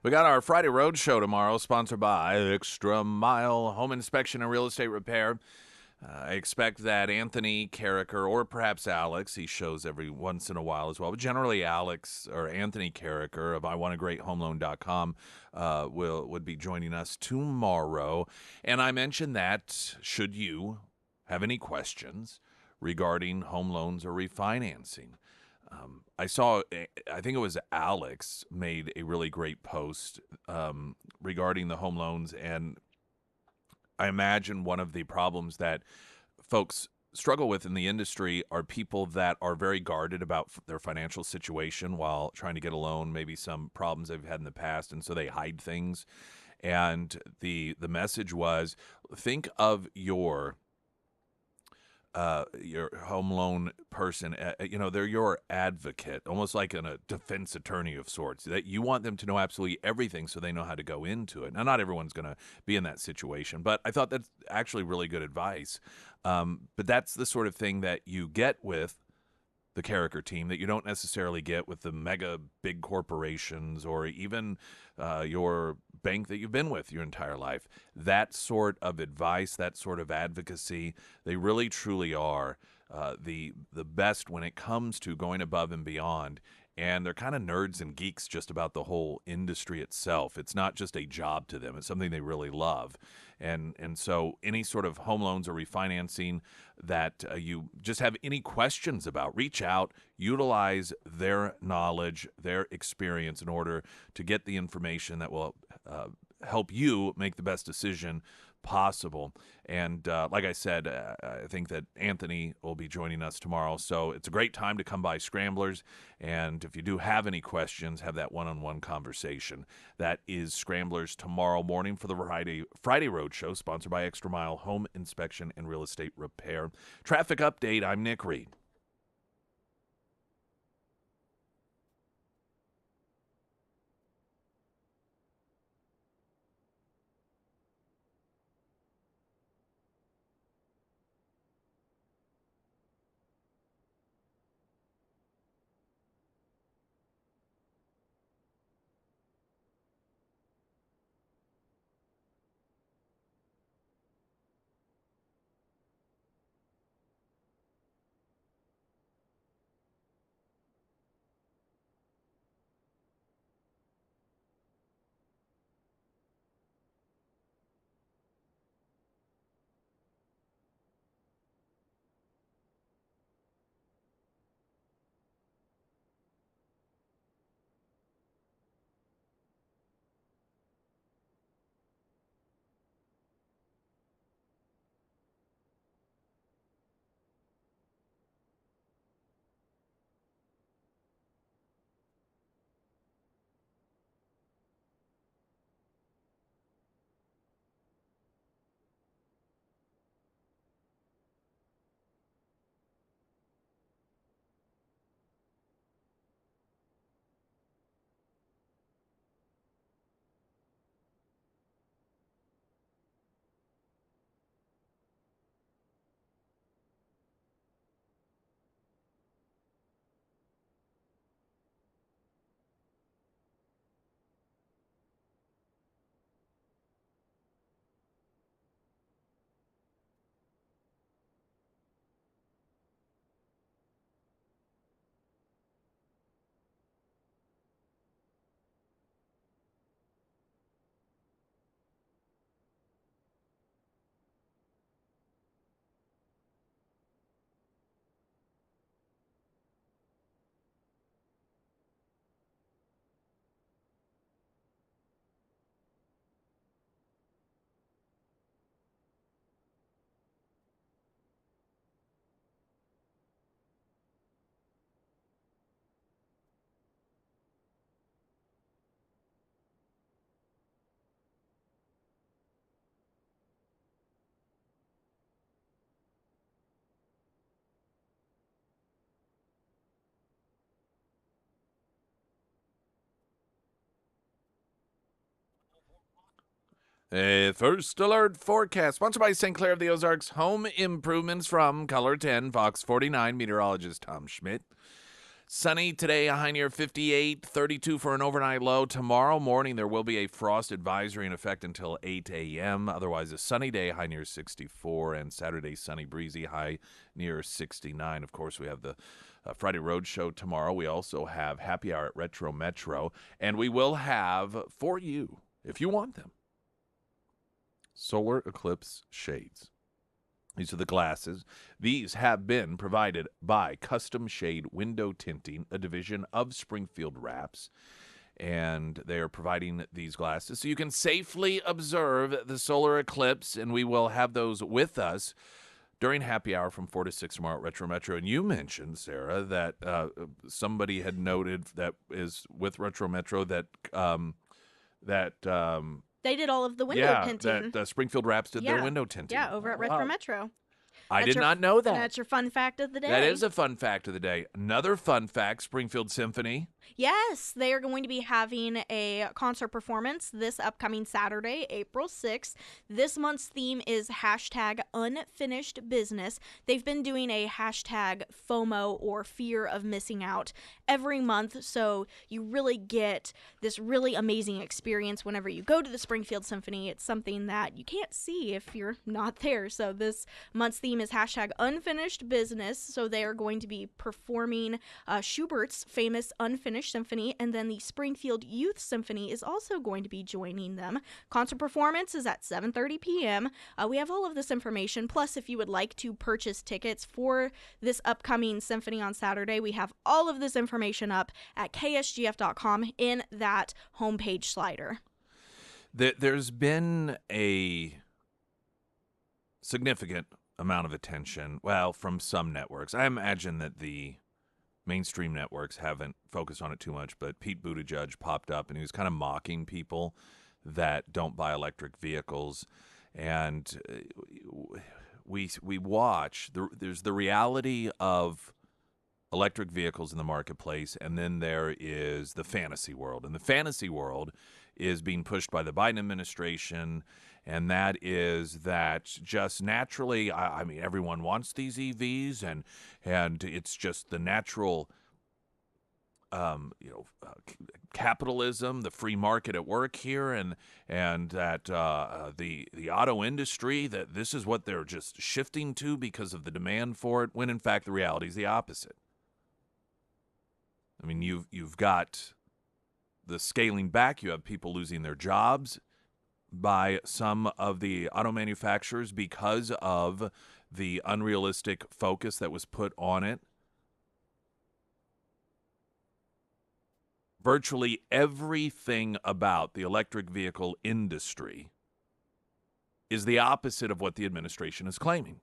We got our Friday Road Show tomorrow, sponsored by Extra Mile Home Inspection and Real Estate Repair. I expect that Anthony Carricker, or perhaps Alex, he shows every once in a while as well, but generally Alex or Anthony Carricker of iwantagreathomeloan.com would be joining us tomorrow. And I mentioned that should you have any questions regarding home loans or refinancing, I saw, I think it was Alex made a really great post regarding the home loans, and I imagine one of the problems that folks struggle with in the industry are people that are very guarded about their financial situation while trying to get a loan, maybe some problems they've had in the past, and so they hide things. And the message was, think of your home loan person, they're your advocate, almost like a defense attorney of sorts, that you want them to know absolutely everything so they know how to go into it. Now, not everyone's going to be in that situation, but I thought that's actually really good advice. But that's the sort of thing that you get with the Carricker team that you don't necessarily get with the mega big corporations or even your bank that you've been with your entire life. That sort of advice, that sort of advocacy, they really truly are the best when it comes to going above and beyond. And they're kind of nerds and geeks just about the whole industry itself. It's not just a job to them. It's something they really love. And so any sort of home loans or refinancing that you just have any questions about, reach out, utilize their knowledge, their experience in order to get the information that will help you make the best decision possible. And like I said, I think that Anthony will be joining us tomorrow. So it's a great time to come by Scramblers. And if you do have any questions, have that one-on-one conversation. That is Scramblers tomorrow morning for the Friday Road Show, sponsored by Extra Mile Home Inspection and Real Estate Repair. Traffic update, I'm Nick Reed. A first alert forecast sponsored by St. Clair of the Ozarks Home Improvements from Color 10, Fox 49, meteorologist Tom Schmidt. Sunny today, a high near 58, 32 for an overnight low. Tomorrow morning, there will be a frost advisory in effect until 8 a.m. Otherwise, a sunny day, high near 64, and Saturday, sunny, breezy, high near 69. Of course, we have the Friday Road Show tomorrow. We also have Happy Hour at Retro Metro, and we will have, for you, if you want them, solar eclipse shades. These are the glasses. These have been provided by Custom Shade Window Tinting, a division of Springfield Wraps. And they are providing these glasses so you can safely observe the solar eclipse. And we will have those with us during happy hour from 4 to 6 tomorrow at Retro Metro. And you mentioned, Sarah, that somebody had noted that is with Retro Metro that they did all of the window tinting. That Springfield Wraps did their window tinting. Yeah, over at Retro Metro. I did not know that. That's your fun fact of the day. That is a fun fact of the day. Another fun fact, Springfield Symphony. Yes, they are going to be having a concert performance this upcoming Saturday, April 6th. This month's theme is hashtag unfinished business. They've been doing a hashtag FOMO, or fear of missing out, every month, so you really get this really amazing experience whenever you go to the Springfield Symphony. It's something that you can't see if you're not there. So this month's theme is hashtag unfinished business. So they are going to be performing Schubert's famous Unfinished Symphony, and then the Springfield Youth Symphony is also going to be joining them. Concert performance is at 7:30 p.m. We have all of this information. Plus, if you would like to purchase tickets for this upcoming symphony on Saturday, we have all of this information up at ksgf.com in that homepage slider. There's been a significant amount of attention, well, from some networks. I imagine that the mainstream networks haven't focused on it too much, but Pete Buttigieg popped up and he was kind of mocking people that don't buy electric vehicles. And we watch, there's the reality of electric vehicles in the marketplace, and then there is the fantasy world. And the fantasy world is being pushed by the Biden administration, and that is that just naturally, I mean, everyone wants these EVs, and it's just the natural, capitalism, the free market at work here, and that the auto industry, that this is what they're just shifting to because of the demand for it, when in fact the reality is the opposite. I mean, you've got the scaling back. You have people losing their jobs by some of the auto manufacturers because of the unrealistic focus that was put on it. Virtually everything about the electric vehicle industry is the opposite of what the administration is claiming.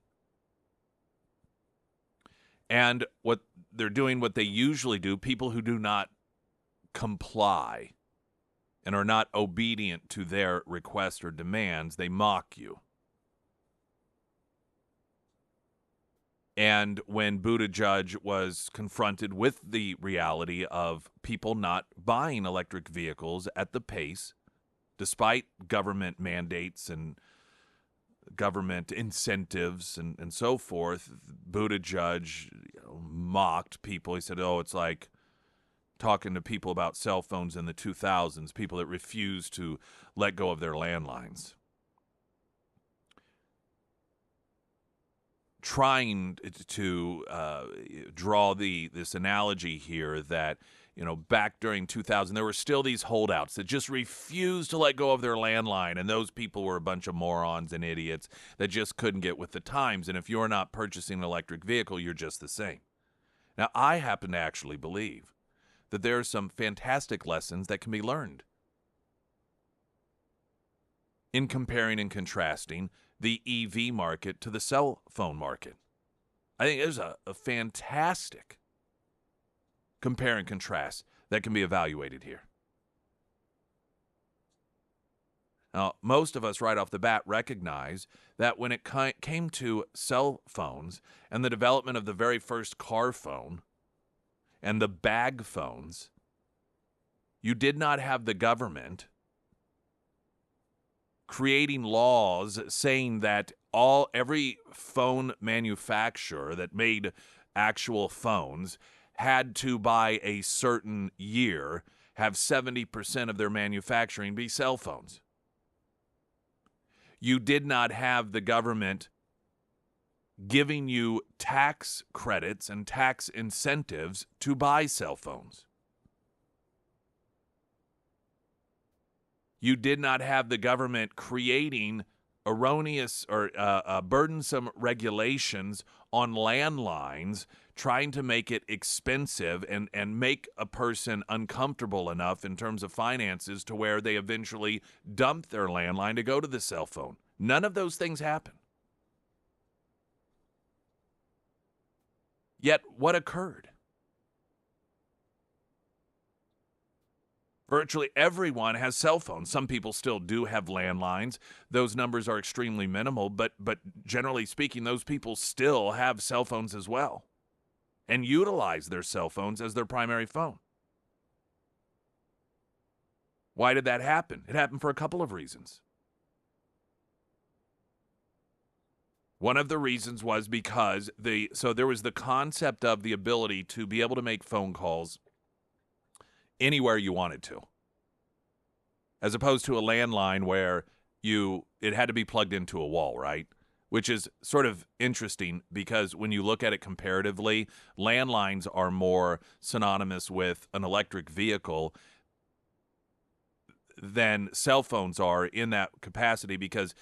And what they're doing, what they usually do, people who do not comply and are not obedient to their requests or demands, they mock you. And when Buttigieg was confronted with the reality of people not buying electric vehicles at the pace, despite government mandates and government incentives and so forth, Buttigieg mocked people. He said, it's like talking to people about cell phones in the 2000s, people that refuse to let go of their landlines. Trying to draw this analogy here that, back during 2000, there were still these holdouts that just refused to let go of their landline, and those people were a bunch of morons and idiots that just couldn't get with the times, and if you're not purchasing an electric vehicle, you're just the same. Now, I happen to actually believe that there are some fantastic lessons that can be learned in comparing and contrasting the EV market to the cell phone market. I think there's a fantastic compare and contrast that can be evaluated here. Now, most of us right off the bat recognize that when it came to cell phones and the development of the very first car phone and the bag phones, you did not have the government creating laws saying that every phone manufacturer that made actual phones had to, by a certain year, have 70% of their manufacturing be cell phones. You did not have the government giving you tax credits and tax incentives to buy cell phones. You did not have the government creating erroneous or burdensome regulations on landlines, trying to make it expensive and make a person uncomfortable enough in terms of finances to where they eventually dump their landline to go to the cell phone. None of those things happen. Yet, what occurred? Virtually everyone has cell phones. Some people still do have landlines. Those numbers are extremely minimal, but generally speaking, those people still have cell phones as well and utilize their cell phones as their primary phone. Why did that happen? It happened for a couple of reasons. One of the reasons was because there was the concept of the ability to be able to make phone calls anywhere you wanted to, as opposed to a landline where it had to be plugged into a wall, right? Which is sort of interesting because when you look at it comparatively, landlines are more synonymous with an electric vehicle than cell phones are in that capacity because,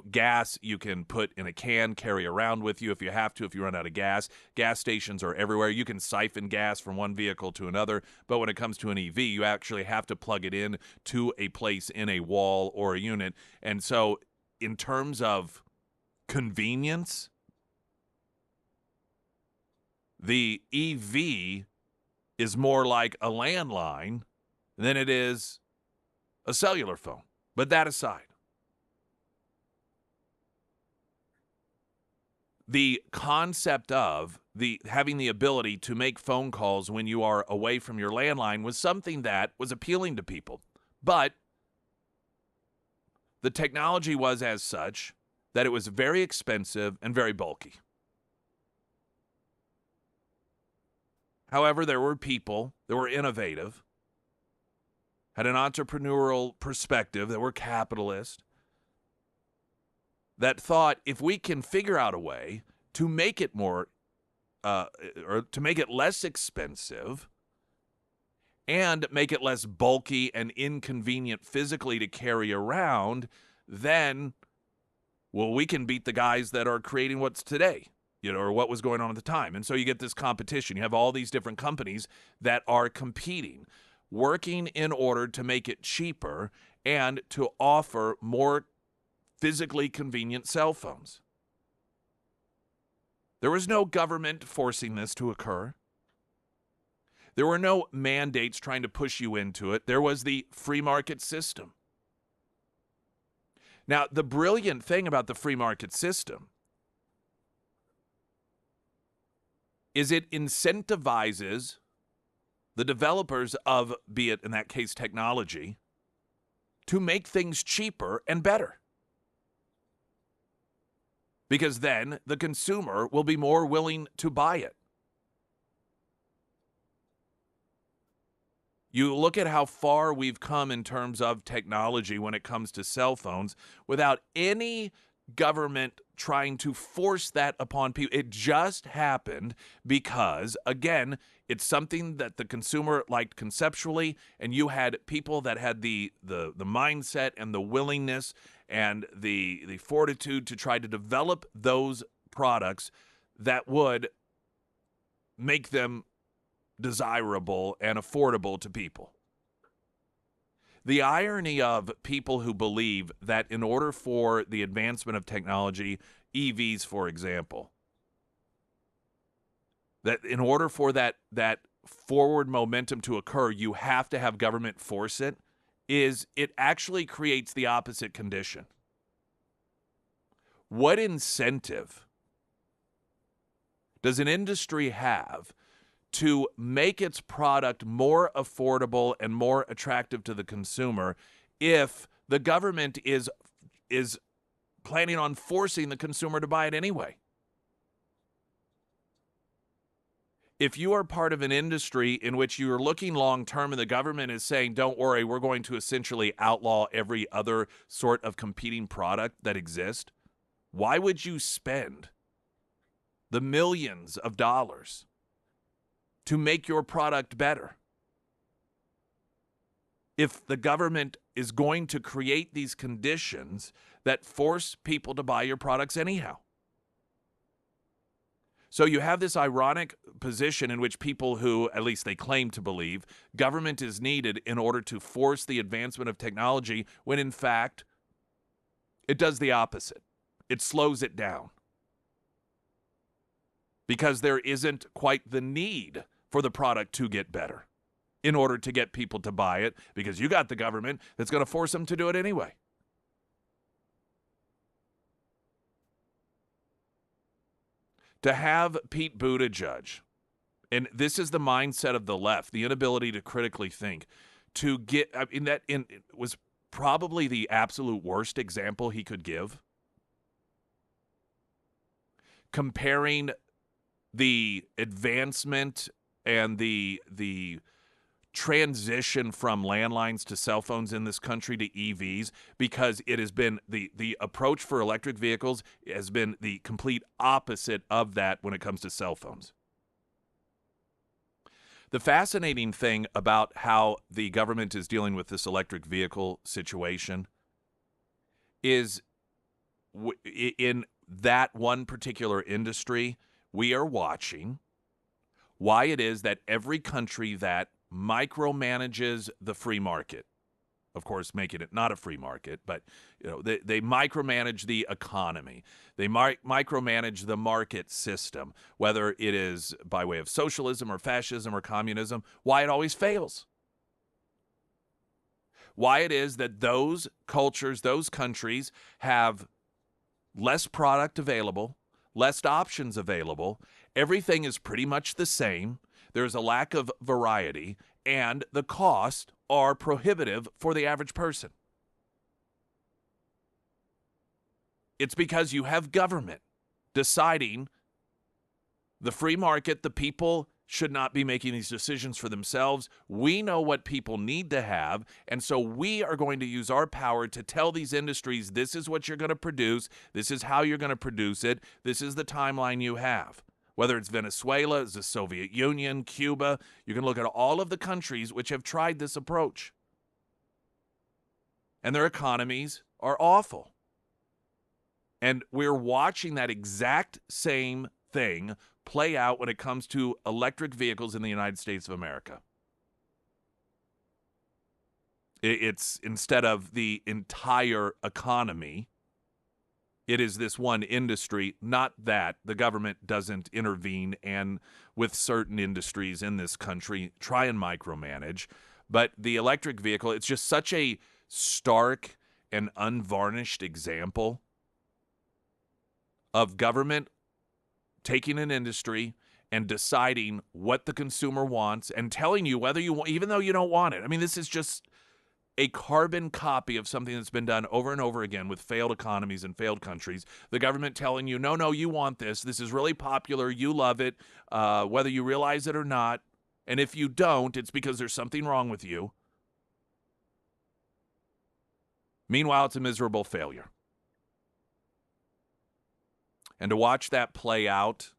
gas you can put in a can, carry around with you if you have to, if you run out of gas. Gas stations are everywhere. You can siphon gas from one vehicle to another. But when it comes to an EV, you actually have to plug it in to a place in a wall or a unit. And so in terms of convenience, the EV is more like a landline than it is a cellular phone. But that aside, the concept of having the ability to make phone calls when you are away from your landline was something that was appealing to people. But the technology was as such that it was very expensive and very bulky. However, there were people that were innovative, had an entrepreneurial perspective, that were capitalist, that thought if we can figure out a way to make it more, or to make it less expensive and make it less bulky and inconvenient physically to carry around, then, well, we can beat the guys that are creating what's today, or what was going on at the time. And so you get this competition. You have all these different companies that are competing, working in order to make it cheaper and to offer more physically convenient cell phones. There was no government forcing this to occur. There were no mandates trying to push you into it. There was the free market system. Now, the brilliant thing about the free market system is it incentivizes the developers of, be it in that case technology, to make things cheaper and better. Because then the consumer will be more willing to buy it. You look at how far we've come in terms of technology when it comes to cell phones without any government trying to force that upon people. It just happened because, again, it's something that the consumer liked conceptually, and you had people that had the mindset and the willingness and the fortitude to try to develop those products that would make them desirable and affordable to people. The irony of people who believe that in order for the advancement of technology, EVs, for example, that in order for that forward momentum to occur, you have to have government force it, is it actually creates the opposite condition. What incentive does an industry have to make its product more affordable and more attractive to the consumer if the government is planning on forcing the consumer to buy it anyway? If you are part of an industry in which you are looking long term and the government is saying, don't worry, we're going to essentially outlaw every other sort of competing product that exists, why would you spend the millions of dollars to make your product better if the government is going to create these conditions that force people to buy your products anyhow? So you have this ironic position in which people who, at least they claim to believe, government is needed in order to force the advancement of technology, when in fact, it does the opposite. It slows it down. Because there isn't quite the need for the product to get better in order to get people to buy it, because you got the government that's going to force them to do it anyway. To have Pete Buttigieg, and this is the mindset of the left, the inability to critically think, to get, it was probably the absolute worst example he could give. Comparing the advancement and the transition from landlines to cell phones in this country to EVs, because it has been the approach for electric vehicles has been the complete opposite of that when it comes to cell phones. The fascinating thing about how the government is dealing with this electric vehicle situation is in that one particular industry, we are watching why it is that every country that micromanages the free market, of course, making it not a free market, but they micromanage the economy. They micromanage the market system, whether it is by way of socialism or fascism or communism, why it always fails. Why it is that those cultures, those countries have less product available, less options available. Everything is pretty much the same. There's a lack of variety, and the costs are prohibitive for the average person. It's because you have government deciding the free market, the people should not be making these decisions for themselves. We know what people need to have, and so we are going to use our power to tell these industries, this is what you're going to produce, this is how you're going to produce it, this is the timeline you have. Whether it's Venezuela, it's the Soviet Union, Cuba, you can look at all of the countries which have tried this approach. And their economies are awful. And we're watching that exact same thing play out when it comes to electric vehicles in the United States of America. It's instead of the entire economy, it is this one industry. Not that the government doesn't intervene and with certain industries in this country try and micromanage, but the electric vehicle, it's just such a stark and unvarnished example of government taking an industry and deciding what the consumer wants and telling you whether you want, even though you don't want it. I mean, this is just a carbon copy of something that's been done over and over again with failed economies and failed countries. The government telling you, no, you want this. This is really popular. You love it, whether you realize it or not. And if you don't, it's because there's something wrong with you. Meanwhile, it's a miserable failure. And to watch that play out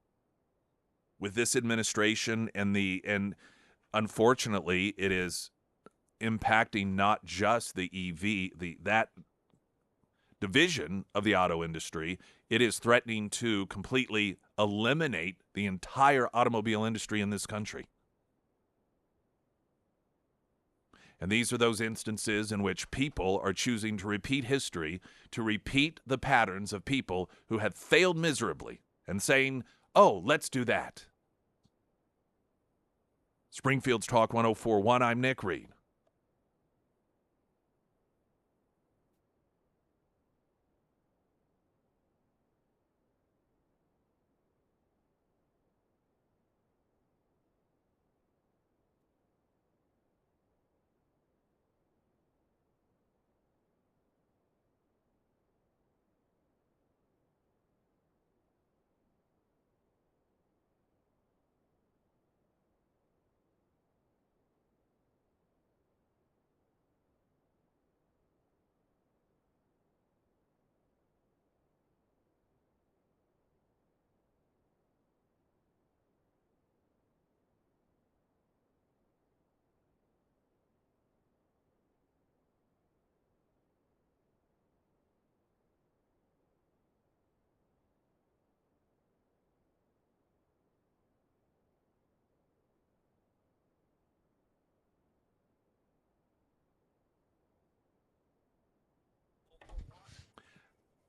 with this administration and unfortunately, it is impacting not just the EV, that division of the auto industry. It is threatening to completely eliminate the entire automobile industry in this country. And these are those instances in which people are choosing to repeat history, to repeat the patterns of people who have failed miserably and saying, oh, let's do that. Springfield's Talk 104.1, I'm Nick Reed.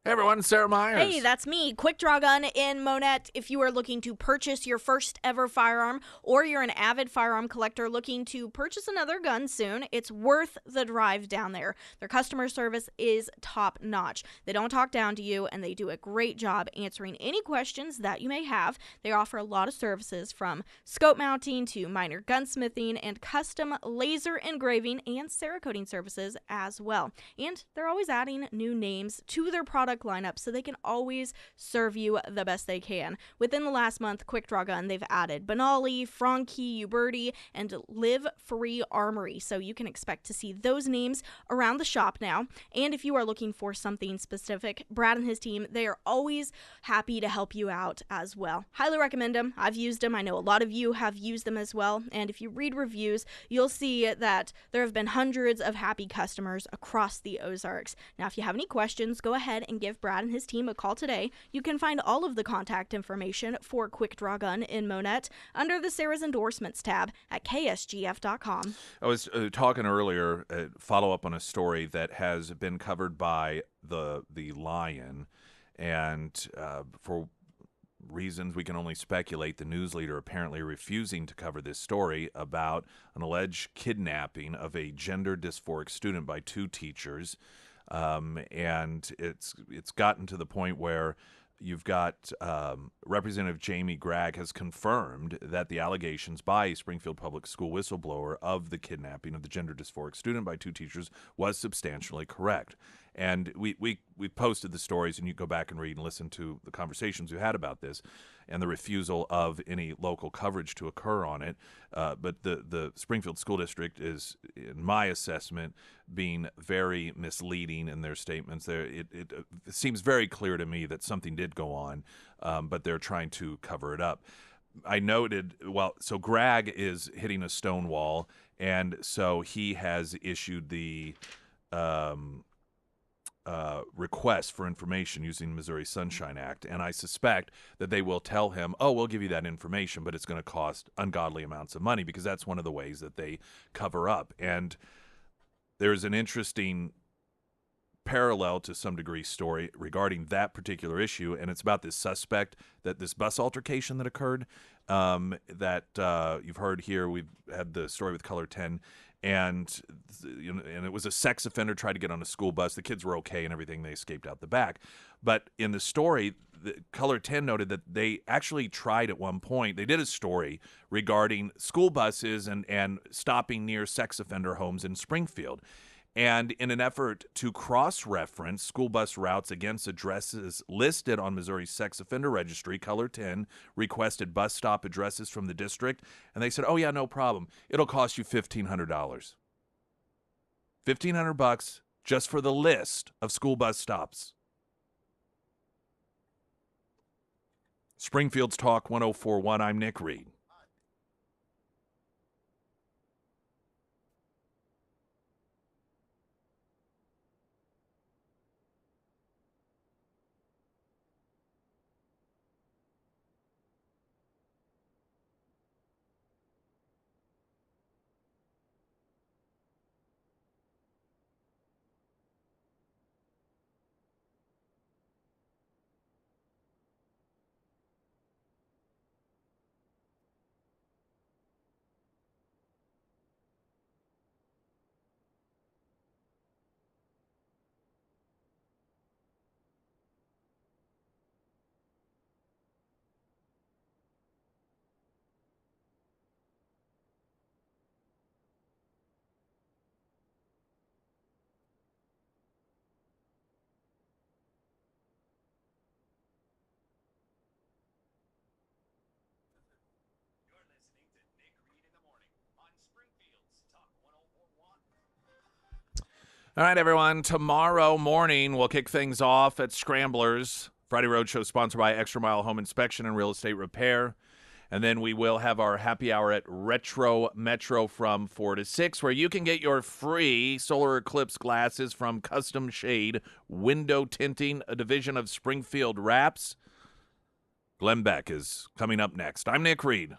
Hey everyone, Sarah Myers. Hey, that's me, Quick Draw Gun in Monette. If you are looking to purchase your first ever firearm, or you're an avid firearm collector looking to purchase another gun soon, it's worth the drive down there. Their customer service is top notch. They don't talk down to you, and they do a great job answering any questions that you may have. They offer a lot of services from scope mounting to minor gunsmithing and custom laser engraving and Cerakoting services as well. And they're always adding new names to their product lineup so they can always serve you the best they can. Within the last month, Quick Draw Gun, they've added Benali, Franke, Uberti, and Live Free Armory, so you can expect to see those names around the shop now. And if you are looking for something specific, Brad and his team, they are always happy to help you out as well. Highly recommend them. I've used them. I know a lot of you have used them as well. And if you read reviews, you'll see that there have been hundreds of happy customers across the Ozarks. Now, if you have any questions, go ahead and give Brad and his team a call today. You can find all of the contact information for Quick Draw Gun in Monette under the Sarah's Endorsements tab at ksgf.com. I was talking earlier, follow up on a story that has been covered by the Lion, and for reasons we can only speculate, the news leader apparently refusing to cover this story about an alleged kidnapping of a gender dysphoric student by two teachers. And it's gotten to the point where you've got Representative Jamie Gregg has confirmed that the allegations by a Springfield Public School whistleblower of the kidnapping of the gender dysphoric student by two teachers was substantially correct. And we posted the stories, and you go back and read and listen to the conversations we had about this and the refusal of any local coverage to occur on it. But the Springfield School District is, in my assessment, being very misleading in their statements. It seems very clear to me that something did go on, but they're trying to cover it up. I noted, so Gregg is hitting a stone wall, and so he has issued the request for information using the Missouri Sunshine Act, and I suspect that they will tell him, oh, we'll give you that information, but it's going to cost ungodly amounts of money, because that's one of the ways that they cover up. And there's an interesting parallel to some degree story regarding that particular issue, and it's about this suspect, that this bus altercation that occurred, that you've heard here. We've had the story with Color 10, and it was a sex offender tried to get on a school bus. The kids were okay and everything. They escaped out the back. But in the story, Color 10 noted that they actually tried at one point. They did a story regarding school buses and stopping near sex offender homes in Springfield. And in an effort to cross-reference school bus routes against addresses listed on Missouri's sex offender registry, Color 10 requested bus stop addresses from the district, and they said, oh, yeah, no problem. It'll cost you $1,500. $1,500 just for the list of school bus stops. Springfield's Talk 104.1, I'm Nick Reed. All right, everyone. Tomorrow morning, we'll kick things off at Scramblers. Friday Roadshow sponsored by Extra Mile Home Inspection and Real Estate Repair. And then we will have our happy hour at Retro Metro from 4 to 6, where you can get your free solar eclipse glasses from Custom Shade Window Tinting, a division of Springfield Wraps. Glenn Beck is coming up next. I'm Nick Reed.